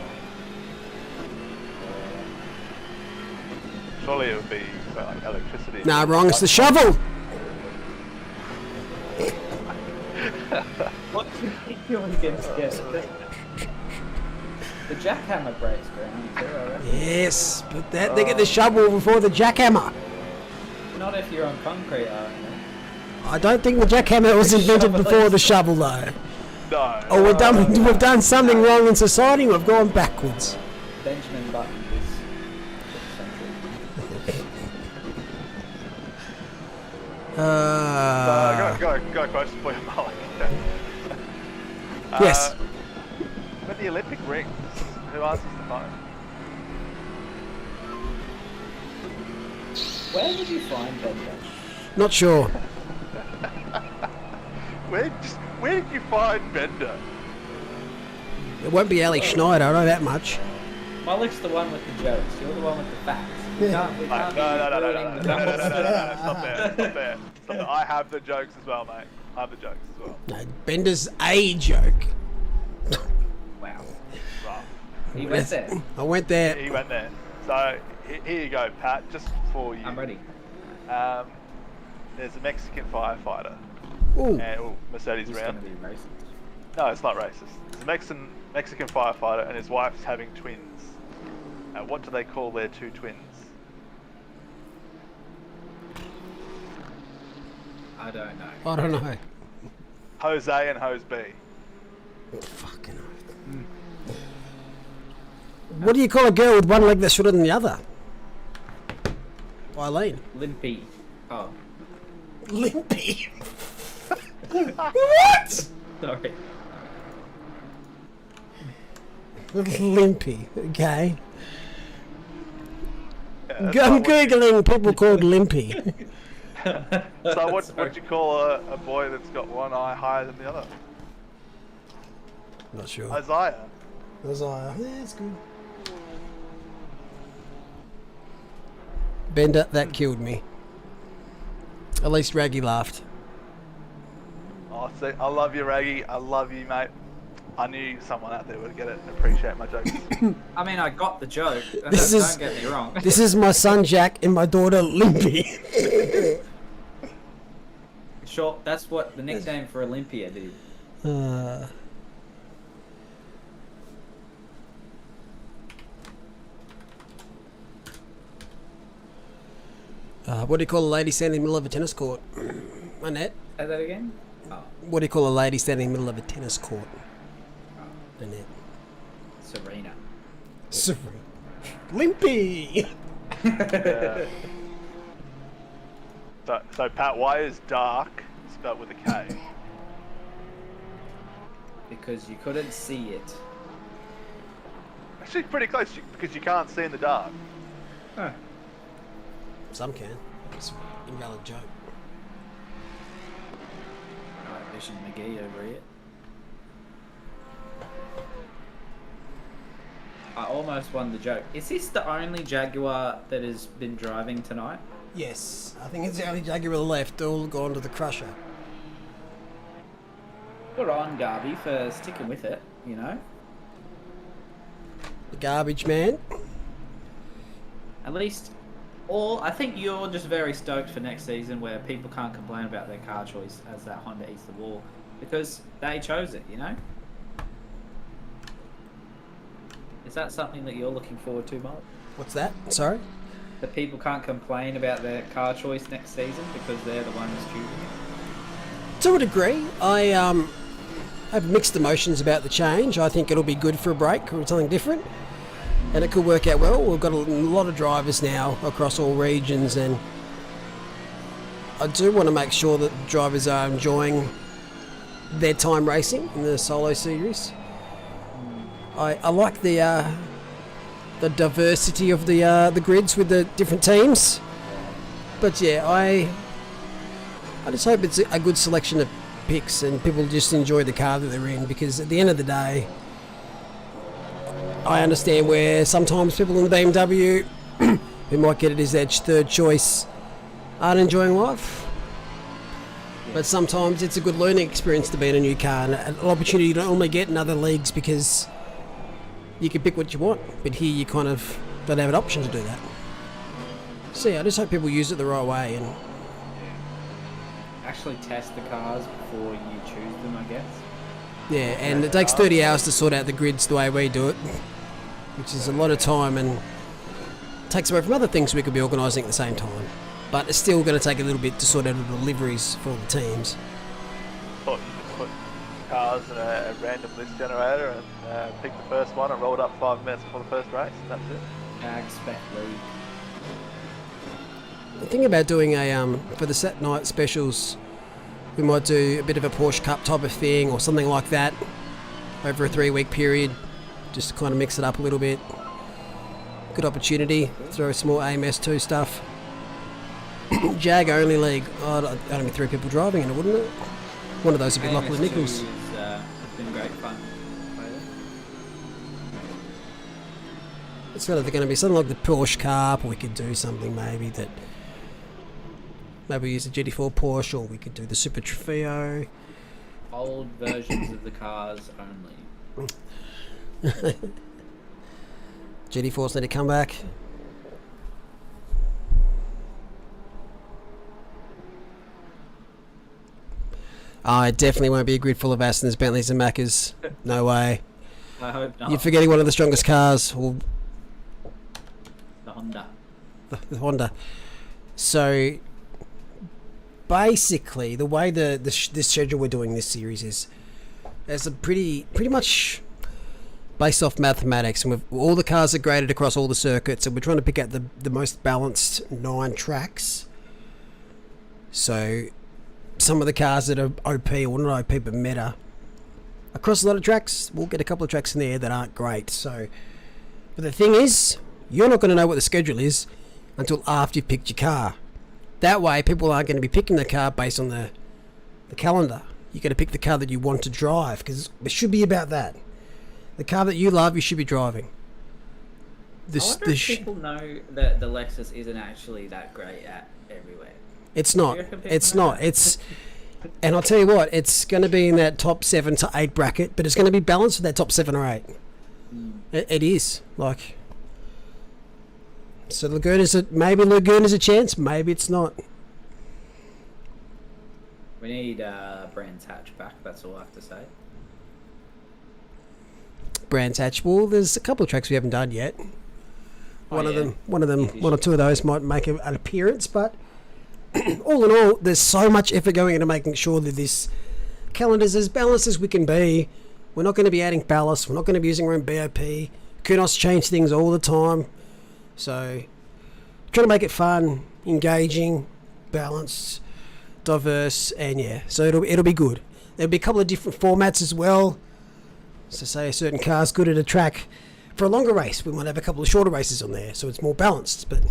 Surely it would be like electricity. Nah, wrong. It's the shovel. What do you think you're against yesterday? The jackhammer breaks ground too, I reckon. Yes, but they get the shovel before the jackhammer. Not if you're on concrete, are you? I don't think the jackhammer was invented before the shovel, though. No. Oh, we've done something wrong in society. We've gone backwards. Benjamin Button is Got a question for you, Malik. Yes. With the Olympic rings, who answers the phone? Where did you find Benjamin? Not sure. Where did you find Bender? It won't be Ali Schneider. I know that much. Malik's the one with the jokes. You're the one with the facts. We can't No. be ruining the numbers. Stop there. I have the jokes as well, mate. I have the jokes as well. No, Bender's a joke. Wow. Right. He went there. I went there. He went there. So here you go, Pat. Just for you. I'm ready. There's a Mexican firefighter Ooh. and Mercedes It's round. going to be racist. No, it's not racist. It's a Mexican firefighter, and his wife's having twins. What do they call their two twins? I don't know. I don't know. Jose and Jose B. Fucking oath. What do you call a girl with one leg that's shorter than the other? Eileen. Limpy. Oh, Limpy. What? sorry. Limpy. Okay. Yeah, I'm googling people called Limpy. So what do you call a boy that's got one eye higher than the other? Not sure. Isaiah. Yeah, that's good. Bender, that killed me. At least Raggy laughed. Oh, see, I love you, Raggy. I love you, mate. I knew someone out there would get it and appreciate my jokes. I mean, I got the joke. This Don't is- get me wrong. This is my son Jack and my daughter Limpy. Sure, that's what the nickname for Olympia did. What do you call a lady standing in the middle of a tennis court? Annette? Say that again? Oh, What do you call a lady standing in the middle of a tennis court? Annette. Serena. Limpy! Yeah. So Pat, why is dark spelled with a K? Because you couldn't see it. Actually, pretty close because you can't see in the dark. Huh. Some can. It's an invalid joke. Alright, Vision McGee over here. I almost won the joke. Is this the only Jaguar that has been driving tonight? Yes, I think it's the only Jaguar left. All gone to the crusher. Good on, Garby, for sticking with it, you know? The garbage man. At least, I think you're just very stoked for next season where people can't complain about their car choice as that Honda eats the wall because they chose it, you know? Is that something that you're looking forward to, Mark? What's that? Sorry? That people can't complain about their car choice next season because they're the ones choosing it? To a degree. I have mixed emotions about the change. I think it'll be good for a break or something different. And it could work out well. We've got a lot of drivers now across all regions, and I do want to make sure that drivers are enjoying their time racing in the solo series. I like the diversity of the grids with the different teams, but yeah, I just hope it's a good selection of picks and people just enjoy the car that they're in, because at the end of the day, I understand where sometimes people in the BMW who might get it as their third choice aren't enjoying life. But sometimes it's a good learning experience to be in a new car and an opportunity you don't normally get in other leagues because you can pick what you want. But here you kind of don't have an option to do that. So yeah, I just hope people use it the right way and Actually test the cars before you choose them, I guess. yeah, and it takes 30 hours to sort out the grids the way we do it, which is a lot of time and takes away from other things we could be organising at the same time. But it's still going to take a little bit to sort out the deliveries for all the teams. Thought you just put cars in a random list generator and pick the first one and roll it up 5 minutes before the first race. That's it. Jag Spec League. The thing about doing for the Sat Night specials, we might do a bit of a Porsche Cup type of thing or something like that over a 3-week period, just to kind of mix it up a little bit. Good opportunity, throw some more AMS2 stuff. Jag only league, that'd be 3 people driving in it, wouldn't it? One of those would be Lachlan Nichols. It's been great fun. It's either going to be something like the Porsche Cup, or we could do something maybe we use the GT4 Porsche, or we could do the Super Trofeo. Old versions of the cars only. GT4s need to come back. It definitely won't be a grid full of Astons, Bentleys and Maccas. No way. I hope not. You're forgetting one of the strongest cars. Well, The Honda. the Honda. So, basically, the way this schedule we're doing this series is, it's a pretty much based off mathematics, and all the cars are graded across all the circuits, and we're trying to pick out the most balanced 9 tracks. So, some of the cars that are OP, or not OP, but meta, across a lot of tracks, we'll get a couple of tracks in there that aren't great. So, but the thing is, you're not going to know what the schedule is until after you've picked your car. That way, people aren't going to be picking the car based on the calendar. You're going to pick the car that you want to drive, because it should be about that. The car that you love, you should be driving. I wonder if people know that the Lexus isn't actually that great at everywhere. It's not. It's not. It's, and I'll tell you what, it's going to be in that top 7 to 8 bracket, but it's going to be balanced with that top 7 or 8. It is. Like, so maybe Laguna's a chance, maybe it's not. We need Brands Hatch back, that's all I have to say. Brands Hatch. Well, there's a couple of tracks we haven't done yet. One or two of those might make an appearance, but all in all, there's so much effort going into making sure that this calendar is as balanced as we can be. We're not going to be adding ballast. We're not going to be using our own BOP. Kunos change things all the time. So, trying to make it fun, engaging, balanced, diverse, and yeah. So it'll be good. There'll be a couple of different formats as well. So say a certain car's good at a track for a longer race, we might have a couple of shorter races on there, so it's more balanced. But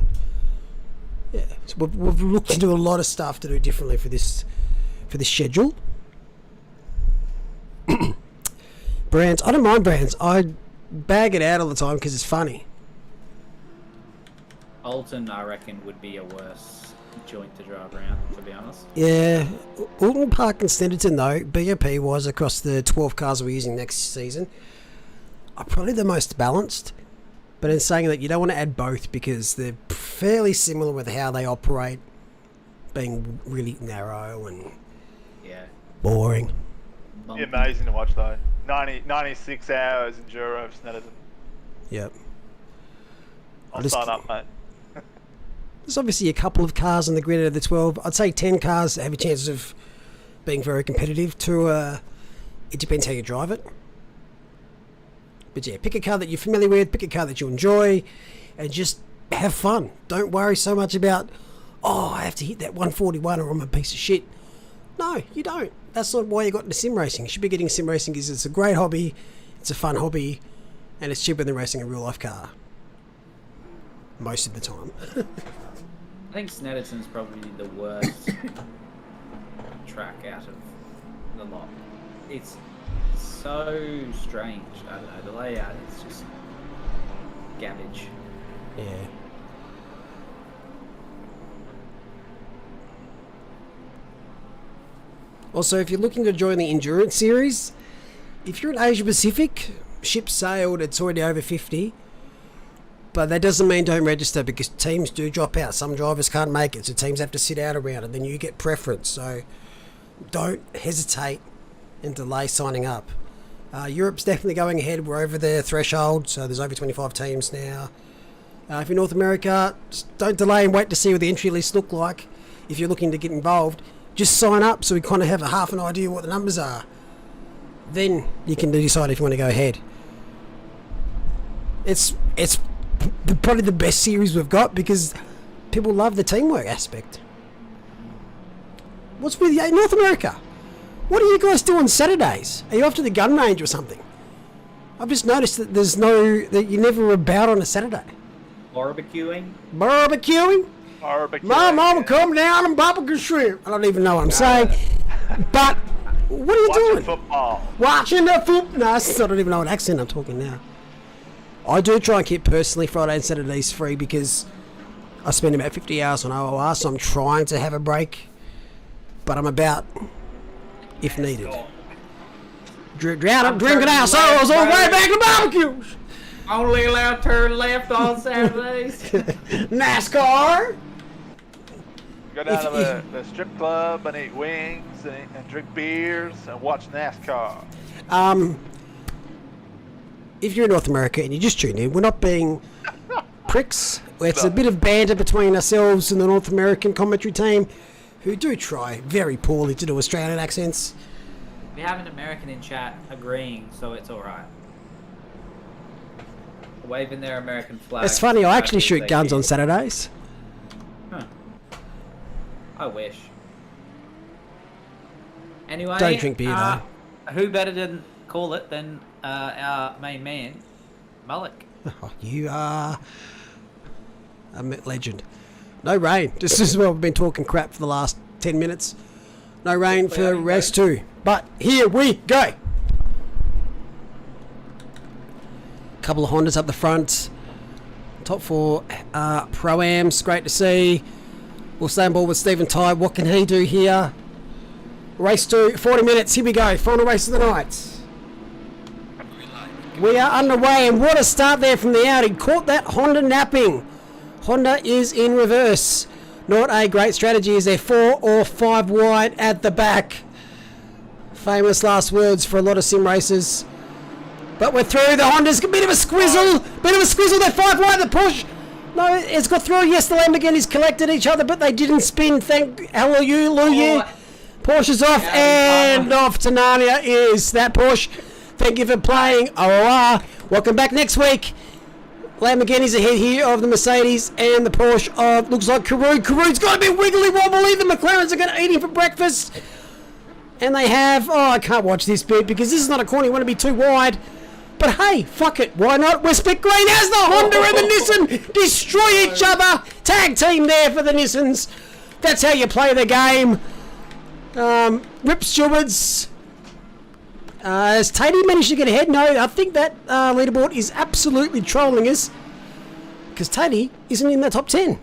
yeah, so we've looked into a lot of stuff to do differently for this schedule. Brands, I don't mind brands. I bag it out all the time because it's funny. Alton, I reckon, would be a worse joint to drive around, to be honest. Yeah, Alton Park and Snetterton though, BOP was across the 12 cars we're using next season, are probably the most balanced. But in saying that, you don't want to add both because they're fairly similar with how they operate, being really narrow and boring. Be amazing to watch though. 96 hours enduro of Snetterton. Yep. I'll sign up, mate. There's obviously a couple of cars on the grid out of the 12. I'd say 10 cars have a chance of being very competitive. It depends how you drive it. But yeah, pick a car that you're familiar with, pick a car that you enjoy, and just have fun. Don't worry so much about, I have to hit that 141 or I'm a piece of shit. No, you don't. That's not why you got into sim racing. You should be getting sim racing because it's a great hobby, it's a fun hobby, and it's cheaper than racing a real life car. Most of the time. I think Snetterton's probably the worst track out of the lot. It's so strange. I don't know, the layout is just garbage. Yeah. Also, if you're looking to join the Endurance Series, if you're in Asia Pacific, ship sailed, it's already over 50. But that doesn't mean don't register because teams do drop out. Some drivers can't make it, so teams have to sit out around and then you get preference. So don't hesitate and delay signing up. Europe's definitely going ahead. We're over their threshold, so there's over 25 teams now. If you're North America, just don't delay and wait to see what the entry lists look like. If you're looking to get involved, just sign up so we kind of have a half an idea what the numbers are. Then you can decide if you want to go ahead. It's probably the best series we've got because people love the teamwork aspect. What's with North America? What do you guys do on Saturdays? Are you off to the gun range or something? I've just noticed that that you never about on a Saturday. Barbecuing? My mama come down and barbecue shrimp. I don't even know what I'm saying. But what are you doing? Football. Watching the football. No, I don't even know what accent I'm talking now. I do try and keep personally Friday and Saturdays free because I spend about 50 hours on OOR, so I'm trying to have a break. But I'm about, if needed. Drinking our sorrows on the way back to barbecues. Only allowed to turn left on Saturdays. NASCAR. You Go down to If- the strip club and eat wings and drink beers and watch NASCAR. If you're in North America and you just tune in, we're not being pricks. It's a bit of banter between ourselves and the North American commentary team, who do try very poorly to do Australian accents. We have an American in chat agreeing, so it's alright. Waving their American flag. It's funny, I actually shoot guns on Saturdays. Huh. I wish. Anyway, Don't drink beer, though. Who better to call it than our main man, Mullock? Oh, you are a legend. No rain. Just as well, we've been talking crap for the last 10 minutes. No rain for race 2. But here we go. Couple of Hondas up the front. Top 4 Pro-Ams. Great to see. We'll stay on board with Stephen Ty. What can he do here? Race 2, 40 minutes. Here we go. Final race of the night. We are underway, and what a start there from the Audi. Caught that Honda napping. Honda is in reverse. Not a great strategy. Is there 4 or 5 wide at the back? Famous last words for a lot of sim racers. But we're through. The Honda's a bit of a squizzle. They're 5 wide. The push. No, it's got through. Yes, the Lamborghinis collected each other, but they didn't spin. Hallelujah. Porsche's off, and off to Narnia is that Porsche. Thank you for playing OOR. Welcome back next week. Lamborghini's ahead here of the Mercedes and the Porsche of, looks like Karoo. Karoo's got a bit wiggly wobbly. The McLarens are going to eat him for breakfast. And they have, I can't watch this bit because this is not a corner. You want to be too wide. But hey, fuck it. Why not? We're split green as the Honda and the Nissan destroy each other. Tag team there for the Nissans. That's how you play the game. Rip Stewards. Has Tatey managed to get ahead? No, I think that leaderboard is absolutely trolling us. Because Tatey isn't in the top 10. I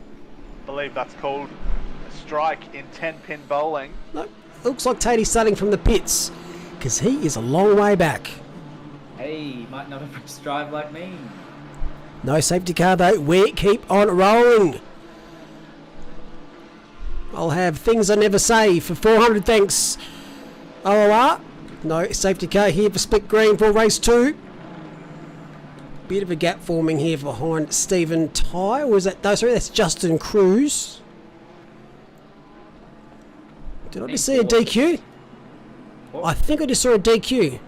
believe that's called a strike in 10-pin bowling. No, looks like Tatey's starting from the pits. Because he is a long way back. Hey, might not have pressed drive like me. No safety car though. We keep on rolling. I'll have things I never say for 400 thanks. OOR. No safety car here for split green for race 2. Bit of a gap forming here behind Stephen Ty. Or was that? No, sorry, that's Justin Cruz. Did I just see a DQ? I think I just saw a DQ.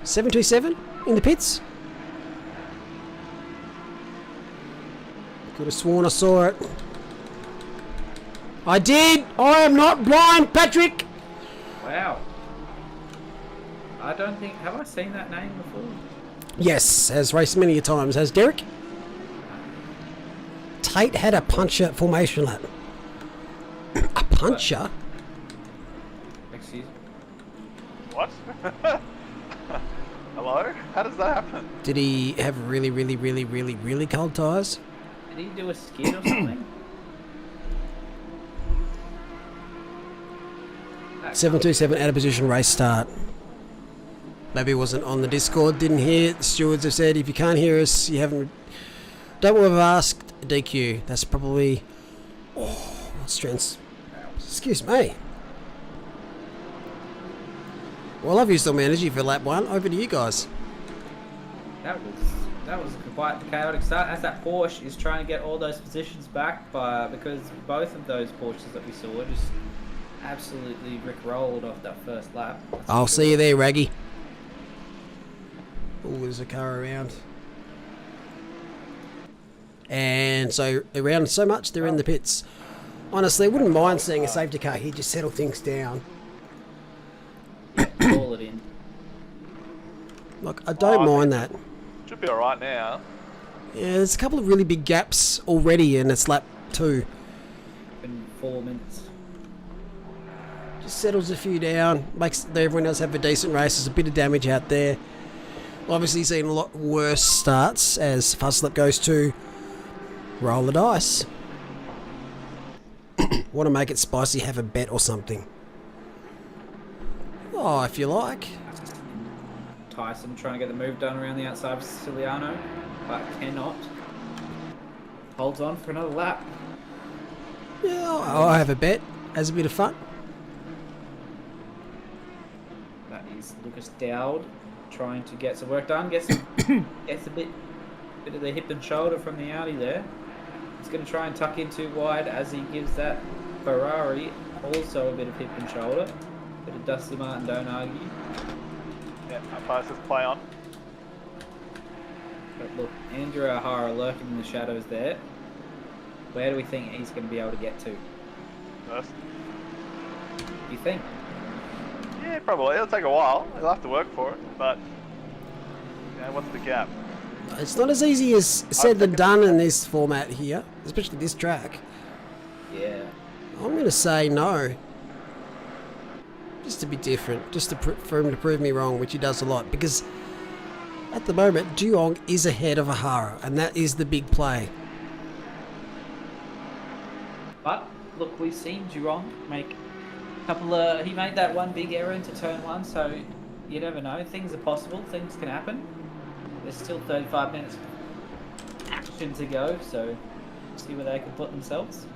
727 in the pits. Could have sworn I saw it. I did! I am not blind, Patrick! Wow. I don't think, have I seen that name before? Yes, has raced many a times. Has Derek? Tate had a puncher formation lap. A puncher? Excuse me. What? Hello? How does that happen? Did he have really cold tyres? Did he do a skid or something? 727 out of position race start. Maybe it wasn't on the Discord, didn't hear. The stewards have said if you can't hear us, you haven't. Don't have asked DQ. That's probably. Oh, strengths. Excuse me. Well, I've used all my energy for lap 1. Over to you guys. That was quite the chaotic start, as that Porsche is trying to get all those positions back because both of those Porsches that we saw just absolutely rickrolled off that first lap. I'll see you there, Raggy. Oh, there's a car around. And so around so much they're in the pits. Honestly, I wouldn't mind seeing a safety car here, just settle things down. Call it in. Look, I don't mind that. Should be alright now. Yeah, there's a couple of really big gaps already and it's lap 2. In 4 minutes. Just settles a few down, makes everyone else have a decent race. There's a bit of damage out there. Obviously seen a lot worse starts as first lap goes to roll the dice. Want to make it spicy, have a bet or something. Oh, if you like. Tyson trying to get the move done around the outside of Siciliano, but cannot. holds on for another lap. Yeah, I'll have a bet. Has a bit of fun. That is Lucas Dowd trying to get some work done. Gets a bit of the hip and shoulder from the Audi there. He's going to try and tuck in too wide as he gives that Ferrari also a bit of hip and shoulder. Bit of Dusty Martin, don't argue. Yeah, umpire says play on. But look, Andrew O'Hara lurking in the shadows there. Where do we think he's going to be able to get to? First. You think? Yeah, probably. It'll take a while. He'll have to work for it, but what's the gap? It's not as easy as said than done in this format here, especially this track. Yeah. I'm going to say no. Just to be different, just to for him to prove me wrong, which he does a lot, because at the moment Duong is ahead of O'Hara, and that is the big play. But look, we've seen Durong make a couple of. He made that one big error into turn one, so you never know. Things are possible. Things can happen. There's still 35 minutes action to go, so see where they can put themselves.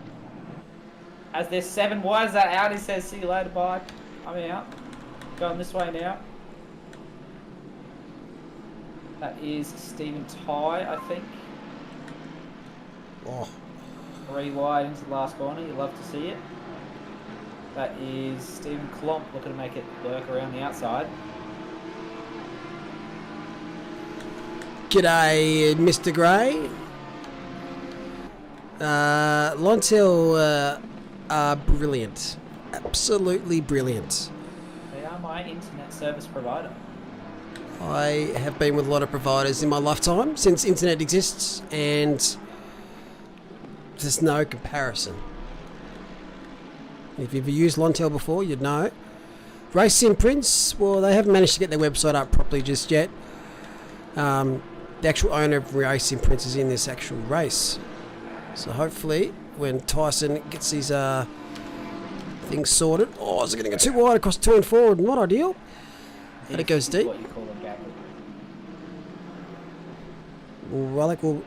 As there's 7 wide, that Audi says, "See you later, bye. I'm out. Going this way now." That is Stephen Ty, I think. Oh, 3 wide into the last corner. You love to see it. That is Stephen Klomp looking to make it work around the outside. g'day, Mr. Gray. Lontel are brilliant, absolutely brilliant. They are my internet service provider. I have been with a lot of providers in my lifetime since internet exists, and there's no comparison. If you've used Lontel before, you'd know. Racing Prince, well, they haven't managed to get their website up properly just yet. The actual owner of Racing Prince is in this actual race, so hopefully when Tyson gets his things sorted. Oh, is it going to go too wide across 2 and 4? Not ideal. But it goes deep. What you call them, Gavin. Relic will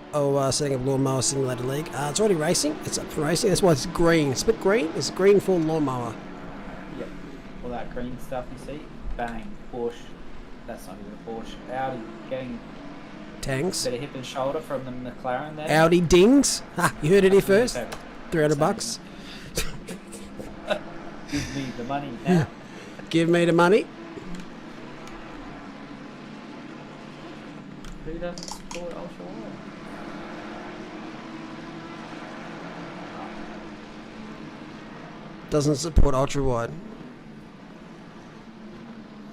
setting up Lawnmower Simulator League. It's already racing. It's up for racing. That's why it's green. It's a bit green. It's green for lawnmower. Yep. All that green stuff you see. Bang. Porsche. That's not even a Porsche. Audi getting Tangs. a bit of hip and shoulder from the McLaren there. Audi dings. Ha, you heard it here first. Okay. $300. Give me the money now. Give me the money. Who doesn't support ultra wide? Doesn't support ultra wide.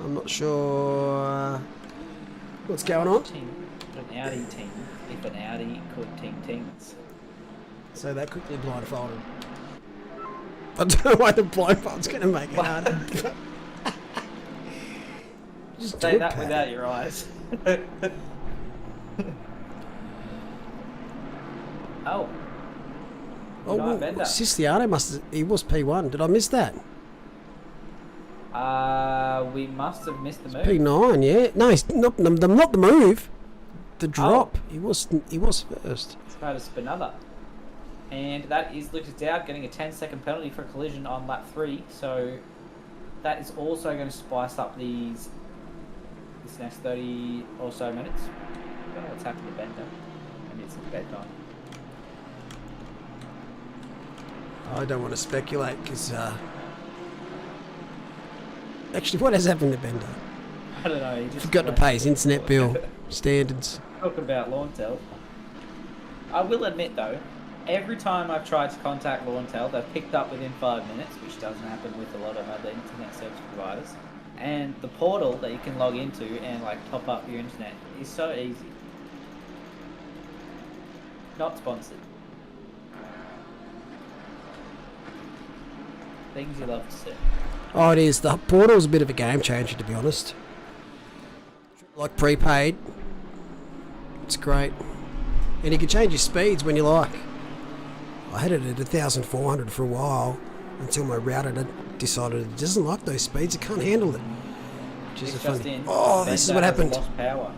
I'm not sure what's going on. An Audi team. If an Audi could teams. So that quickly blindfolded. I don't know why the blindfold's going to make it harder. Just Say do that it, without Pat. your eyes. Oh. Oh, Right, well, Bender. Siciliano he was P1. Did I miss that? We must have missed the move. P9, yeah. No, he's not the move. The drop. He was first. It's about to spin another. And that is Lucas Dowd getting a 10-second penalty for a collision on lap 3. So that is also going to spice up this next 30 or so minutes. I don't know what's happened to Bender. Maybe it's bedtime. I don't want to speculate because actually, what has happened to Bender? I don't know. He just Forgot to pay his internet bill. Standards. Talking about Lawntel. I will admit though, every time I've tried to contact Lawntel, they've picked up within 5 minutes, which doesn't happen with a lot of other internet service providers. And the portal that you can log into and like top up your internet is so easy. Not sponsored. Things you love to see. Oh, it is. The portal's a bit of a game changer, to be honest. Like prepaid. It's great. And you can change your speeds when you like. I had it at 1,400 for a while until my router decided it doesn't like those speeds. It can't handle it. Which is It's a just funny. in. Oh, this is what Bender has happened. Lost power.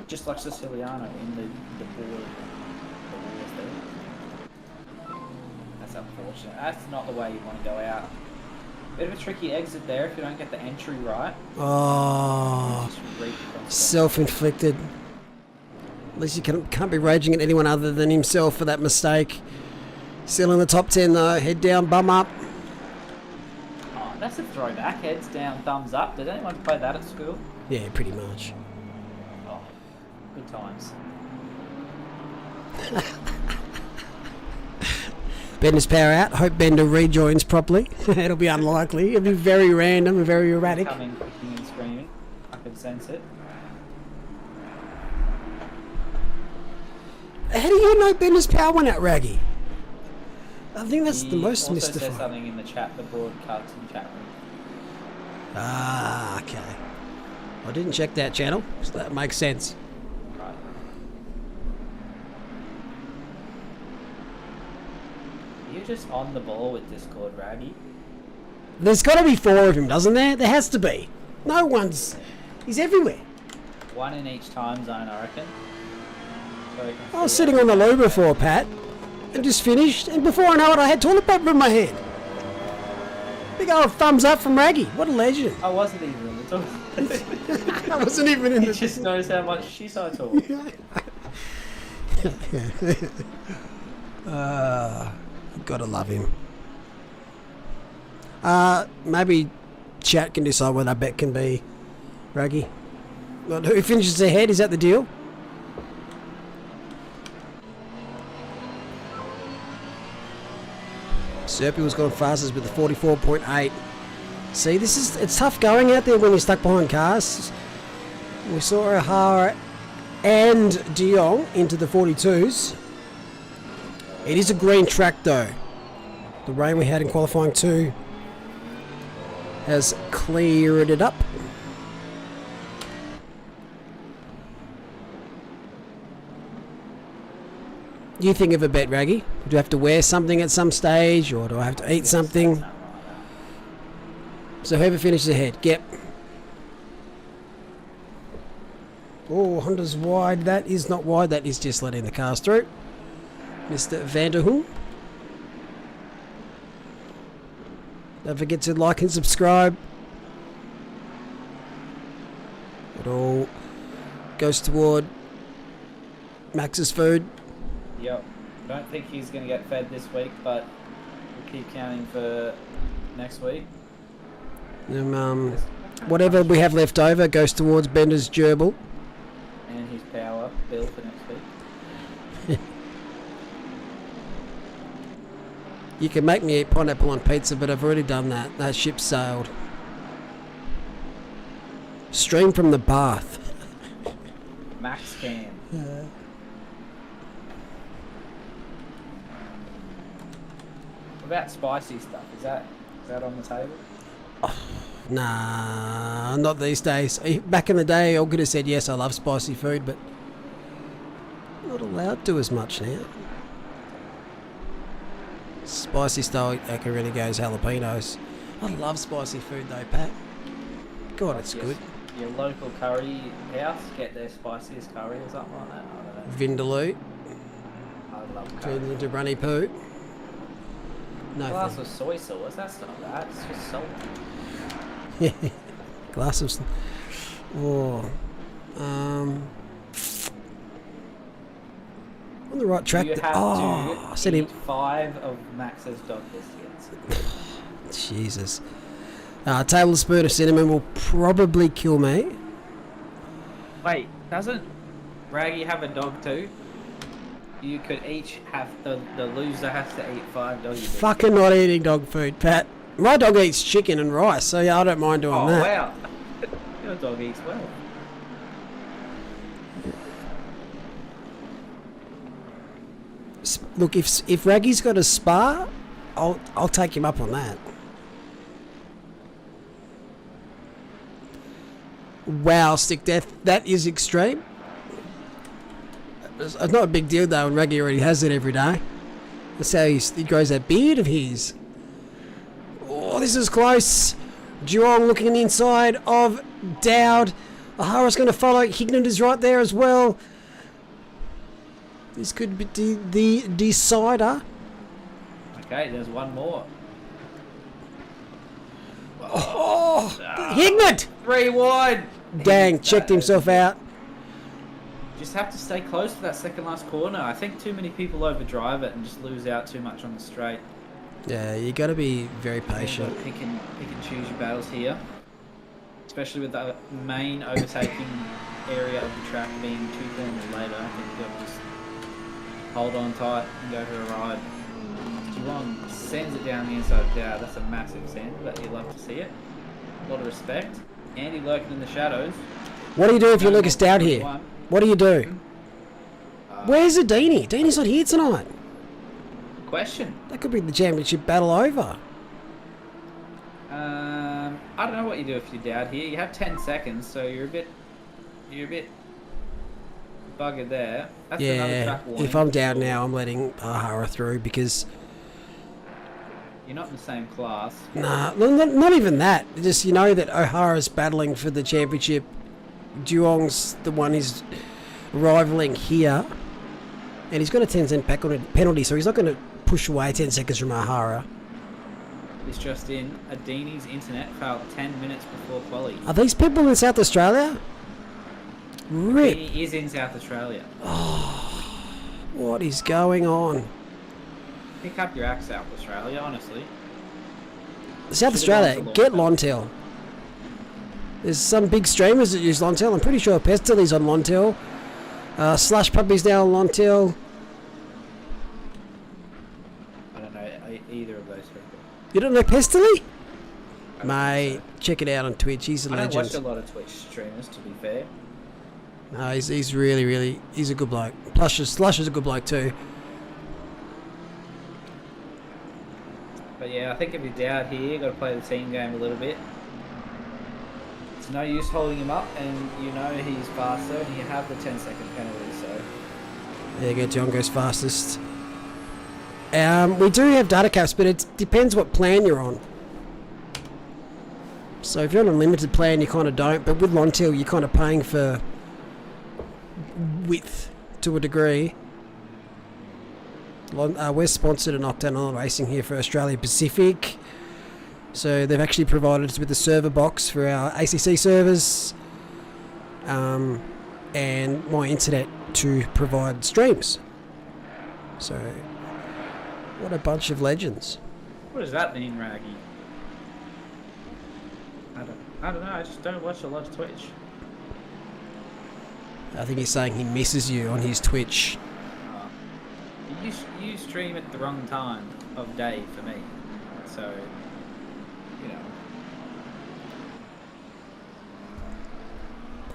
Just like Siciliano in the board. The wars there. That's unfortunate. That's not the way you want to go out. Bit of a tricky exit there if you don't get the entry right. Oh, Just reap the consequences. self-inflicted. At least you can't be raging at anyone other than himself for that mistake. Still in the top 10 though. Head down, bum up. Oh, that's a throwback. Heads down, thumbs up. Did anyone play that at school? Yeah, pretty much. Oh, good times. Bender's power out. Hope Bender rejoins properly. It'll be unlikely. It'll be very random and very erratic. Coming, kicking and screaming. I can sense it. How do you know Bender's power went out, Raggy? I think that's the most also said mystifying. something in the chat, the broadcasting chat room. Ah, okay. I didn't check that channel, so that makes sense. Right. You're just on the ball with Discord, Raggy. There's got to be 4 of him, doesn't there? There has to be. No one's... He's everywhere. One in each time zone, I reckon. So we can I was see sitting on the loo before, Pat, and just finished, and before I know it, I had toilet paper in my hand. Big old thumbs up from Raggy. What a legend. I wasn't even in the talk. I wasn't even in He the... just knows how much shit I talk. Gotta love him. Maybe chat can decide what that bet can be, Raggy. Well, who finishes ahead? Is that the deal? Serpy was going fastest with the 44.8. See, it's tough going out there when you're stuck behind cars. We saw O'Hara and De Jong into the 42s. It is a green track though. The rain we had in qualifying 2 has cleared it up. You think of a bet, Raggy? Do I have to wear something at some stage, or do I have to eat something? So whoever finishes ahead, yep. Oh, Honda's wide. That is not wide. That is just letting the cars through. Mr. Vanderhoek. Don't forget to like and subscribe. It all goes toward Max's food. Yep. Don't think he's going to get fed this week, but we'll keep counting for next week. Whatever we have left over goes towards Bender's gerbil. And his power bill for next week. You can make me eat pineapple on pizza, but I've already done that. That ship sailed. Stream from the bath. Max can. What about spicy stuff? Is that on the table? Nah, not these days. Back in the day, I could have said yes, I love spicy food, but not allowed to as much now. Spicy style, I can really go as jalapenos. I love spicy food though, Pat. God, it's good. Your local curry house, get their spiciest curry or something like that. I don't know. Vindaloo I love curry. turns into runny poo. No, Glass of soy sauce, that's not bad, it's just salty. glass of... Oh. On the right track. You have I said to him. eat 5 of Max's dog biscuits. Jesus. Tablespoon of cinnamon will probably kill me. Wait, doesn't Raggy have a dog too? You could each have, the loser has to eat 5 doggy biscuits. Fucking not eating dog food, Pat. My dog eats chicken and rice, so yeah, I don't mind doing that. Oh, wow. Your dog eats well. Look, if Raggy's got a spa, I'll take him up on that. Wow, stick death. That is extreme. It's not a big deal though, and Raggy already has it every day. That's how he grows that beard of his. Oh, this is close. Geelong looking on the inside of Dowd. O'Hara's going to follow. Hignett is right there as well. This could be the decider. Okay, there's one more. Oh, Hignett! 3 wide. Dang, checked himself out. Just have to stay close to that second last corner. I think too many people overdrive it and just lose out too much on the straight. Yeah, you got to be very patient. You've got to pick and choose your battles here, especially with the main overtaking area of the track being 2 corners later. I think you've got to just hold on tight and go for a ride. Geelong sends it down the inside of Dowd. That's a massive send, but you love to see it. A lot of respect. Andy lurking in the shadows. What do you do if you're Lucas Dowd here? What do you do? Where's Adini? Adini's not here tonight. Question. That could be the championship battle over. I don't know what you do if you're Dowd here. You have 10 seconds, so you're a bit buggered there. That's another Yeah, track warning. if I'm Dowd now, I'm letting O'Hara through because... You're not in the same class. Nah, not even that. Just, you know that O'Hara's battling for the championship. Duong's the one who's rivaling here. And he's got a 10-cent penalty, so he's not going to push away 10 seconds from O'Hara. It's just in. Adini's internet failed 10 minutes before quali. Are these people in South Australia? Rip. He is in South Australia. What is going on? Pick up your act, South Australia, honestly. South Australia, get Lontel. There's some big streamers that use Lontel. I'm pretty sure Pestilly's on Lontel. Slush Puppy's now on Lontel. I don't know either of those people. You don't know Pestilly? Mate, check it out on Twitch. He's a I don't watch legend. a lot of Twitch streamers, to be fair. No, he's really, he's a good bloke. Slush is a good bloke too. But yeah, I think if you're Dowd here, you've got to play the team game a little bit. It's no use holding him up, and you know he's faster, and you have the 10-second penalty, so... There you go, John goes fastest. We do have data caps, but it depends what plan you're on. So if you're on a limited plan, you kind of don't, but with Lontel, you're kind of paying for width to a degree. We're sponsored in Octane Online Racing here for Australia Pacific. So they've actually provided us with a server box for our ACC servers and my internet to provide streams. So what a bunch of legends. What does that mean, Raggy? I don't know, I just don't watch a lot of Twitch. I think he's saying he misses you on his Twitch. You stream at the wrong time of day for me, so you know.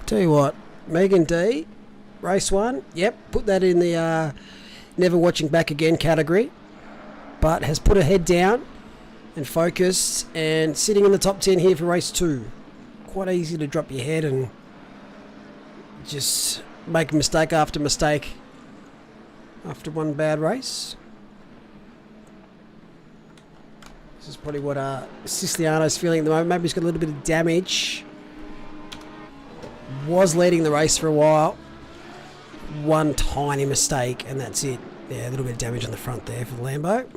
Tell you what, Megan D, race 1, yep, put that in the never watching back again category, but has put her head down and focused and sitting in the top 10 here for race 2. Quite easy to drop your head and just make mistake after mistake after one bad race. This is probably what Siciliano's feeling at the moment. Maybe he's got a little bit of damage. Was leading the race for a while. One tiny mistake and that's it. Yeah, a little bit of damage on the front there for the Lambo.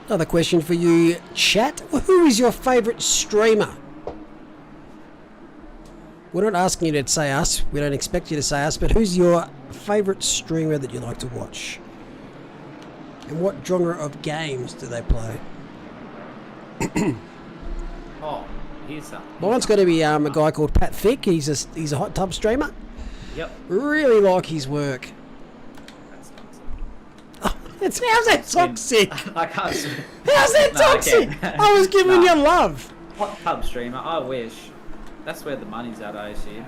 Another question for you, chat. Who is your favourite streamer? We're not asking you to say us. We don't expect you to say us. But who's your favourite streamer that you like to watch? And what genre of games do they play? Oh, here's something. Mine's got to be a guy called Pat Thick. He's a hot tub streamer. Yep. Really like his work. That's toxic. Oh, how's that toxic? I can't swim. How's that No, I toxic? can't. I was giving you love. Hot tub streamer, I wish. That's where the money's at, I assume.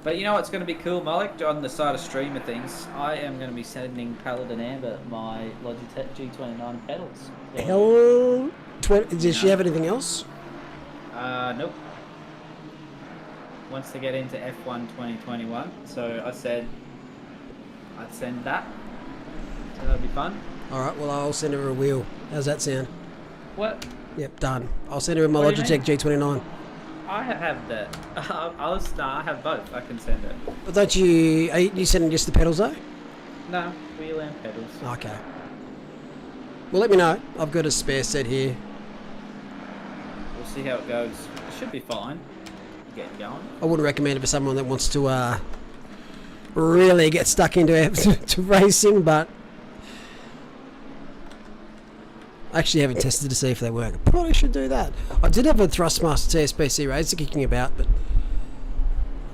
But you know what's going to be cool, Malik? On the side of streamer things, I am going to be sending Paladin Amber my Logitech G29 pedals. Hell, does she have anything else? Nope. Wants to get into F1 2021, so I said I'd send that. So that'll be fun. Alright, well I'll send her a wheel. How's that sound? What? Yep, done. I'll send her my What do you Logitech G29. I have the. I have both. I can send it. But don't you? Are you sending just the pedals though? No, wheel and pedals. Okay. Well, let me know. I've got a spare set here. We'll see how it goes. It should be fine. Getting going. I wouldn't recommend it for someone that wants to really get stuck into to racing, but I actually haven't tested to see if they work. Probably should do that. I did have a Thrustmaster TSPC Razor kicking about, but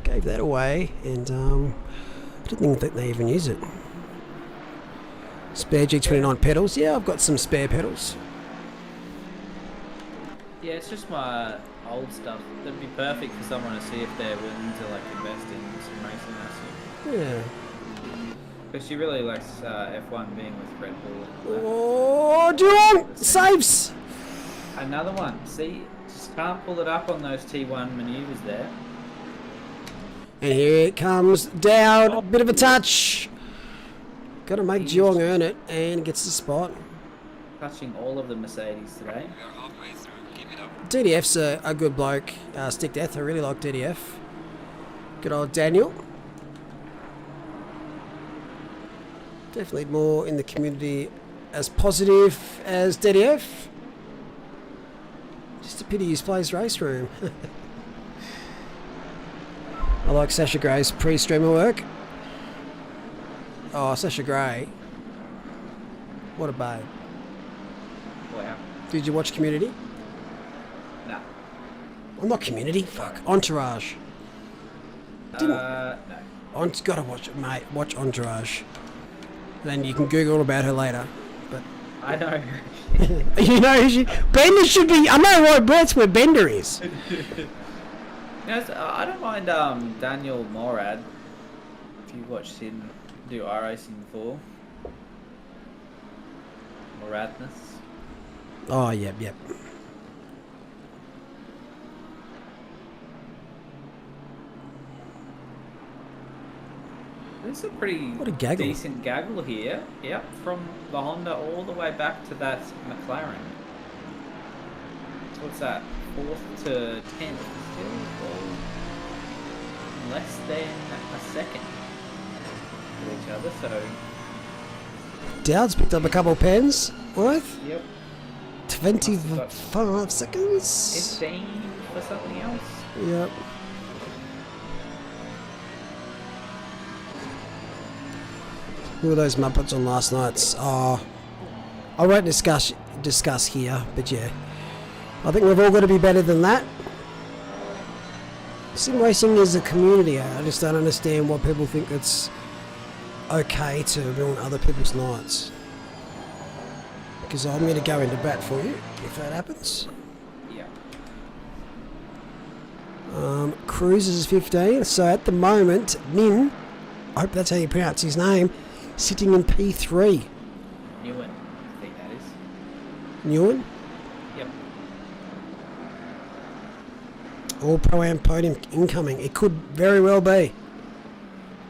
gave that away, and I didn't think they even use it. Spare G29 pedals. Yeah, I've got some spare pedals. Yeah, it's just my old stuff. That'd be perfect for someone to see if they're willing to like invest in some racing racing. Yeah. Because she really likes F1 being with Red Bull. Oh, John! Saves! Another one. See, just can't pull it up on those T1 maneuvers there. And here it comes down. A bit of a touch. Got to make Geelong earn it, and gets the spot. Touching all of the Mercedes today. DDF's a good bloke. Stick Death, I really like DDF. Good old Daniel. Definitely more in the community as positive as DDF. Just a pity he plays race room. I like Sasha Gray's pre-streamer work. Oh, Sasha Gray. What a babe. Wow. Did you watch Community? No. Well, not Community. Fuck. Entourage. No. Gotta watch it, mate. Watch Entourage. Then you can Google all about her later. But I know. you know, Bender should be. I know why Bert's where Bender is. I don't mind Daniel Morad. If you watched him do iRacing before. Moradness. Oh, yep. This is a pretty What a gaggle. decent gaggle here. Yep, from the Honda all the way back to that McLaren. So what's that? 4th to 10th still? Or less than a second to each other, so... Dowd's picked up a couple pens worth. Yep. 25 seconds. 15 for something else. Yep. Who were those Muppets on last night's? Oh, I won't discuss here, but yeah. I think we've all got to be better than that. Sim racing is a community. I just don't understand why people think it's okay to ruin other people's nights. Because I'm going to go into bat for you if that happens. Yeah. Cruz is 15, so at the moment, Nin, I hope that's how you pronounce his name, sitting in P3. Newen, I think that is. Newen? Yep. All Pro-Am podium incoming. It could very well be.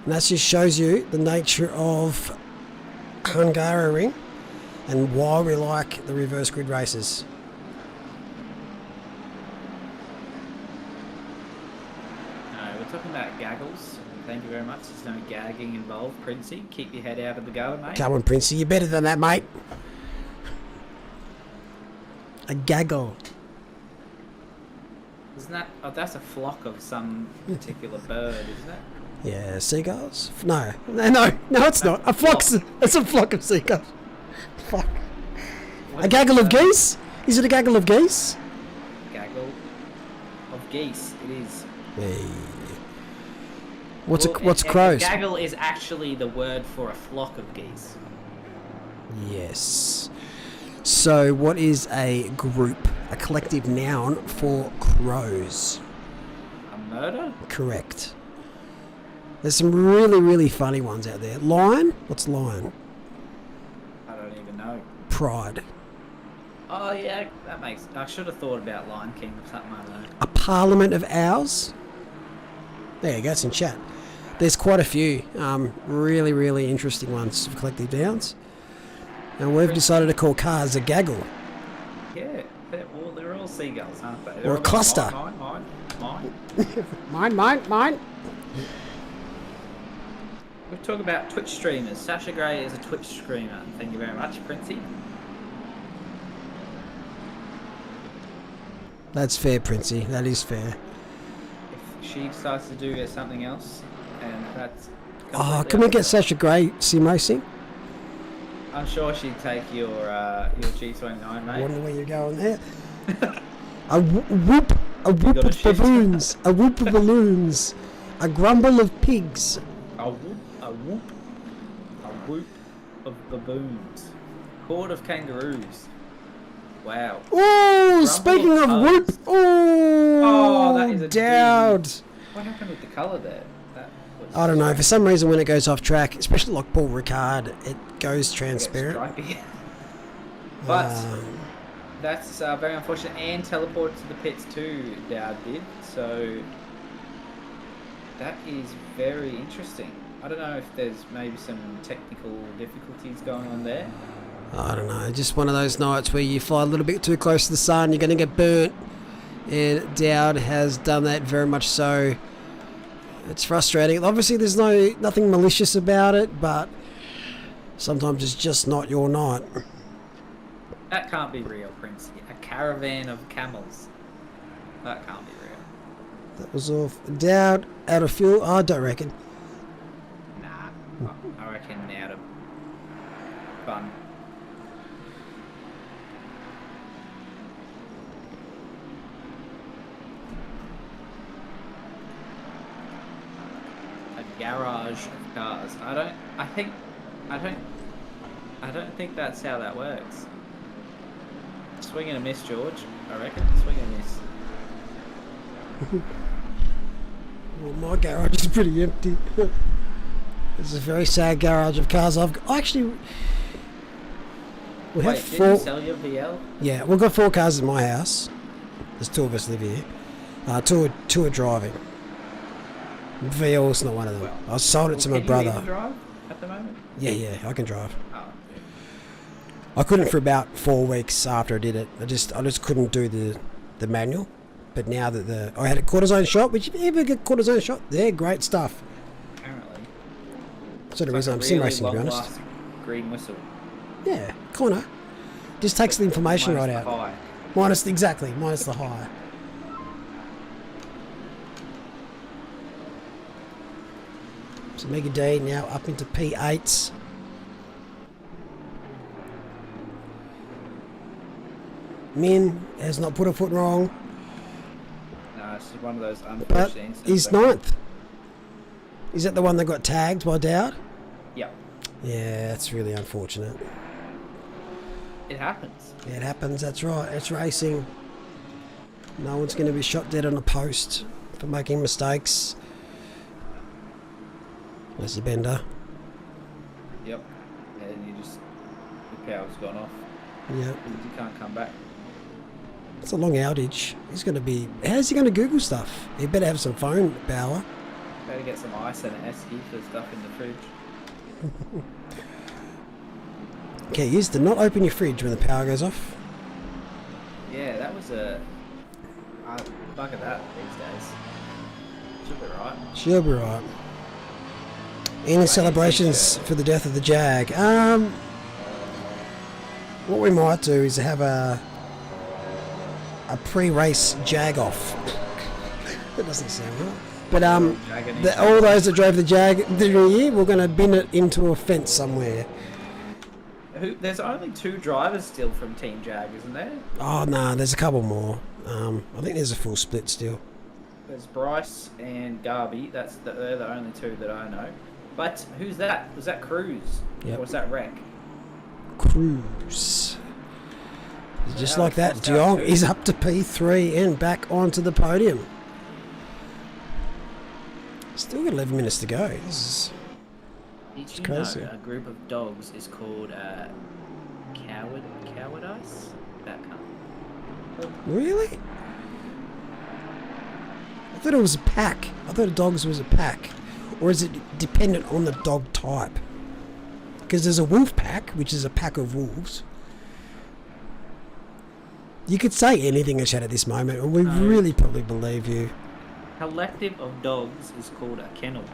And that just shows you the nature of Hungaroring and why we like the reverse grid races. No, we're talking about gaggles. Thank you very much. There's no gagging involved, Princey. Keep your head out of the gutter, mate. Come on, Princey, you're better than that, mate. A gaggle. Isn't that... Oh, that's a flock of some particular bird, isn't it? Yeah, seagulls? No, it's not. It's a flock of seagulls. Fuck. A gaggle of geese? Is it a gaggle of geese? Gaggle of geese, it is. Hey. What's A crows? gaggle is actually the word for a flock of geese. Yes. So what is a group, a collective noun for crows? A murder? Correct. There's some really, really funny ones out there. Lion? What's lion? I don't even know. Pride. Oh yeah, that makes... I should have thought about Lion King or something, I don't know. A parliament of owls? There you go, it's in chat. There's quite a few really, really interesting ones for collective nouns. And we've decided to call cars a gaggle. Yeah, they're all seagulls, aren't they? Or a cluster. Mine. mine. Mine. We're talking about Twitch streamers. Sasha Grey is a Twitch streamer. Thank you very much, Princey. That's fair, Princey. That is fair. If she decides to do something else, and that's... Oh, can we get Sasha Grey sim racing? I'm sure she'd take your G29, mate. I wonder where you're going there. A whoop got a of shift. baboons, a whoop of balloons, a grumble of pigs. A whoop of baboons. Horde of kangaroos. Wow. Oh, speaking of of whoop, oh, that is a Dowd. What happened with the colour there? That was I don't know. For some reason, when it goes off track, especially like Paul Ricard, it goes transparent. stripey. But Um, that's very unfortunate, and teleported to the pits too, Dowd did. So that is very interesting. I don't know if there's maybe some technical difficulties going on there. I don't know. Just one of those nights where you fly a little bit too close to the sun, you're going to get burnt. And Dowd has done that very much so. It's frustrating. Obviously, there's nothing malicious about it, but sometimes it's just not your night. That can't be real, Prince. A caravan of camels. That can't be real. That was off. Dowd out of fuel. I don't reckon. Nah, I reckon out of fun. A garage of cars. I don't think that's how that works. Swing and a miss, George. I reckon. Swing and a miss. Well, my garage is pretty empty. It's a very sad garage of cars. We have Wait, did four. you sell your VL? Yeah, we've got 4 cars in my house. There's 2 of us live here. Two are driving. VL's not one of them. I sold it to my Can you brother. even drive at the moment? Yeah, I can drive. Oh, I couldn't for about 4 weeks after I did it. I just couldn't do the manual. But now that I had a quarter-zone shot, which if you ever get quarter-zone shot, they're great stuff. apparently. Sort of It's reason like I'm a sim really racing, to be honest. long-lasting green whistle. Yeah, kind of. Just takes the information Minus right the out. high. Minus the high. So Mega D now up into P8s. Min has not put a foot wrong, No, it's just one of those but unfortunate incidents. he's where- 9th. Is that the one that got tagged by Dowd? Yep. Yeah, that's really unfortunate. It happens. Yeah, it happens, that's right. It's racing. No one's going to be shot dead on a post for making mistakes. There's the bender. Yep. And you just... The power's gone off. Yep. You can't come back. It's a long outage. He's going to be... How's he going to Google stuff? He better have some phone power. Better get some ice and an esky for stuff in the fridge. Okay, used to not open your fridge when the power goes off. Yeah, that was a... Bug of that these days. Should be right. She'll be right. Any celebrations for the death of the Jag? What we might do is have a pre-race Jag off. That doesn't sound right. But all those that drove the Jag during the year, we're going to bin it into a fence somewhere. There's only 2 drivers still from Team Jag, isn't there? Oh no, there's a couple more. I think there's a full split still. There's Bryce and Garby. They're the only 2 that I know. But who's that? Was that Cruz? Yep. Or was that Wreck? Cruz. Just Yeah, like that, that's out Diong too. is up to P3 and back onto the podium. Still got 11 minutes to go. This Did you crazy. know a group of dogs is called cowardice? That can't. is really? I thought it was a pack. I thought dogs was a pack, or is it dependent on the dog type? Because there's a wolf pack, which is a pack of wolves. You could say anything, Chad, at this moment, and we really probably believe you. collective of dogs is called a kennel,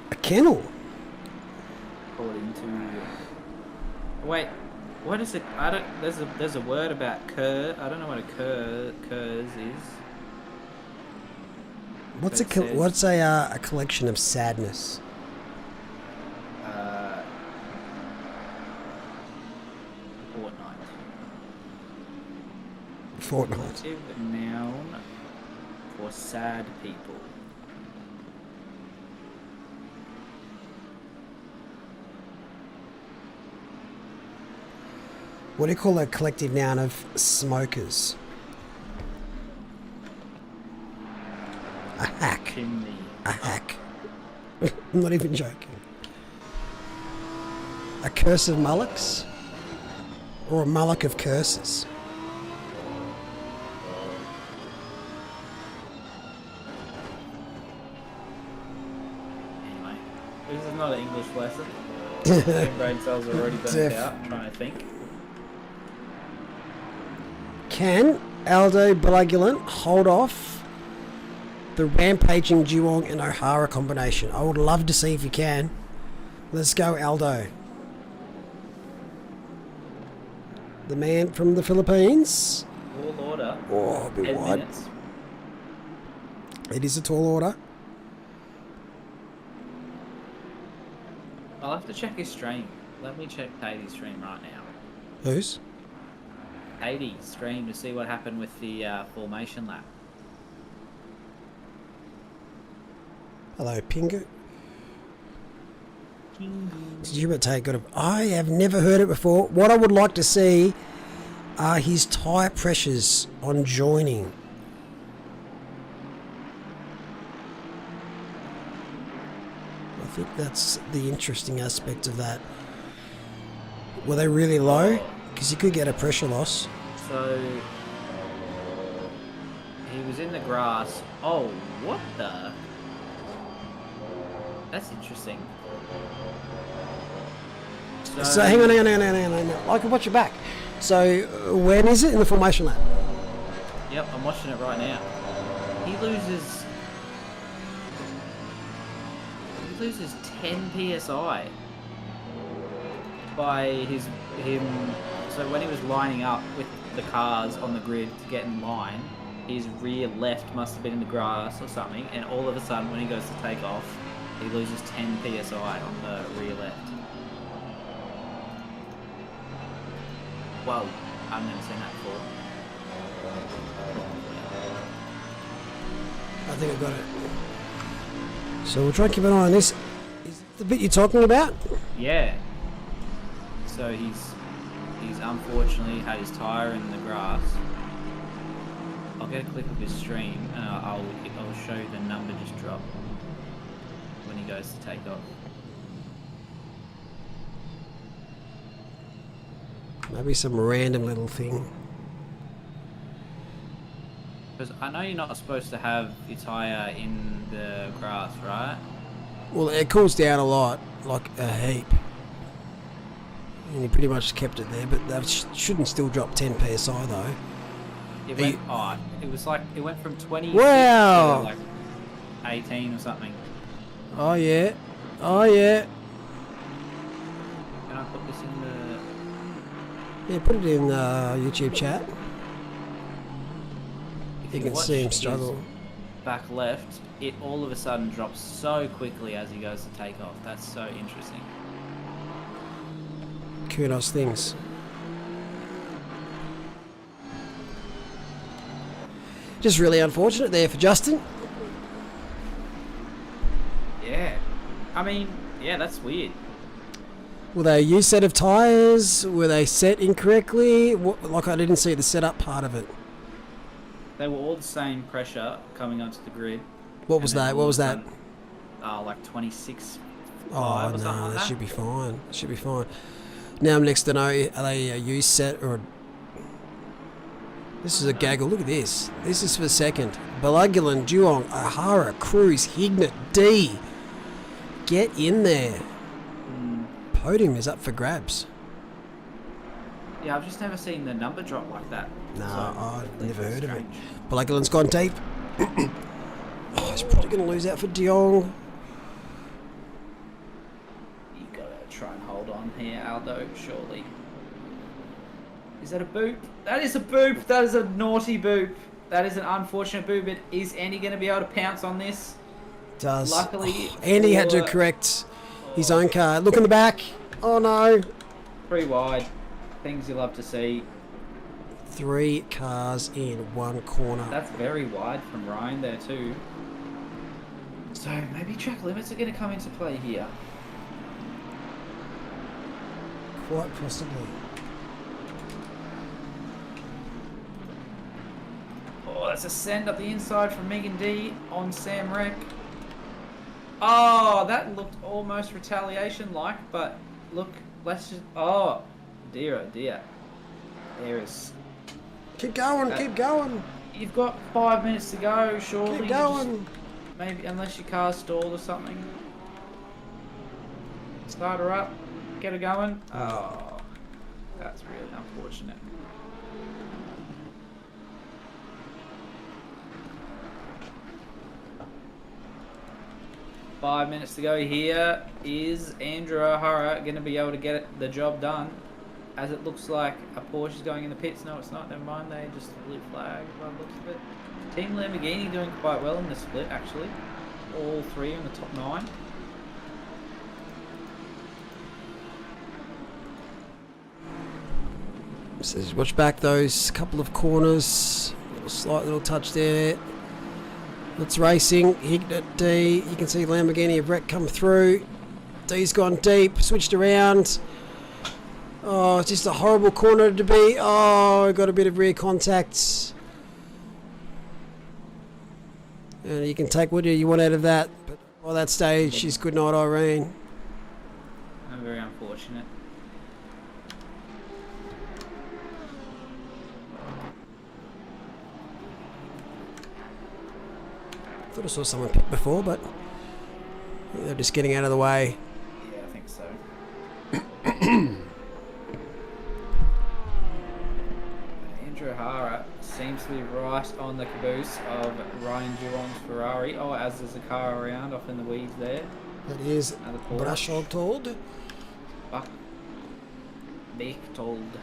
A kennel? according to. Wait, what is it? I don't. There's a word about cur. I don't know what a curs is. What's It says- what's a collection of sadness? Fortnight. Fortnight. Collective noun for sad people. What do you call a collective noun of smokers? A hack. Chimney. A hack. I'm not even joking. A curse of mullocks? Or a mullock of curses? Anyway, this is not an English lesson. My brain cells are already burnt out. I'm trying to think. Can Aldo Blagulant hold off the rampaging Geelong and O'Hara combination? I would love to see if he can. Let's go, Aldo. The man from the Philippines. All order. Oh, a bit 10 wide. minutes. It is a tall order. I'll have to check his stream. Let me check Katie's stream right now. Whose? Katie's stream to see what happened with the formation lap. Hello, Pingu. Did you take good? I have never heard it before. What I would like to see are his tyre pressures on joining. I think that's the interesting aspect of that. Were they really low? Because you could get a pressure loss. So he was in the grass. Oh, what the? That's interesting. So hang on. I can watch it back. So when is it in the formation lap? Yep, I'm watching it right now. He loses 10 psi by him. So when he was lining up with the cars on the grid to get in line, his rear left must have been in the grass or something, and all of a sudden when he goes to take off, he loses 10 psi on the rear left. Whoa, I've never seen that before. I think I got it. So we'll try and keep an eye on this. Is the bit you're talking about? Yeah. So he's unfortunately had his tyre in the grass. I'll get a clip of his stream and I'll show you the number just drop when he goes to take off. Maybe some random little thing. Because I know you're not supposed to have your tyre in the grass, right? Well, it cools down a lot, like a heap. And he pretty much kept it there, but that shouldn't still drop 10 psi though. It went from 20 Wow. to like 18 or something. Oh yeah. Oh yeah. Can I put this in the... Yeah, put it in YouTube chat. If You can watch see him his struggle. Back left, it all of a sudden drops so quickly as he goes to take off. That's so interesting. Kudos things. Just really unfortunate there for Justin. Yeah. I mean, yeah, that's weird. Were they a used set of tyres? Were they set incorrectly? Like I didn't see the setup part of it. They were all the same pressure coming onto the grid. What was that? What was that? Like 26. Oh no, that should be fine. That should be fine. Now I'm next to know, are they a used set or... This is a gaggle. Look at this. This is for second. Balagulan, Duong, O'Hara, Cruz, Hignett, D. Get in there. Podium is up for grabs. Yeah, I've just never seen the number drop like that. No, So, I've never heard of it. strange. Balagulan's gone deep. Oh, he's probably going to lose out for De Jong. You gotta try and hold on here, Aldo, surely. Is that a boop? That is a boop! That is a naughty boop. That is an unfortunate boop, but is Andy going to be able to pounce on this? Does. Luckily, Andy had to correct his own car. Look in the back. Oh no. 3 wide. Things you love to see. 3 cars in 1 corner. That's very wide from Ryan there too. So maybe track limits are going to come into play here. Quite possibly. Oh, that's a send up the inside from Megan D on Sam Reck. Oh, that looked almost retaliation-like, but look, let's just... Oh, dear, oh dear. There is... Keep going, keep going. You've got 5 minutes to go, surely. Keep going. Maybe, unless your car's stalled or something. Start her up, get her going. Oh, that's really unfortunate. Five minutes to go here. Is Andrew O'Hara going to be able to get the job done? As it looks like a Porsche is going in the pits. No, it's not. Never mind. They just blue flag by the looks of it. Team Lamborghini doing quite well in the split, actually. All 3 in the top 9. Says watch back those couple of corners. Slight little touch there. It's racing. Higged at D. You can see Lamborghini of Wreck come through. D's gone deep. Switched around. Oh, it's just a horrible corner to be. Oh, got a bit of rear contact. And you can take what you want out of that. But by that stage, she's good night, Irene. Very unfortunate. Thought I saw someone pick before, but they're just getting out of the way. Yeah, I think so. Andrew O'Hara seems to be right on the caboose of Ryan Durong's Ferrari. Oh, as there's a car around off in the weeds there. That is Another Porsche. Brasholtold. Bechtold.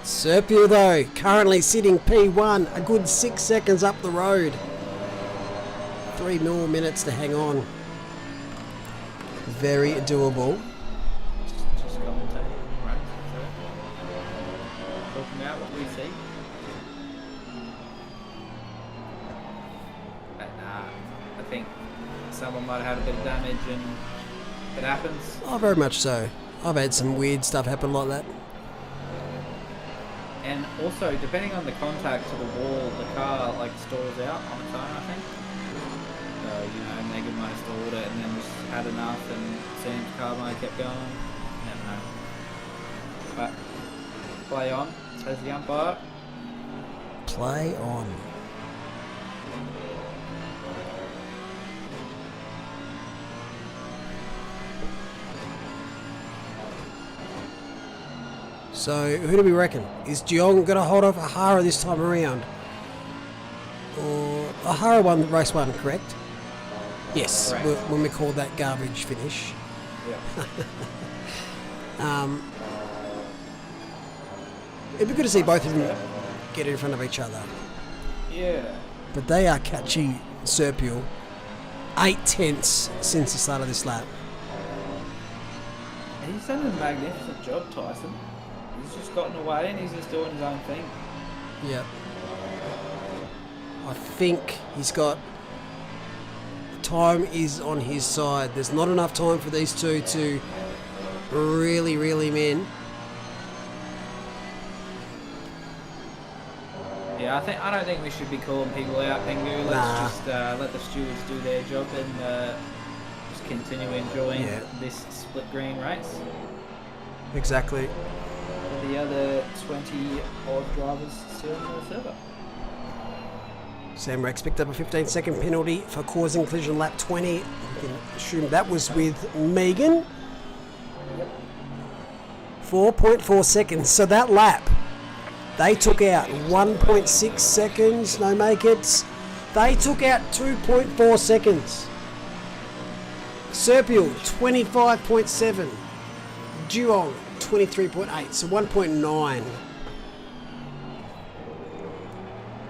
Serpio, though, currently sitting P1, a good 6 seconds up the road. 3 more minutes to hang on. Very doable. Just commentating, right? Talking about what we see. But I think someone might have had a bit of damage and it happens. Oh, very much so. I've had some weird stuff happen like that. And also, depending on the contact to the wall, the car like stalls out on its own, I think. So, you know, Megan might have stalled it and then just had enough and Sam's car might have kept going. Never know. But, play on, says the umpire. Play on. So, who do we reckon? Is De Jong going to hold off O'Hara this time around? Or O'Hara won race 1, correct? Yes, Correct. when we called that garbage finish. Yeah. It'd be good to see both of them get in front of each other. Yeah. But they are catching Serpio 8/10 since the start of this lap. He's done a magnificent job, Tyson. He's just gotten away and he's just doing his own thing. Yep. I think he's got... Time is on his side. There's not enough time for these two to really reel him in. Yeah, I don't think we should be calling people out, Pingu. Let's Nah. just let the stewards do their job and just continue enjoying Yeah. this split green race. Exactly. The other 20 odd drivers still in the server. Sam Rex picked up a 15-second penalty for causing collision lap 20. You can assume that was with Megan. 4.4 seconds. So that lap, they took out 1.6 seconds, no make it. They took out 2.4 seconds. Serpiel, 25.7. Duong, 23.8. So 1.9.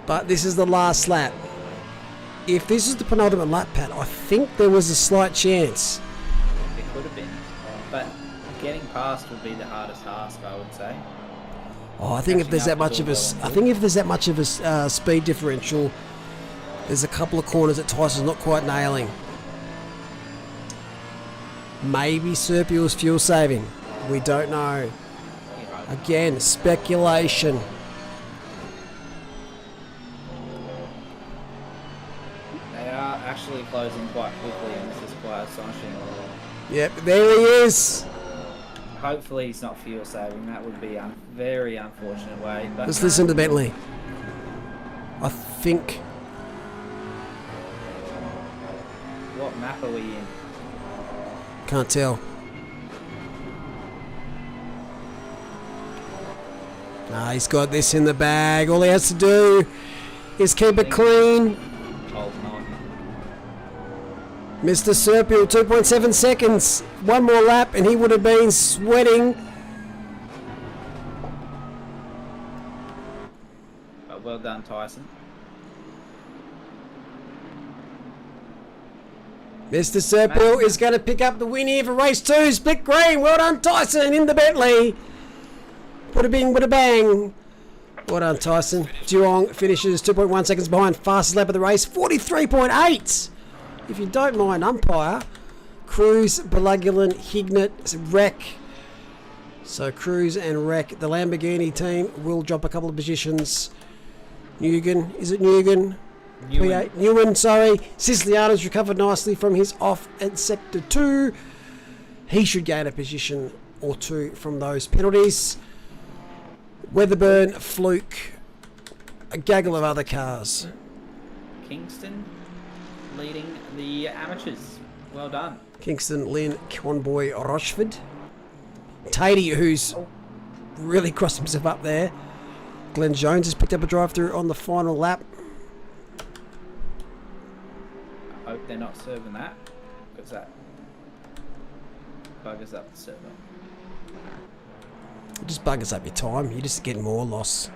But this is the last lap. If this is the penultimate lap, Pat, I think there was a slight chance. It could have been. But getting past would be the hardest task, I would say. Oh, I think if there's that much of a, speed differential, there's a couple of corners that Tyson's not quite nailing. Maybe Serpiel's fuel saving. We don't know. Again, speculation. They are actually closing quite quickly, and this is quite astonishing. Yep, there he is. Hopefully he's not fuel saving. That would be a very unfortunate way. But Let's listen to Bentley. I think. What map are we in? Can't tell. Nah, he's got this in the bag. All he has to do is keep it clean. Holding on. Mr. Serpiel, 2.7 seconds. One more lap and he would have been sweating. But well done, Tyson. Mr. Serpiel is going to pick up the win here for race 2. Split green. Well done, Tyson, in the Bentley. Bada bing, bada bang. Well done, Tyson. Duong finishes 2.1 seconds behind. Fastest lap of the race, 43.8. If you don't mind, umpire. Cruz, Balagulan, Hignett, Wreck. So Cruz and Wreck, the Lamborghini team, will drop a couple of positions. Newgan, is it Newgan? Newman, sorry. Siciliano's recovered nicely from his off at sector 2. He should gain a position or two from those penalties. Weatherburn, Fluke, a gaggle of other cars. Kingston leading the amateurs. Well done. Kingston, Lynn, Conboy, Rochford. Tatey, who's really crossed himself up there. Glenn Jones has picked up a drive-through on the final lap. I hope they're not serving that, because that buggers up the server. It just buggers up your time. You just get more loss.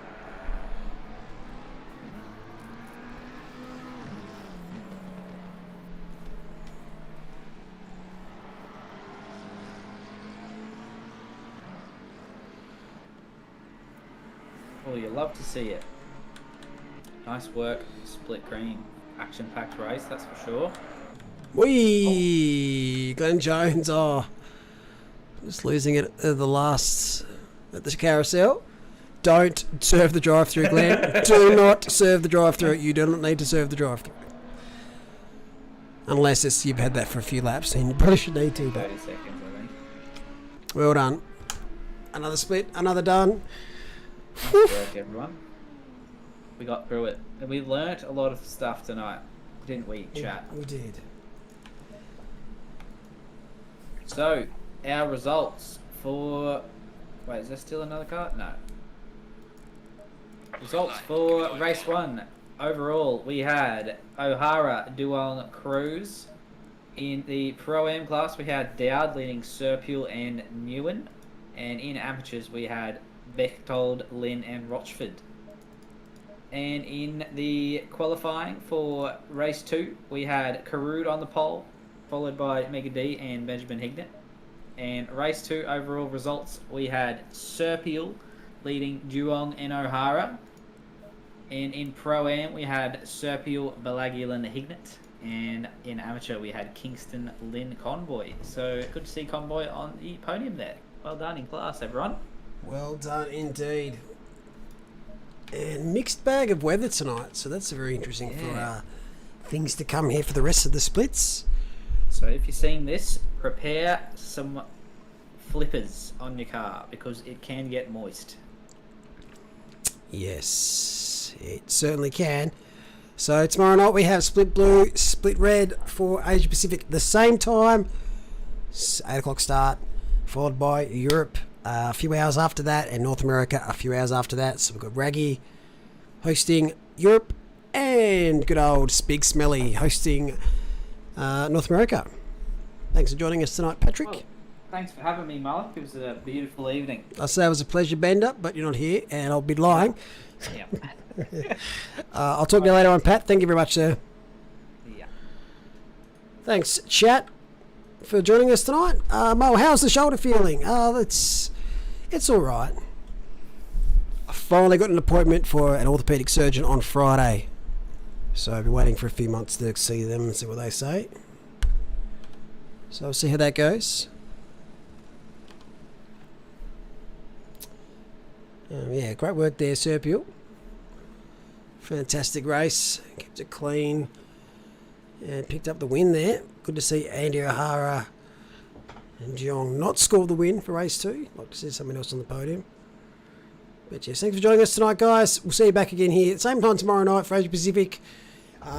Well, you love to see it. Nice work, split green. Action-packed race, that's for sure. Whee! Glenn Jones, just losing it at the last, at the carousel. Don't serve the drive-through, Glenn. Do not serve the drive-through. You do not need to serve the drive-through. Unless you've had that for a few laps, and you probably should need to. But 30 seconds, I think. well done. Another split, another done. Nice work, everyone. We got through it. And we learnt a lot of stuff tonight, didn't we, chat? We did. So, our results for... Wait, is there still another car? No. Results for race 1. Overall, we had O'Hara, Duong, Cruz. In the Pro-Am class, we had Dowd leading Serpiel and Newen. And in amateurs, we had Bechtold, Lynn and Rochford. And in the qualifying for race 2, we had Karud on the pole, followed by Mega D and Benjamin Hignett. And race 2 overall results, we had Serpiel leading Duong and O'Hara. And in Pro-Am, we had Serpiel, Balagulan, Hignett. And in amateur, we had Kingston, Lynn, Conboy. So good to see Conboy on the podium there. Well done in class, everyone. Well done indeed. And mixed bag of weather tonight, so that's very interesting for things to come here for the rest of the splits. So if you're seeing this, prepare some flippers on your car because it can get moist. Yes, it certainly can. So tomorrow night we have split blue, split red for Asia Pacific. The same time, 8 o'clock start, followed by Europe a few hours after that, and North America a few hours after that. So we've got Raggy hosting Europe and good old Big Smelly hosting North America. Thanks for joining us tonight, Patrick. Well, thanks for having me, Malik. It was a beautiful evening. I say it was a pleasure, Bender, but you're not here, and I'll be lying. Yeah. I'll talk to you later on, Pat. Thank you very much, sir. Yeah. Thanks, chat, for joining us tonight. Mo, how's the shoulder feeling? It's all right. I finally got an appointment for an orthopedic surgeon on Friday, so I've been waiting for a few months to see them and see what they say. So I'll see how that goes. Yeah, great work there, Serpil. Fantastic race. Kept it clean. And picked up the win there. Good to see Andy O'Hara and Jeong not score the win for race 2. Like to see someone else on the podium. But yes, thanks for joining us tonight, guys. We'll see you back again here at the same time tomorrow night for Asia Pacific.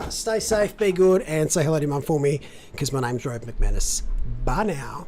Stay safe, be good, and say hello to Mum for me, because my name's Rob McManus. Bye now.